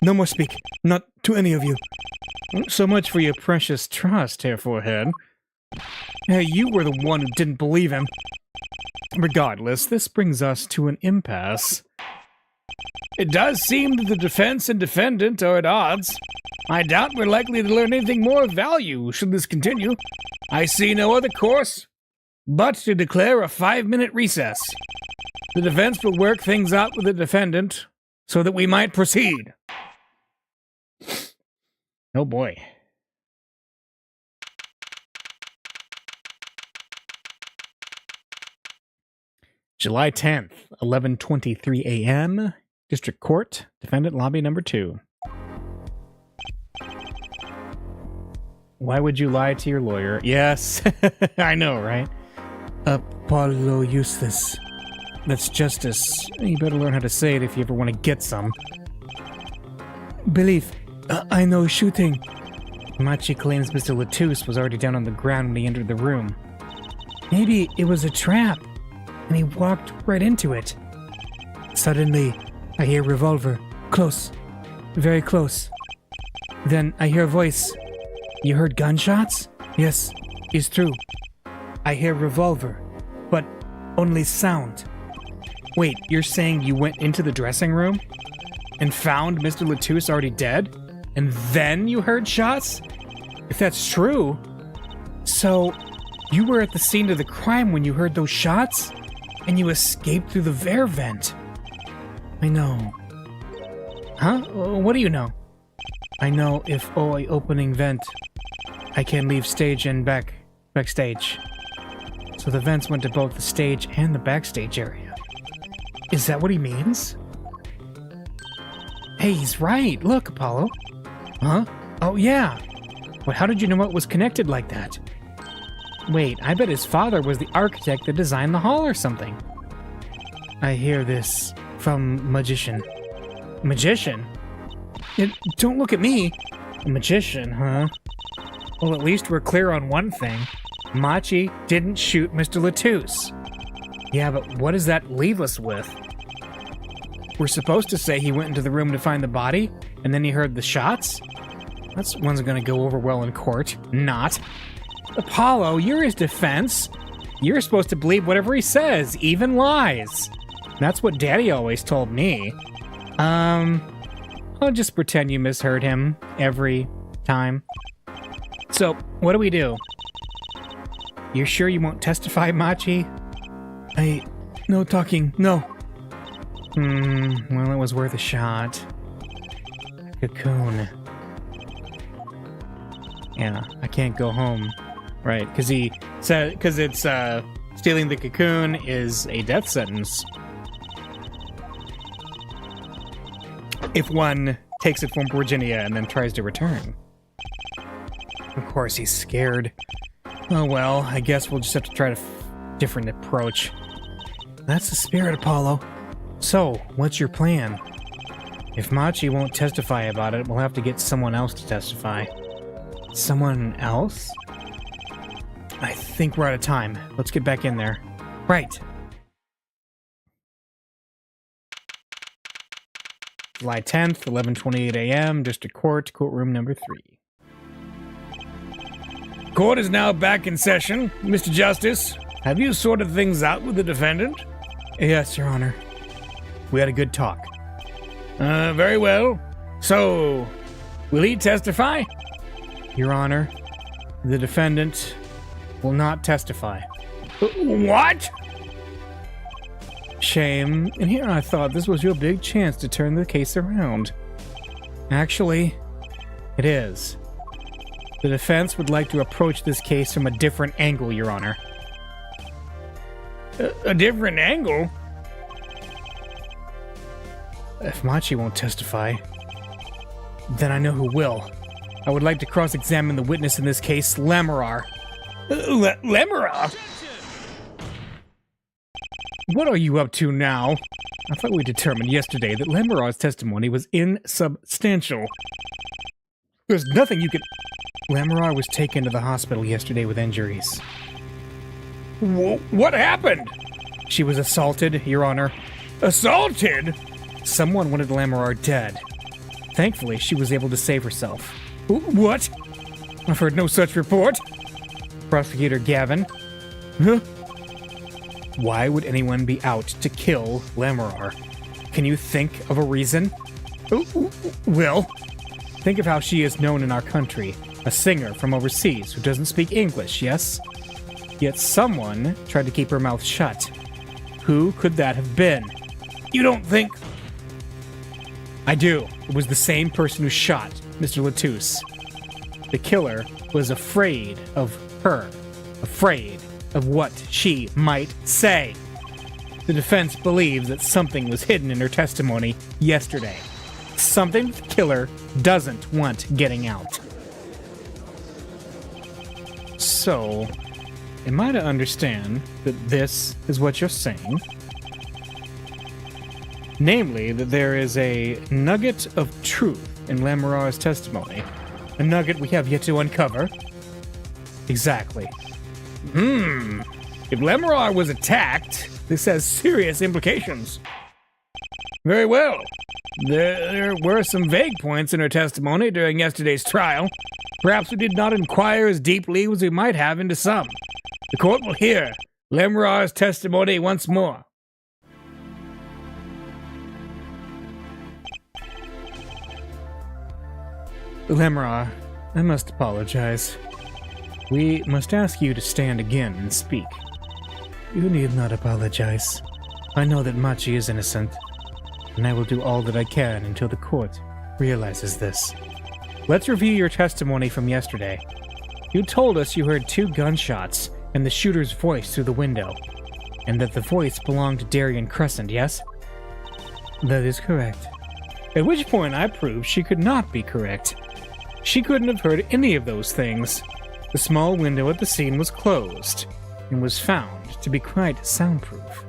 No more speak. Not to any of you. So much for your precious trust, Hair Forehead. Hey, you were the one who didn't believe him. Regardless, this brings us to an impasse. It does seem that the defense and defendant are at odds. I doubt we're likely to learn anything more of value should this continue. I see no other course but to declare a 5-minute recess. The defense will work things out with the defendant so that we might proceed. Oh boy. July 10th, 11:23 a.m. District Court, Defendant Lobby number 2. Why would you lie to your lawyer? Yes, I know, right? Apollo Eustace. That's justice. You better learn how to say it if you ever want to get some. Belief. I know shooting. Machi claims Mr. Latouche was already down on the ground when he entered the room. Maybe it was a trap, and he walked right into it. Suddenly, I hear revolver. Close. Very close. Then I hear a voice. You heard gunshots? Yes, it's true. I hear revolver, but only sound. Wait, you're saying you went into the dressing room and found Mr. Latouche already dead? And then you heard shots? If that's true, so you were at the scene of the crime when you heard those shots? And you escaped through the Vare vent? I know. Huh? What do you know? I know if opening vent, I can leave stage and backstage. So the vents went to both the stage and the backstage area. Is that what he means? Hey, he's right. Look, Apollo. Huh? Oh, yeah. But how did you know it was connected like that? Wait, I bet his father was the architect that designed the hall or something. I hear this from magician. Magician? Don't look at me. A magician, huh? Well, at least we're clear on one thing. Machi didn't shoot Mr. Latouche. Yeah, but what does that leave us with? We're supposed to say he went into the room to find the body, and then he heard the shots? That's one's gonna go over well in court. Not. Apollo, you're his defense. You're supposed to believe whatever he says, even lies. That's what Daddy always told me. I'll just pretend you misheard him every time. So, what do we do? You're sure you won't testify, Machi? No talking, no. Well, it was worth a shot. Cocoon. Yeah, I can't go home. Right, because he said, because it's, stealing the cocoon is a death sentence. If one takes it from Virginia and then tries to return. Of course, he's scared. Oh well, I guess we'll just have to try a different approach. That's the spirit, Apollo. So, what's your plan? If Machi won't testify about it, we'll have to get someone else to testify. Someone else? I think we're out of time. Let's get back in there. Right. July 10th, 11:28 a.m., District Court, courtroom number 3. Court is now back in session. Mr. Justice, Have you sorted things out with the defendant? Yes, Your Honor. We had a good talk. Very well. So, will he testify? Your Honor, the defendant will not testify. What? Shame. And here I thought this was your big chance to turn the case around. Actually, it is. The defense would like to approach this case from a different angle, Your Honor. A different angle? If Machi won't testify, then I know who will. I would like to cross-examine the witness in this case, Lamorar. Lamorar? What are you up to now? I thought we determined yesterday that Lamorar's testimony was insubstantial. There's nothing you can... Lamorar was taken to the hospital yesterday with injuries. What happened? She was assaulted, Your Honor. Assaulted? Someone wanted Lamorar dead. Thankfully, she was able to save herself. What? I've heard no such report. Prosecutor Gavin. Huh? Why would anyone be out to kill Lamorar? Can you think of a reason? Well, think of how she is known in our country. A singer from overseas who doesn't speak English, yes? Yet someone tried to keep her mouth shut. Who could that have been? You don't think... I do. It was the same person who shot Mr. Latouche. The killer was afraid of her. Afraid of what she might say. The defense believes that something was hidden in her testimony yesterday. Something the killer doesn't want getting out. So, am I to understand that this is what you're saying? Namely, that there is a nugget of truth in Lamorar's testimony. A nugget we have yet to uncover. Exactly. If Lamorar was attacked, this has serious implications. Very well. There were some vague points in her testimony during yesterday's trial. Perhaps we did not inquire as deeply as we might have into some. The court will hear Lamorar's testimony once more. Lamorar, I must apologize. We must ask you to stand again and speak. You need not apologize. I know that Machi is innocent, and I will do all that I can until the court realizes this. Let's review your testimony from yesterday. You told us you heard 2 gunshots and the shooter's voice through the window, and that the voice belonged to Darien Crescent, yes? That is correct. At which point I proved she could not be correct. She couldn't have heard any of those things. The small window at the scene was closed, and was found to be quite soundproof.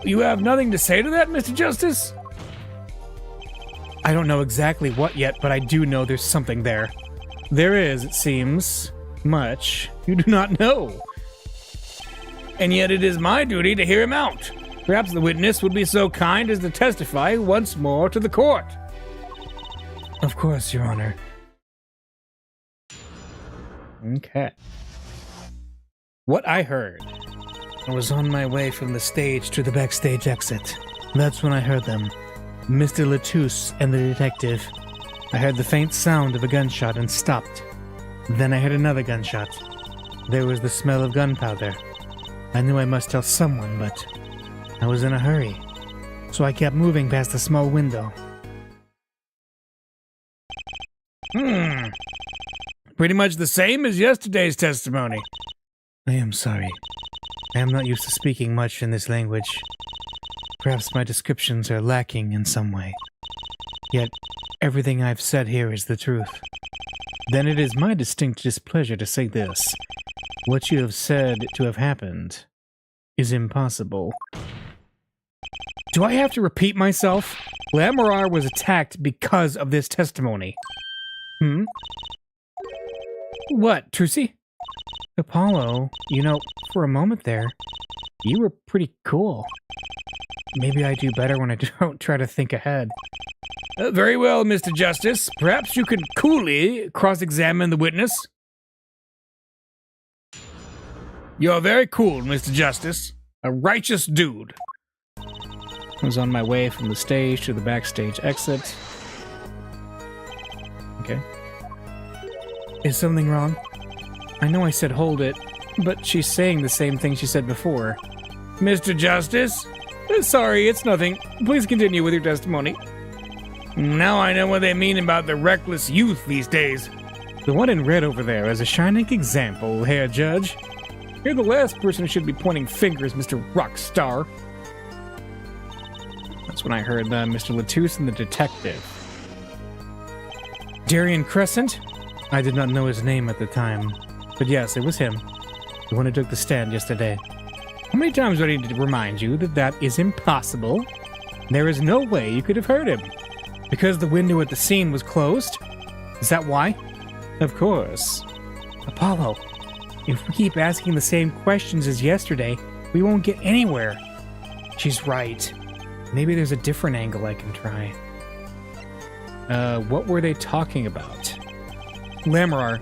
You have nothing to say to that, Mr. Justice? I don't know exactly what yet, but I do know there's something there. There is, it seems, much you do not know. And yet it is my duty to hear him out. Perhaps the witness would be so kind as to testify once more to the court. Of course, Your Honor. Okay. What I heard. I was on my way from the stage to the backstage exit. That's when I heard them. Mr. Latouche and the detective. I heard the faint sound of a gunshot and stopped. Then I heard another gunshot. There was the smell of gunpowder. I knew I must tell someone, but I was in a hurry. So I kept moving past the small window. Pretty much the same as yesterday's testimony. I am sorry. I am not used to speaking much in this language. Perhaps my descriptions are lacking in some way. Yet, everything I've said here is the truth. Then it is my distinct displeasure to say this. What you have said to have happened is impossible. Do I have to repeat myself? Lamorar was attacked because of this testimony. What, Trucy? Apollo, you know, for a moment there, you were pretty cool. Maybe I do better when I don't try to think ahead. Very well, Mr. Justice. Perhaps you could coolly cross-examine the witness? You're very cool, Mr. Justice. A righteous dude. I was on my way from the stage to the backstage exit. Okay. Is something wrong? I know I said hold it, but she's saying the same thing she said before. Mr. Justice? Sorry, it's nothing. Please continue with your testimony. Now I know what they mean about the reckless youth these days. The one in red over there is a shining example, Herr Judge. You're the last person who should be pointing fingers, Mr. Rockstar. That's when I heard Mr. Latouche and the detective. Darian Crescent? I did not know his name at the time. But yes, it was him. The one who took the stand yesterday. How many times do I need to remind you that that is impossible? There is no way you could have heard him. Because the window at the scene was closed? Is that why? Of course. Apollo, if we keep asking the same questions as yesterday, we won't get anywhere. She's right. Maybe there's a different angle I can try. What were they talking about? Lamarar,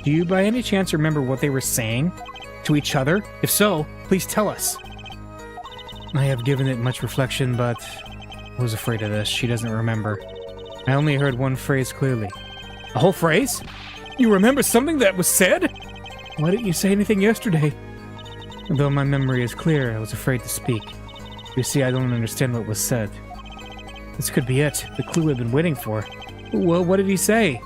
do you by any chance remember what they were saying to each other? If so, please tell us. I have given it much reflection, but I was afraid of this. She doesn't remember. I only heard one phrase clearly. A whole phrase? You remember something that was said? Why didn't you say anything yesterday? Though my memory is clear, I was afraid to speak. You see, I don't understand what was said. This could be it, the clue I've been waiting for. Well, what did he say?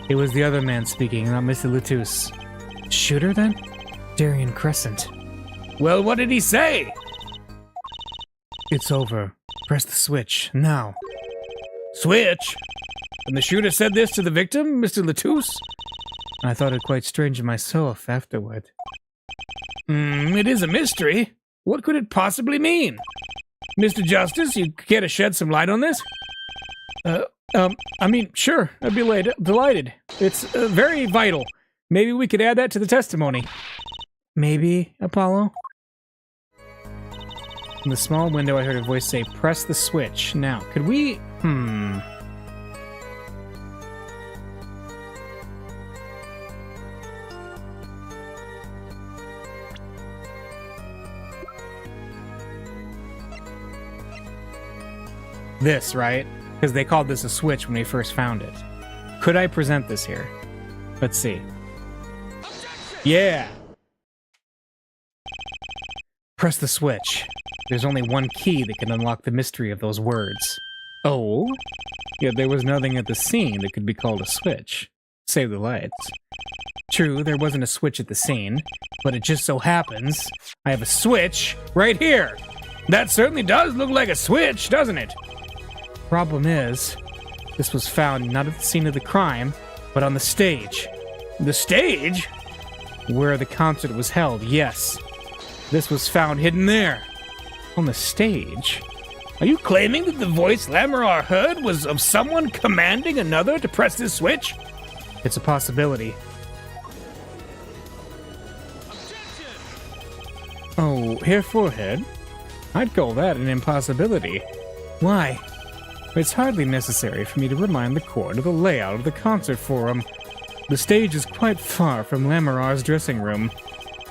It was the other man speaking, not Mr. Latouche. Shooter, then? Darian Crescent. Well, what did he say? It's over. Press the switch, now. Switch? And the shooter said this to the victim, Mr. Latouche? I thought it quite strange myself afterward. It is a mystery. What could it possibly mean? Mr. Justice, you care to shed some light on this? I mean, sure, I'd be delighted. It's very vital. Maybe we could add that to the testimony. Maybe, Apollo? In the small window, I heard a voice say, press the switch. Now, could we... This, right? Because they called this a switch when we first found it. Could I present this here? Let's see. Yeah! Press the switch. There's only one key that can unlock the mystery of those words. Oh? Yet there was nothing at the scene that could be called a switch. Save the lights. True, there wasn't a switch at the scene, but it just so happens I have a switch right here. That certainly does look like a switch, doesn't it? Problem is, this was found not at the scene of the crime, but on the stage. The stage? Where the concert was held, yes. This was found hidden there. On the stage? Are you claiming that the voice Lamarar heard was of someone commanding another to press this switch? It's a possibility. Oh, Herr Forehead? I'd call that an impossibility. Why? It's hardly necessary for me to remind the court of the layout of the concert forum. The stage is quite far from Lamarar's dressing room.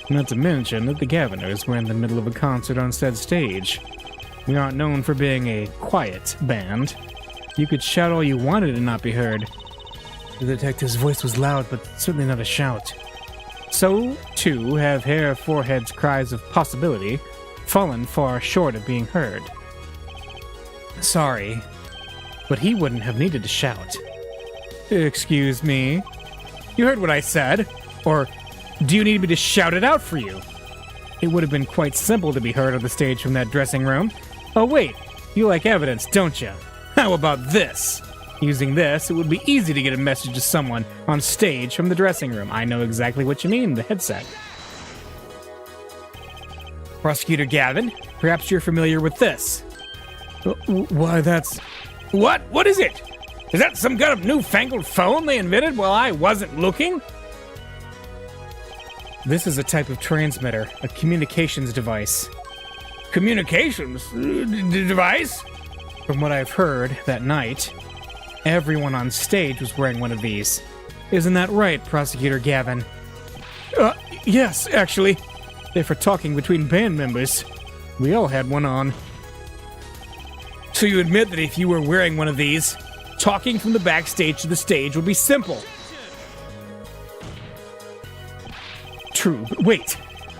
Not to mention that the Governors were in the middle of a concert on said stage. We aren't known for being a quiet band. You could shout all you wanted and not be heard. The detective's voice was loud, but certainly not a shout. So, too, have Herr Forehead's cries of possibility fallen far short of being heard. Sorry, but he wouldn't have needed to shout. Excuse me? You heard what I said? Or do you need me to shout it out for you? It would have been quite simple to be heard on the stage from that dressing room. Oh wait, you like evidence, don't you? How about this? Using this, it would be easy to get a message to someone on stage from the dressing room. I know exactly what you mean, the headset. Prosecutor Gavin, perhaps you're familiar with this. Why, that's... What? What is it? Is that some kind of newfangled phone they invented while I wasn't looking? This is a type of transmitter, a communications device. Communications? Device? From what I've heard that night, everyone on stage was wearing one of these. Isn't that right, Prosecutor Gavin? Yes, actually. They're for talking between band members. We all had one on. So you admit that if you were wearing one of these, talking from the backstage to the stage would be simple. True, but wait.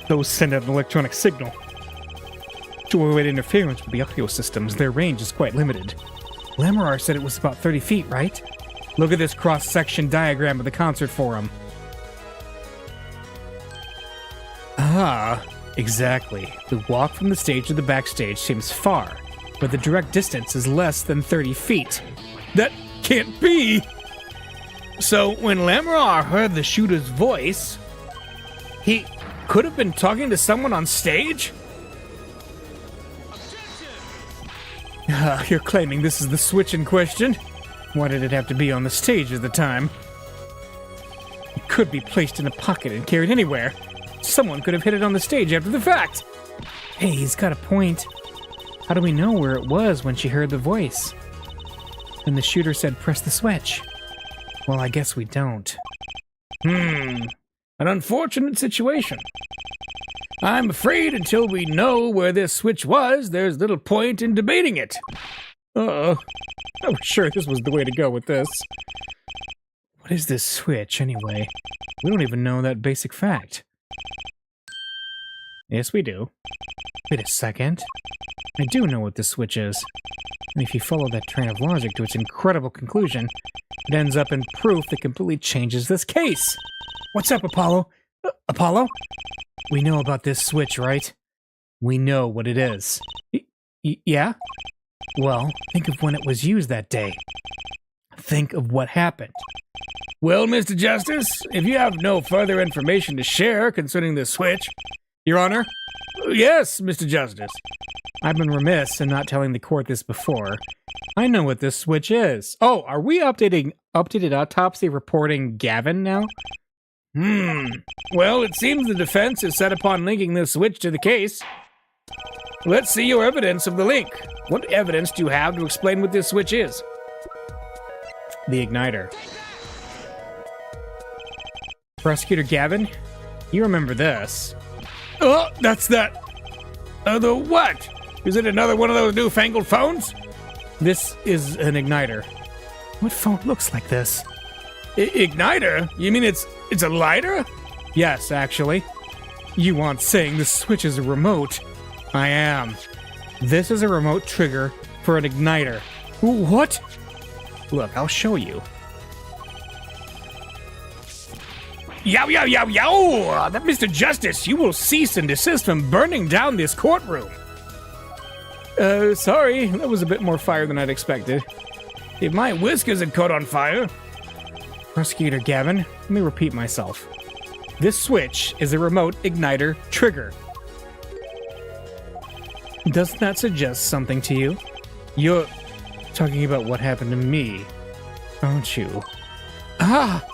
Those send out an electronic signal. To avoid interference with the audio systems, their range is quite limited. Lamarar said it was about 30 feet, right? Look at this cross-section diagram of the concert forum. Ah, exactly. The walk from the stage to the backstage seems far, but the direct distance is less than 30 feet. That can't be! So, when Lamarar heard the shooter's voice, he could have been talking to someone on stage? You're claiming this is the switch in question? Why did it have to be on the stage at the time? It could be placed in a pocket and carried anywhere. Someone could have hit it on the stage after the fact. Hey, he's got a point. How do we know where it was when she heard the voice? And the shooter said press the switch. Well, I guess we don't. An unfortunate situation. I'm afraid until we know where this switch was, there's little point in debating it. I was sure this was the way to go with this. What is this switch, anyway? We don't even know that basic fact. Yes, we do. Wait a second. I do know what this switch is. And if you follow that train of logic to its incredible conclusion, it ends up in proof that completely changes this case. What's up, Apollo? Apollo? We know about this switch, right? We know what it is. Yeah? Well, think of when it was used that day. Think of what happened. Well, Mr. Justice, if you have no further information to share concerning this switch... Your Honor? Yes, Mr. Justice. I've been remiss in not telling the court this before. I know what this switch is. Oh, are we updated autopsy reporting Gavin now? Well, it seems the defense is set upon linking this switch to the case. Let's see your evidence of the link. What evidence do you have to explain what this switch is? The igniter. Prosecutor Gavin, you remember this. Oh, that's that. The what? Is it another one of those newfangled phones? This is an igniter. What phone looks like this? Igniter? You mean it's a lighter? Yes, actually. You aren't saying the switch is a remote. I am. This is a remote trigger for an igniter. What? Look, I'll show you. Yow, yow, yow, yow! That Mr. Justice, you will cease and desist from burning down this courtroom. Sorry, that was a bit more fire than I'd expected. If my whiskers had caught on fire... Prosecutor Gavin, let me repeat myself. This switch is a remote igniter trigger. Doesn't that suggest something to you? You're talking about what happened to me, aren't you? Ah!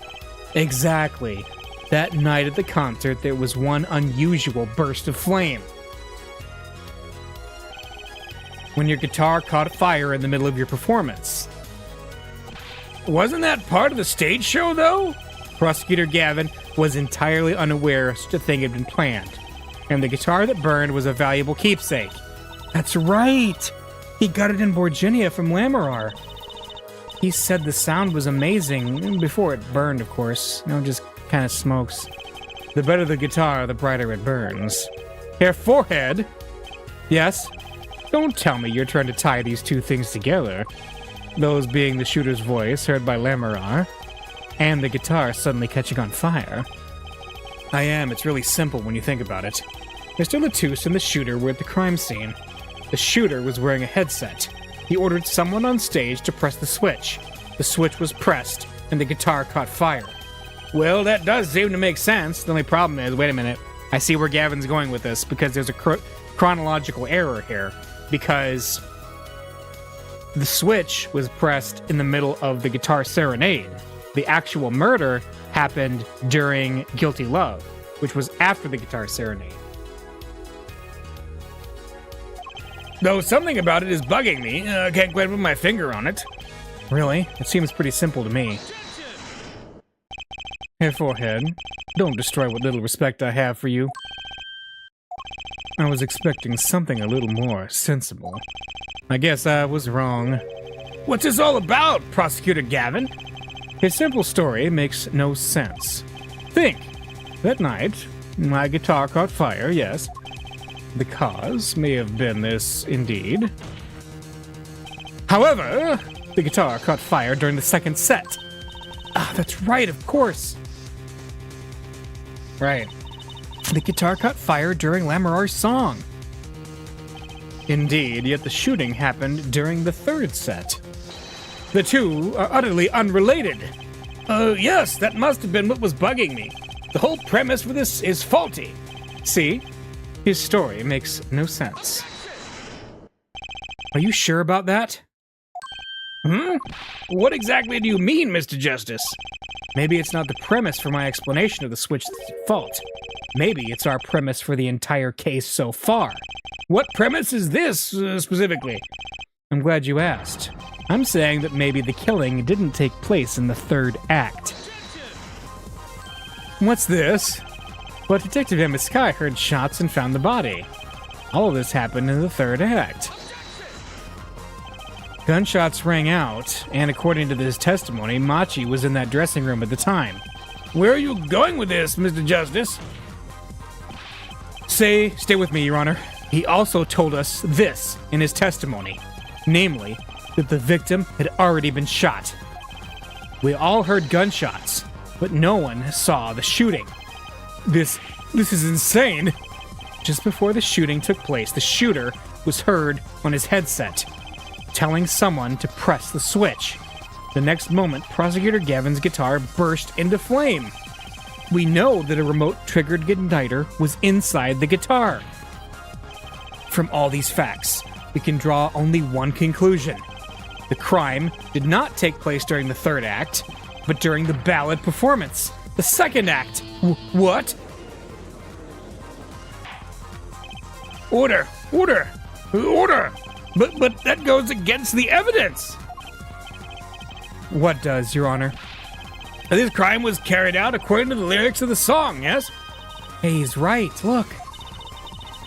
Exactly. That night at the concert, there was one unusual burst of flame. When your guitar caught fire in the middle of your performance. Wasn't that part of the stage show, though? Prosecutor Gavin was entirely unaware such a thing had been planned, and the guitar that burned was a valuable keepsake. That's right! He got it in Virginia from Lamarar. He said the sound was amazing, before it burned, of course. Now it just kind of smokes. The better the guitar, the brighter it burns. Hair forehead? Yes? Don't tell me you're trying to tie these two things together. Those being the shooter's voice, heard by Lamarar, and the guitar suddenly catching on fire. I am. It's really simple when you think about it. Mr. Latouche and the shooter were at the crime scene. The shooter was wearing a headset. He ordered someone on stage to press the switch. The switch was pressed, and the guitar caught fire. Well, that does seem to make sense. The only problem is, wait a minute, I see where Gavin's going with this, because there's a chronological error here. Because the switch was pressed in the middle of the guitar serenade. The actual murder happened during Guilty Love, which was after the guitar serenade. Though something about it is bugging me. I can't quite put my finger on it. Really? It seems pretty simple to me. Hair forehead. Don't destroy what little respect I have for you. I was expecting something a little more sensible. I guess I was wrong. What's this all about, Prosecutor Gavin? His simple story makes no sense. Think. That night, my guitar caught fire, yes. The cause may have been this, indeed. However, the guitar caught fire during the second set. Ah, that's right, of course. Right. The guitar caught fire during Lamorar's song. Indeed, yet the shooting happened during the third set. The two are utterly unrelated. Yes, that must have been what was bugging me. The whole premise for this is faulty. See? His story makes no sense. Are you sure about that? What exactly do you mean, Mr. Justice? Maybe it's not the premise for my explanation of the switch that's at fault. Maybe it's our premise for the entire case so far. What premise is this, specifically? I'm glad you asked. I'm saying that maybe the killing didn't take place in the third act. What's this? Well, Detective Emma Sky heard shots and found the body. All of this happened in the third act. Gunshots rang out, and according to this testimony, Machi was in that dressing room at the time. Where are you going with this, Mr. Justice? Stay with me, Your Honor. He also told us this in his testimony, namely, that the victim had already been shot. We all heard gunshots, but no one saw the shooting. This is insane. Just before the shooting took place, the shooter was heard on his headset, telling someone to press the switch. The next moment, Prosecutor Gavin's guitar burst into flame. We know that a remote-triggered igniter was inside the guitar. From all these facts, we can draw only one conclusion. The crime did not take place during the third act, but during the ballad performance, the second act. What? Order! But that goes against the evidence! What does, Your Honor? This crime was carried out according to the lyrics of the song, yes? Hey, he's right, look.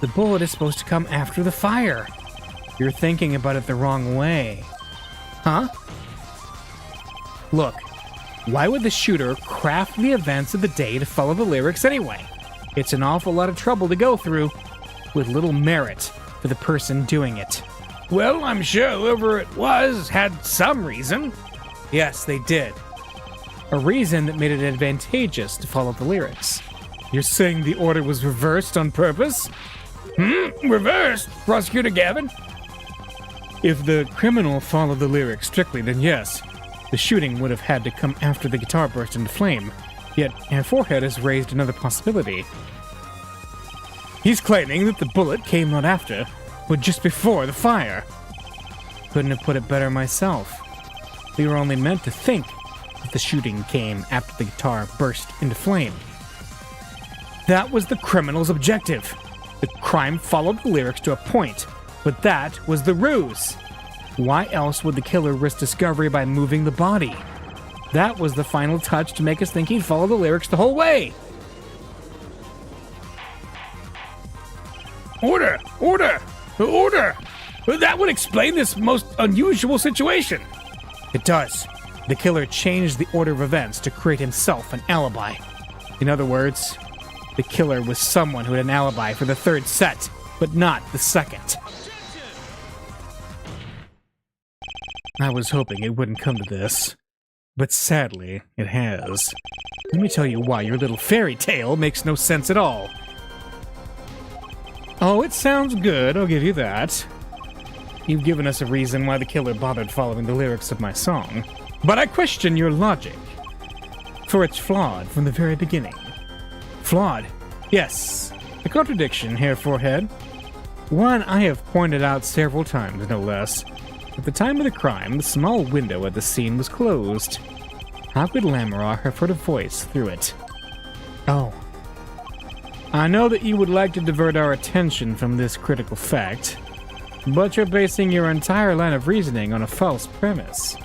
The bullet is supposed to come after the fire. You're thinking about it the wrong way. Huh? Look, why would the shooter craft the events of the day to follow the lyrics anyway? It's an awful lot of trouble to go through, with little merit for the person doing it. Well, I'm sure whoever it was had some reason. Yes, they did. A reason that made it advantageous to follow the lyrics. You're saying the order was reversed on purpose? Reversed, Prosecutor Gavin? If the criminal followed the lyrics strictly, then yes, the shooting would have had to come after the guitar burst into flame. Yet, Forehead has raised another possibility. He's claiming that the bullet came not after, but just before the fire. Couldn't have put it better myself. We were only meant to think that the shooting came after the guitar burst into flame. That was the criminal's objective. The crime followed the lyrics to a point, but that was the ruse. Why else would the killer risk discovery by moving the body? That was the final touch to make us think he'd follow the lyrics the whole way. Order! That would explain this most unusual situation. It does. The killer changed the order of events to create himself an alibi. In other words, the killer was someone who had an alibi for the third set, but not the second. I was hoping it wouldn't come to this, but sadly, it has. Let me tell you why your little fairy tale makes no sense at all. Oh, it sounds good, I'll give you that. You've given us a reason why the killer bothered following the lyrics of my song. But I question your logic, for it's flawed from the very beginning. Flawed? Yes. A contradiction, Herr Forehead. One I have pointed out several times, no less. At the time of the crime, the small window at the scene was closed. How could Lamorar have heard a voice through it? Oh. I know that you would like to divert our attention from this critical fact, but you're basing your entire line of reasoning on a false premise.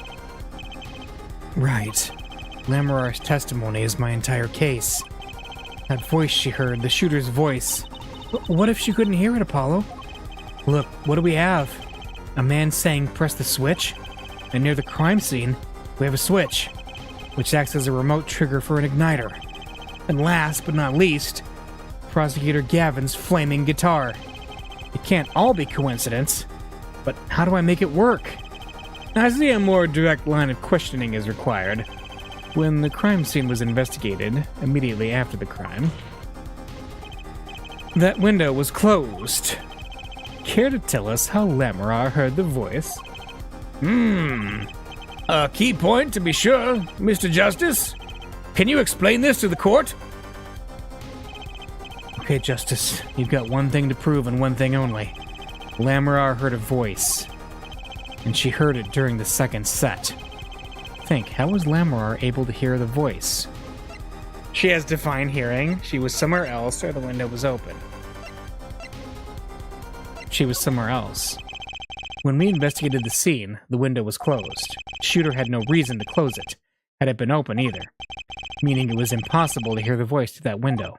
Right. Lamorar's testimony is my entire case. That voice she heard, the shooter's voice. What if she couldn't hear it, Apollo? Look, what do we have? A man saying press the switch? And near the crime scene, we have a switch, which acts as a remote trigger for an igniter. And last but not least, Prosecutor Gavin's flaming guitar. It can't all be coincidence, but how do I make it work? I see a more direct line of questioning is required. When the crime scene was investigated, immediately after the crime, that window was closed. Care to tell us how Lamorar heard the voice? A key point to be sure, Mr. Justice. Can you explain this to the court? Okay, Justice, you've got one thing to prove and one thing only. Lamorar heard a voice, and she heard it during the second set. Think, how was Lamorar able to hear the voice? She has defined hearing. She was somewhere else, or the window was open. She was somewhere else. When we investigated the scene, the window was closed. The shooter had no reason to close it, had it been open either, meaning it was impossible to hear the voice through that window.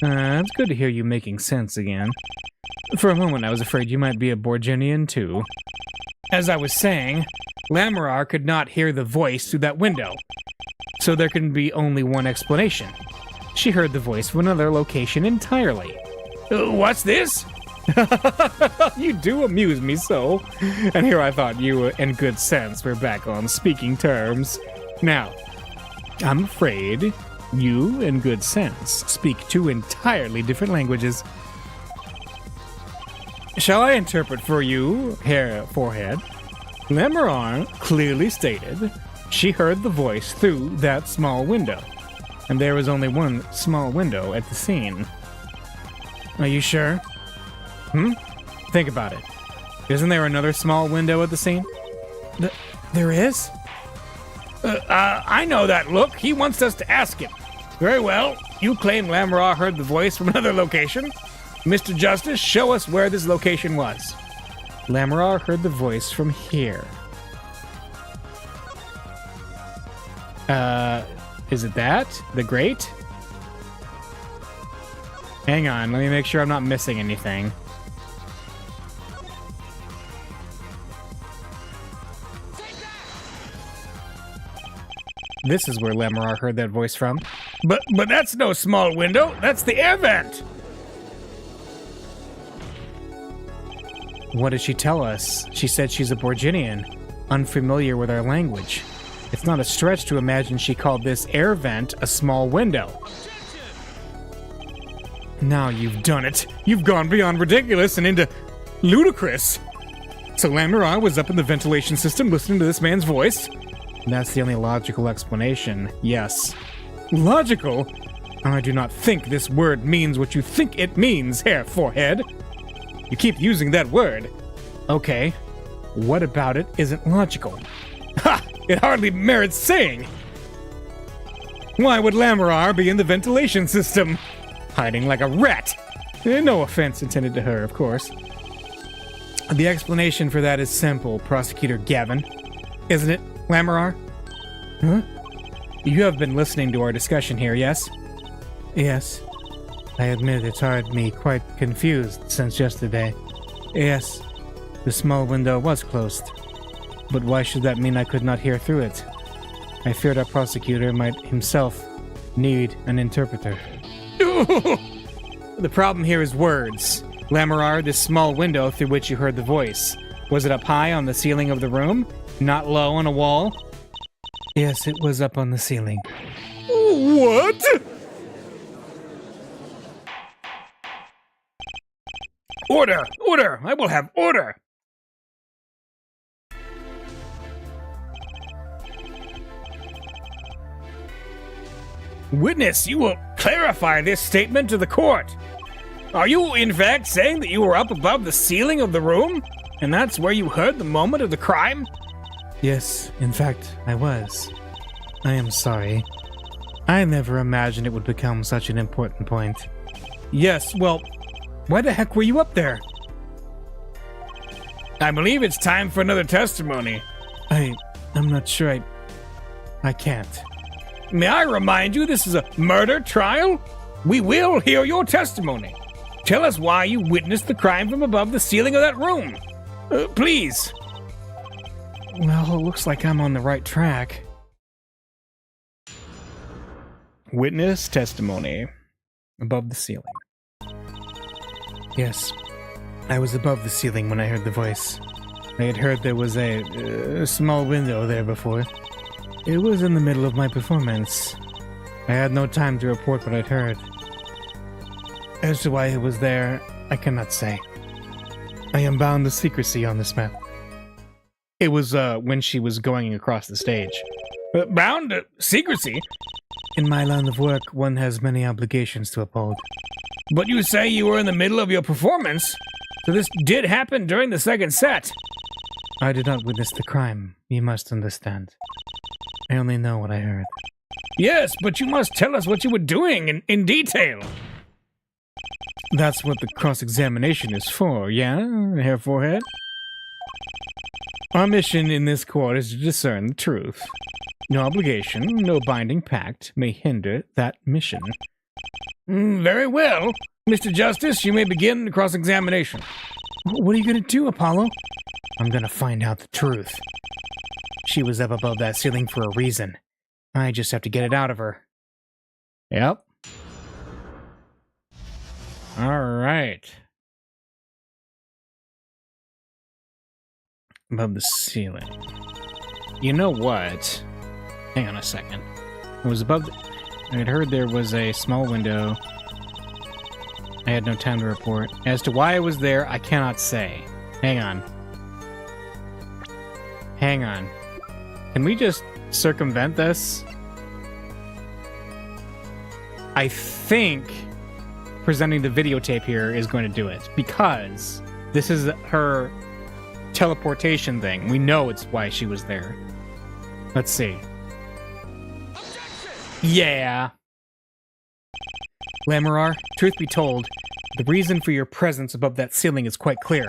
It's good to hear you making sense again. For a moment, I was afraid you might be a Borginian too. As I was saying, Lamorar could not hear the voice through that window, so there can be only one explanation. She heard the voice from another location entirely. What's this? You do amuse me so. And here I thought you and good sense were back on speaking terms. Now, I'm afraid you and good sense speak two entirely different languages. Shall I interpret for you, Herr Forehead? Lamorar clearly stated she heard the voice through that small window, and there was only one small window at the scene. Are you sure? Think about it. Isn't there another small window at the scene? There is? I know that look. He wants us to ask him. Very well. You claim Lamorar heard the voice from another location. Mr. Justice, show us where this location was. Lamorar heard the voice from here. Is it that? The grate? Hang on, let me make sure I'm not missing anything. This is where Lamorar heard that voice from. But that's no small window. That's the air vent. What did she tell us? She said she's a Borginian, unfamiliar with our language. It's not a stretch to imagine she called this air vent a small window. Now you've done it. You've gone beyond ridiculous and into ludicrous. So Lamorar was up in the ventilation system listening to this man's voice? That's the only logical explanation, yes. Logical? I do not think this word means what you think it means, Herr Forehead. You keep using that word. Okay, what about it isn't logical? Ha! It hardly merits saying. Why would Lamorar be in the ventilation system? Hiding like a rat. No offense intended to her, of course. The explanation for that is simple, Prosecutor Gavin. Isn't it, Lamorar? Huh? You have been listening to our discussion here, yes? Yes. I admit it's had me quite confused since yesterday. Yes, the small window was closed. But why should that mean I could not hear through it? I feared our prosecutor might himself need an interpreter. The problem here is words. Lamorar, this small window through which you heard the voice. Was it up high on the ceiling of the room? Not low on a wall? Yes, it was up on the ceiling. What? Order! Order! I will have order! Witness, you will clarify this statement to the court. Are you, in fact, saying that you were up above the ceiling of the room? And that's where you heard the moment of the crime? Yes, in fact, I was. I am sorry. I never imagined it would become such an important point. Yes, well, why the heck were you up there? I believe it's time for another testimony. I'm not sure I can't. May I remind you this is a murder trial? We will hear your testimony. Tell us why you witnessed the crime from above the ceiling of that room. Please. Well, it looks like I'm on the right track. Witness testimony. Above the ceiling. Yes, I was above the ceiling when I heard the voice. I had heard there was a small window there before. It was in the middle of my performance. I had no time to report what I'd heard. As to why it was there, I cannot say. I am bound to secrecy on this matter. It was when she was going across the stage. Bound to secrecy? In my line of work, one has many obligations to uphold. But you say you were in the middle of your performance, so this did happen during the second set. I did not witness the crime, you must understand. I only know what I heard. Yes, but you must tell us what you were doing in detail. That's what the cross-examination is for, yeah, Hair Forehead? Our mission in this court is to discern the truth. No obligation, no binding pact may hinder that mission. Very well. Mr. Justice, you may begin the cross-examination. What are you going to do, Apollo? I'm going to find out the truth. She was up above that ceiling for a reason. I just have to get it out of her. Yep. All right. Above the ceiling. You know what? Hang on a second. It was above the... I had heard there was a small window. I had no time to report. As to why I was there, I cannot say. Hang on. Hang on. Can we just circumvent this? I think presenting the videotape here is going to do it, because this is her teleportation thing. We know it's why she was there. Let's see. Yeah. Lamorar, truth be told, the reason for your presence above that ceiling is quite clear,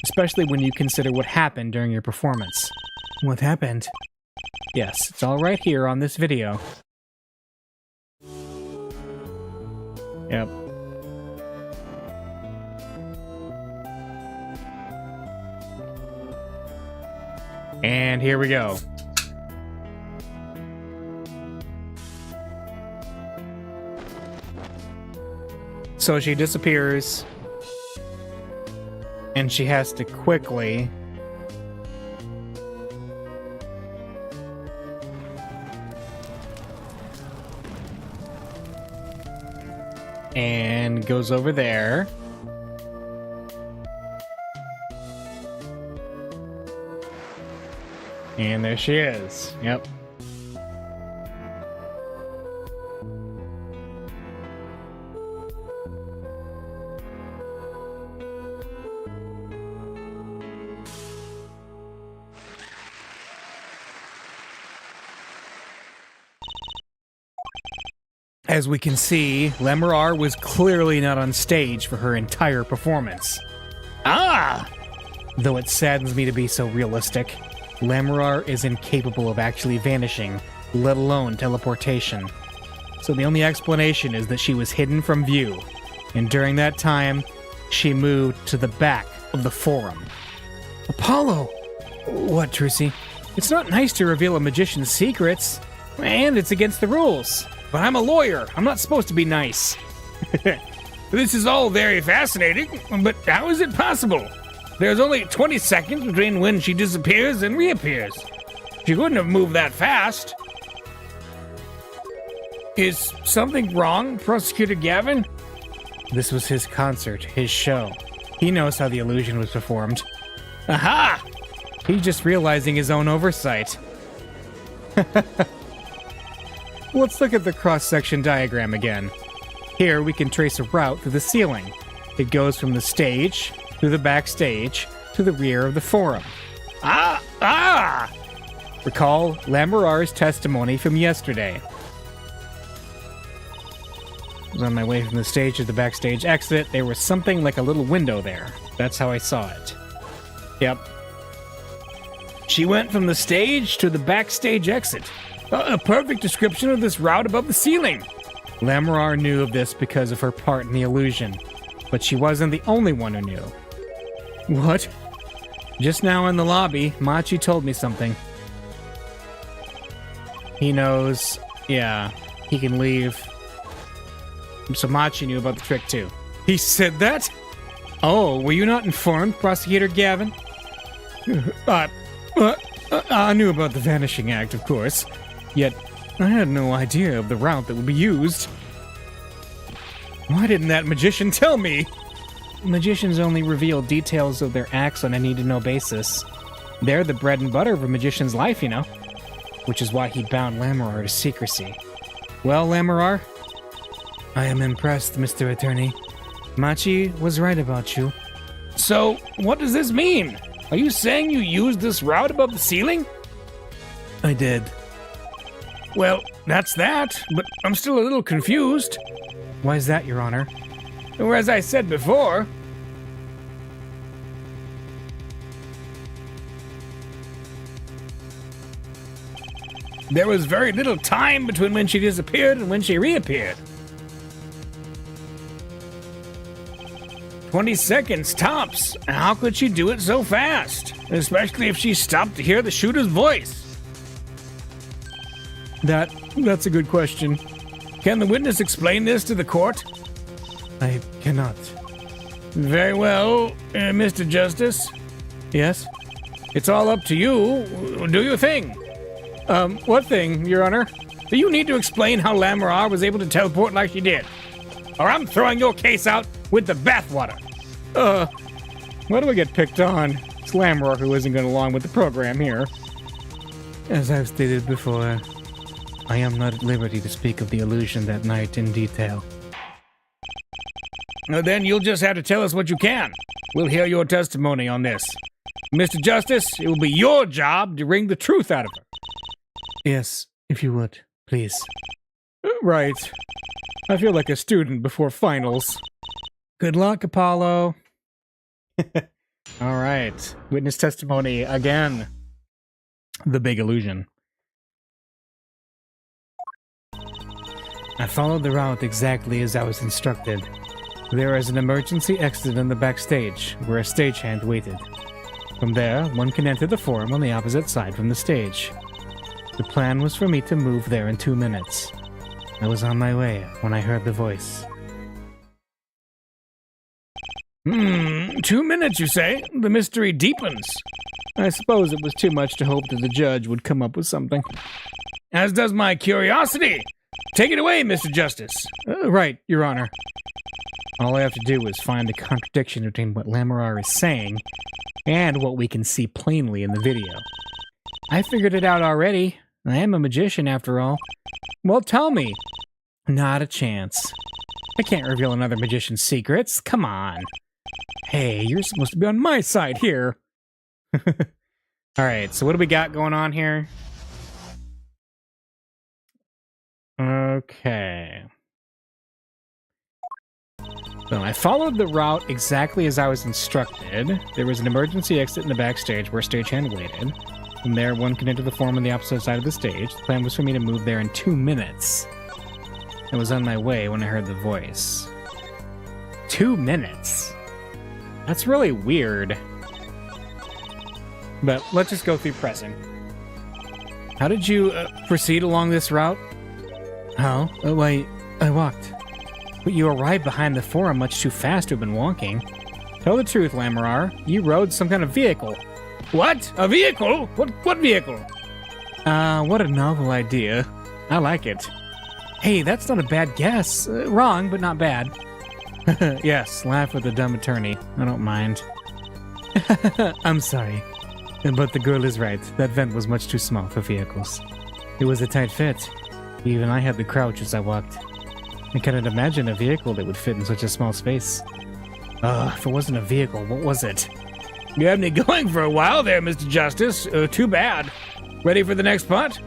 especially when you consider what happened during your performance. What happened? Yes, it's all right here on this video. Yep. And here we go. So she disappears, and she has to quickly and goes over there. And there she is. Yep. As we can see, Lamorar was clearly not on stage for her entire performance. Ah! Though it saddens me to be so realistic, Lamorar is incapable of actually vanishing, let alone teleportation. So the only explanation is that she was hidden from view, and during that time, she moved to the back of the forum. Apollo! What, Trucy? It's not nice to reveal a magician's secrets, and it's against the rules. But I'm a lawyer. I'm not supposed to be nice. This is all very fascinating, but how is it possible? There's only 20 seconds between when she disappears and reappears. She couldn't have moved that fast. Is something wrong, Prosecutor Gavin? This was his concert, his show. He knows how the illusion was performed. Aha! He's just realizing his own oversight. Let's look at the cross-section diagram again. Here we can trace a route through the ceiling. It goes from the stage, through the backstage, to the rear of the forum. Ah! Recall Lamorar's testimony from yesterday. I was on my way from the stage to the backstage exit. There was something like a little window there. That's how I saw it. Yep. She went from the stage to the backstage exit. A perfect description of this route above the ceiling. Lamorar knew of this because of her part in the illusion, but she wasn't the only one who knew. What? Just now in the lobby, Machi told me something. He knows, yeah, he can leave. So Machi knew about the trick too. He said that? Oh, were you not informed, Prosecutor Gavin? I knew about the Vanishing Act, of course. Yet, I had no idea of the route that would be used. Why didn't that magician tell me? Magicians only reveal details of their acts on a need-to-know basis. They're the bread and butter of a magician's life, you know. Which is why he bound Lamorar to secrecy. Well, Lamorar? I am impressed, Mr. Attorney. Machi was right about you. So, what does this mean? Are you saying you used this route above the ceiling? I did. Well, that's that, but I'm still a little confused. Why is that, Your Honor? Or as I said before, there was very little time between when she disappeared and when she reappeared. 20 seconds tops. How could she do it so fast? Especially if she stopped to hear the shooter's voice. That's a good question. Can the witness explain this to the court? I cannot. Very well, Mr. Justice. Yes? It's all up to you. Do your thing. What thing, Your Honor? Do you need to explain how Lamorar was able to teleport like she did? Or I'm throwing your case out with the bathwater. Why do I get picked on? It's Lamorar who isn't going along with the program here. As I've stated before, I am not at liberty to speak of the illusion that night in detail. Then you'll just have to tell us what you can. We'll hear your testimony on this. Mr. Justice, it will be your job to wring the truth out of her. Yes, if you would, please. Right. I feel like a student before finals. Good luck, Apollo. All right. Witness testimony again. The big illusion. I followed the route exactly as I was instructed. There is an emergency exit in the backstage, where a stagehand waited. From there, one can enter the forum on the opposite side from the stage. The plan was for me to move there in 2 minutes. I was on my way when I heard the voice. 2 minutes, you say? The mystery deepens. I suppose it was too much to hope that the judge would come up with something. As does my curiosity. Take it away, Mr. Justice. Right, Your Honor. All I have to do is find a contradiction between what Lamorar is saying and what we can see plainly in the video. I figured it out already. I am a magician, after all. Well, tell me. Not a chance. I can't reveal another magician's secrets. Come on. Hey, you're supposed to be on my side here. Alright, so what do we got going on here? Okay. So I followed the route exactly as I was instructed. There was an emergency exit in the backstage where a stagehand waited. From there, one can enter the forum on the opposite side of the stage. The plan was for me to move there in 2 minutes. I was on my way when I heard the voice. 2 minutes? That's really weird. But let's just go through pressing. How did you proceed along this route? How? Why, I walked. But you arrived behind the forum much too fast to have been walking. Tell the truth, Lamorar. You rode some kind of vehicle. What? A vehicle? What vehicle? What a novel idea. I like it. Hey, that's not a bad guess. Wrong, but not bad. Yes, laugh with the dumb attorney. I don't mind. I'm sorry. But the girl is right. That vent was much too small for vehicles. It was a tight fit. Even I had to crouch as I walked. I couldn't imagine a vehicle that would fit in such a small space. If it wasn't a vehicle, what was it? You had me going for a while there, Mr. Justice. Too bad. Ready for the next punt?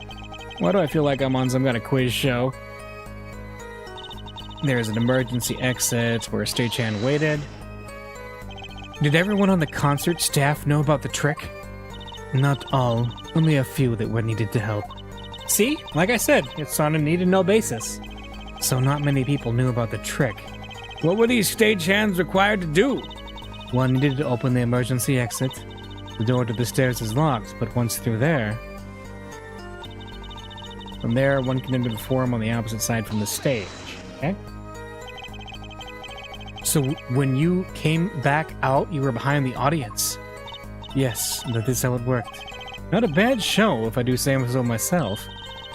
Why do I feel like I'm on some kind of quiz show? There's an emergency exit where a stagehand waited. Did everyone on the concert staff know about the trick? Not all. Only a few that were needed to help. See? Like I said, it's on a need-to-know basis. So not many people knew about the trick. What were these stagehands required to do? One needed to open the emergency exit. The door to the stairs is locked, but once through there... From there, one can enter the forum on the opposite side from the stage. Okay? So when you came back out, you were behind the audience? Yes, that is how it worked. Not a bad show, if I do say so myself.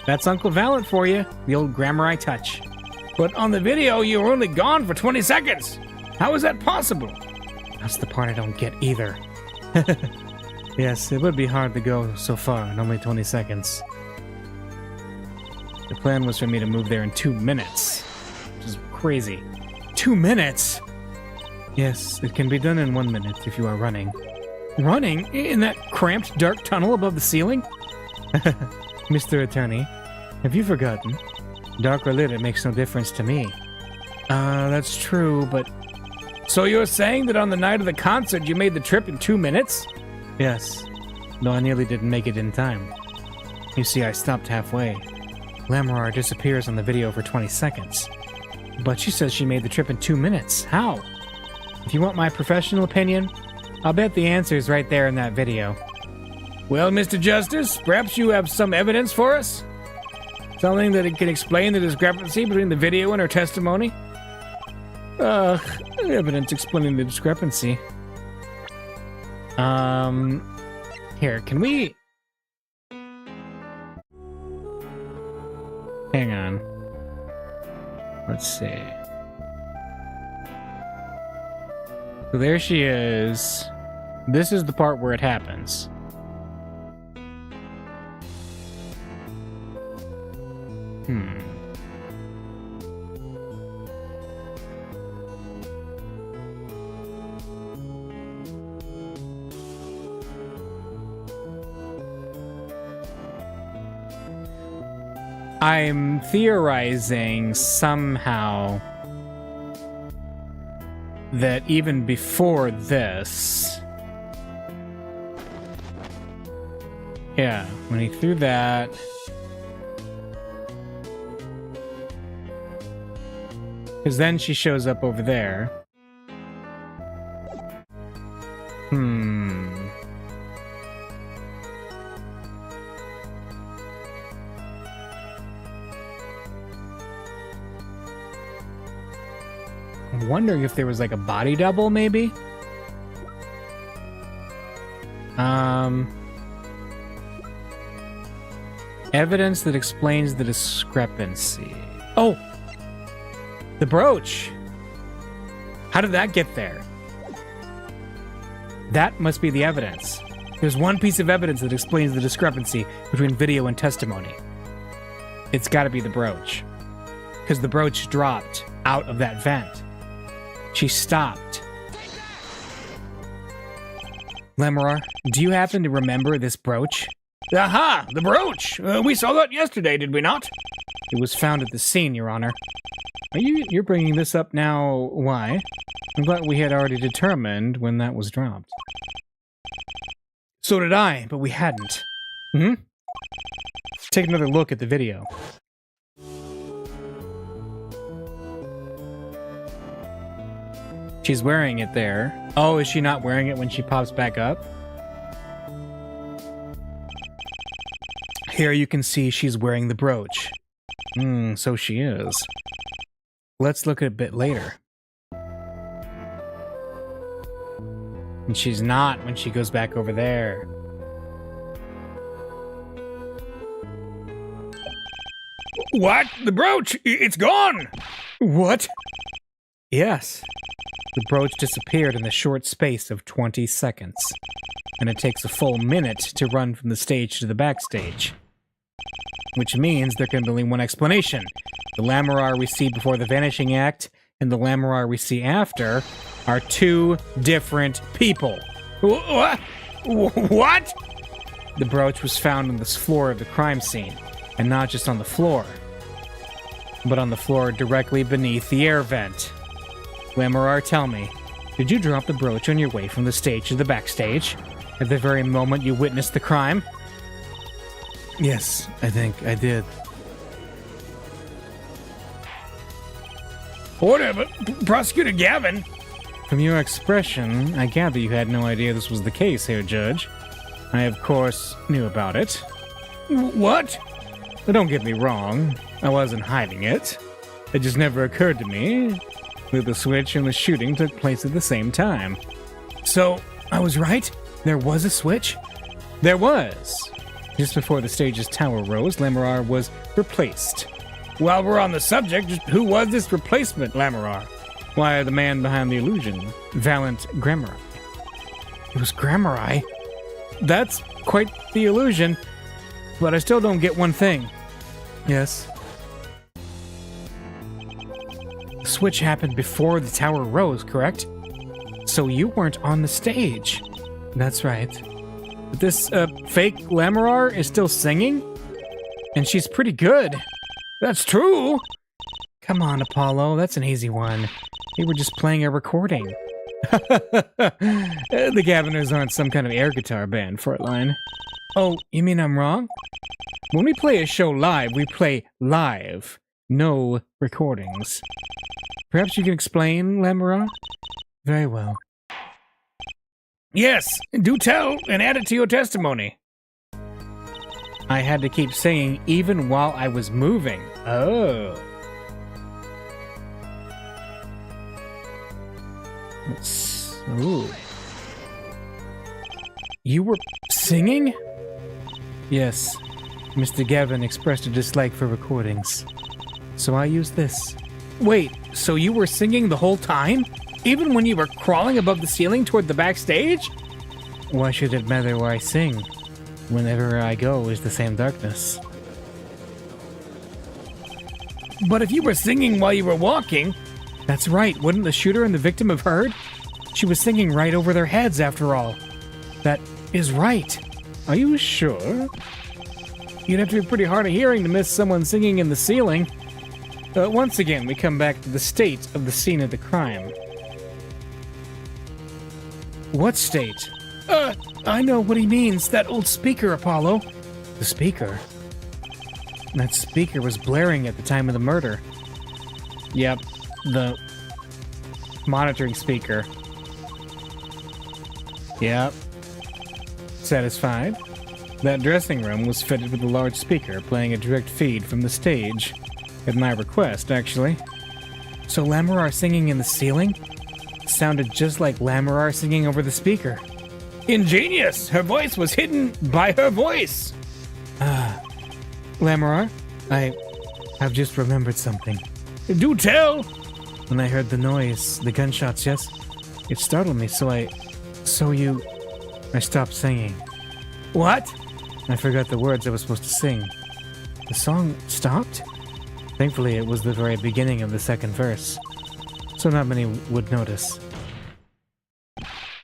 That's Uncle Valent for you, the old grammar I touch. But on the video, you were only gone for 20 seconds. How is that possible? That's the part I don't get either. Yes, it would be hard to go so far in only 20 seconds. The plan was for me to move there in 2 minutes, which is crazy. 2 minutes? Yes, it can be done in 1 minute if you are running. Running? In that cramped, dark tunnel above the ceiling? Mr. Attorney, have you forgotten? Dark or lit, it makes no difference to me. That's true, but... So you're saying that on the night of the concert you made the trip in 2 minutes? Yes, though I nearly didn't make it in time. You see, I stopped halfway. Lamorar disappears on the video for 20 seconds. But she says she made the trip in 2 minutes. How? If you want my professional opinion, I'll bet the answer is right there in that video. Well, Mr. Justice, perhaps you have some evidence for us? Something that can explain the discrepancy between the video and her testimony? Evidence explaining the discrepancy. Here, can we... Hang on. Let's see. So there she is. This is the part where it happens. I'm theorizing somehow that even before this... Yeah, when he threw that... Because then she shows up over there. I'm wondering if there was like a body double, maybe? Evidence that explains the discrepancy. Oh! The brooch! How did that get there? That must be the evidence. There's one piece of evidence that explains the discrepancy between video and testimony. It's gotta be the brooch. Because the brooch dropped out of that vent. She stopped. Lamorar, do you happen to remember this brooch? Aha! The brooch! We saw that yesterday, did we not? It was found at the scene, Your Honor. You're bringing this up now? Why? I'm glad we had already determined when that was dropped. So did I, but we hadn't. Take another look at the video. She's wearing it there. Oh, is she not wearing it when she pops back up? Here you can see she's wearing the brooch. So she is. Let's look at it a bit later. And she's not when she goes back over there. What? The brooch? It's gone! What? Yes. The brooch disappeared in the short space of 20 seconds. And it takes a full minute to run from the stage to the backstage. Which means there can be only one explanation. The Lamorar we see before the Vanishing Act and the Lamorar we see after are two different people. What? The brooch was found on the floor of the crime scene. And not just on the floor, but on the floor directly beneath the air vent. Lamorar, tell me, did you drop the brooch on your way from the stage to the backstage at the very moment you witnessed the crime? Yes, I think I did. Whatever, Prosecutor Gavin. From your expression, I gather you had no idea this was the case here, Judge. I, of course, knew about it. What? But don't get me wrong, I wasn't hiding it. It just never occurred to me that the switch and the shooting took place at the same time. So, I was right? There was a switch? There was. Just before the stage's tower rose, Lamorar was replaced. While we're on the subject, who was this replacement, Lamorar? Why, the man behind the illusion, Valiant Grammar. It was Grammar. That's quite the illusion, but I still don't get one thing. Yes. The switch happened before the tower rose, correct? So you weren't on the stage. That's right. But this fake Lamorar is still singing? And she's pretty good. That's true. Come on, Apollo, that's an easy one. We were just playing a recording. The Gaviners aren't some kind of air guitar band, Frontline. Oh, you mean I'm wrong? When we play a show live, we play live. No recordings. Perhaps you can explain, Lamorar? Very well. Yes, do tell and add it to your testimony. I had to keep singing even while I was moving. Oh. Ooh. You were singing? Yes. Mr. Gavin expressed a dislike for recordings. So I used this. Wait, so you were singing the whole time? Even when you were crawling above the ceiling toward the backstage? Why should it matter where I sing? Whenever I go is the same darkness. But if you were singing while you were walking... That's right, wouldn't the shooter and the victim have heard? She was singing right over their heads, after all. That is right. Are you sure? You'd have to be pretty hard of hearing to miss someone singing in the ceiling. Once again, we come back to the state of the scene of the crime. What state? I know what he means. That old speaker, Apollo. The speaker? That speaker was blaring at the time of the murder. Yep, the monitoring speaker. Yep. Satisfied? That dressing room was fitted with a large speaker playing a direct feed from the stage. At my request, actually. So Lamorar singing in the ceiling? Sounded just like Lamorar singing over the speaker. Ingenious! Her voice was hidden by her voice! Lamorar, I've just remembered something. Do tell! When I heard the noise, the gunshots, yes, it startled me, so I stopped singing. What? I forgot the words I was supposed to sing. The song stopped? Thankfully, it was the very beginning of the second verse, so not many would notice.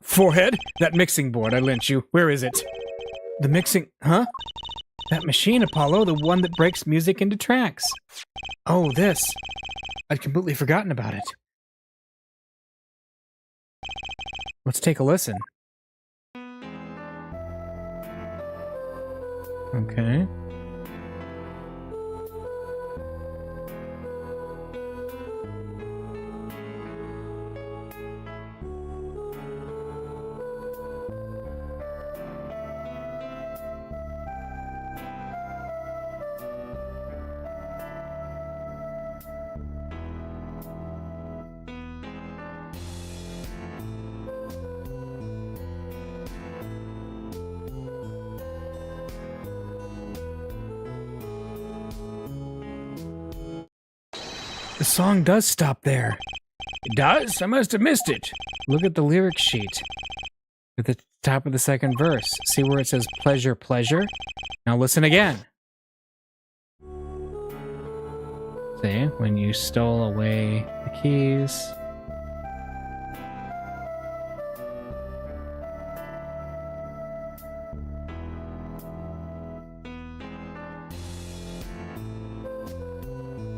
Forehead, that mixing board I lent you, where is it? The mixing... Huh? That machine, Apollo, the one that breaks music into tracks. Oh, this. I'd completely forgotten about it. Let's take a listen. Okay. The song does stop there. It does? I must have missed it. Look at the lyric sheet. At the top of the second verse. See where it says pleasure, pleasure? Now listen again. See, when you stole away the keys.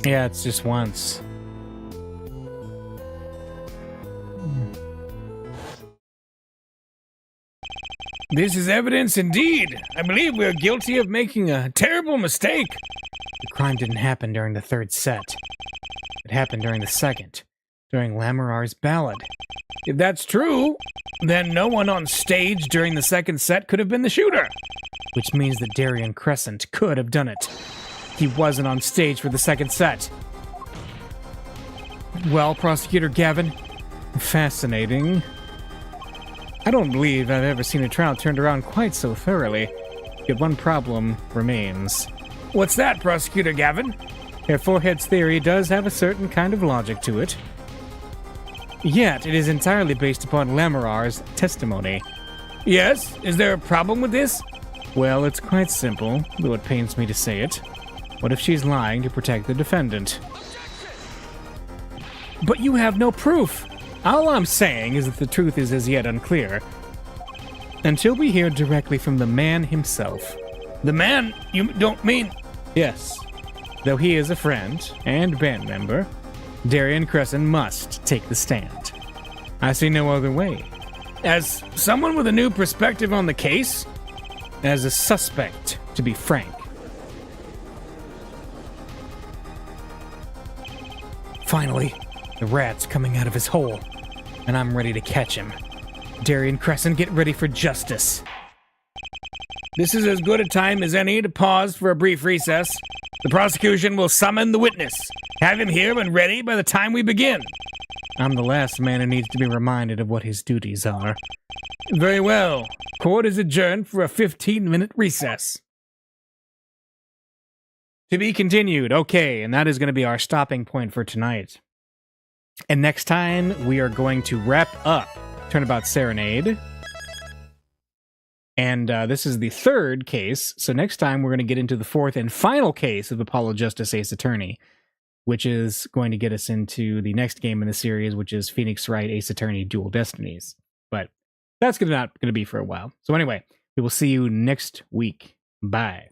Yeah, it's just once. This is evidence indeed. I believe we are guilty of making a terrible mistake. The crime didn't happen during the third set. It happened during the second. during Lamarar's ballad. If that's true, then no one on stage during the second set could have been the shooter. Which means that Darien Crescent could have done it. He wasn't on stage for the second set. Well, Prosecutor Gavin, fascinating. I don't believe I've ever seen a trial turned around quite so thoroughly. Yet one problem remains. What's that, Prosecutor Gavin? Your forehead's theory does have a certain kind of logic to it. Yet it is entirely based upon Lamarar's testimony. Yes? Is there a problem with this? Well, it's quite simple, though it pains me to say it. What if she's lying to protect the defendant? But you have no proof. All I'm saying is that the truth is as yet unclear. Until we hear directly from the man himself. The man? You don't mean... Yes. Though he is a friend and band member, Darien Crescent must take the stand. I see no other way. As someone with a new perspective on the case? As a suspect, to be frank. Finally, the rat's coming out of his hole, and I'm ready to catch him. Darien Crescent, get ready for justice. This is as good a time as any to pause for a brief recess. The prosecution will summon the witness. Have him here and ready by the time we begin. I'm the last man who needs to be reminded of what his duties are. Very well. Court is adjourned for a 15-minute recess. To be continued. Okay, and that is going to be our stopping point for tonight. And next time, we are going to wrap up Turnabout Serenade. And this is the third case, so next time we're going to get into the fourth and final case of Apollo Justice Ace Attorney, which is going to get us into the next game in the series, which is Phoenix Wright Ace Attorney Dual Destinies. But that's not going to be for a while. So anyway, we will see you next week. Bye.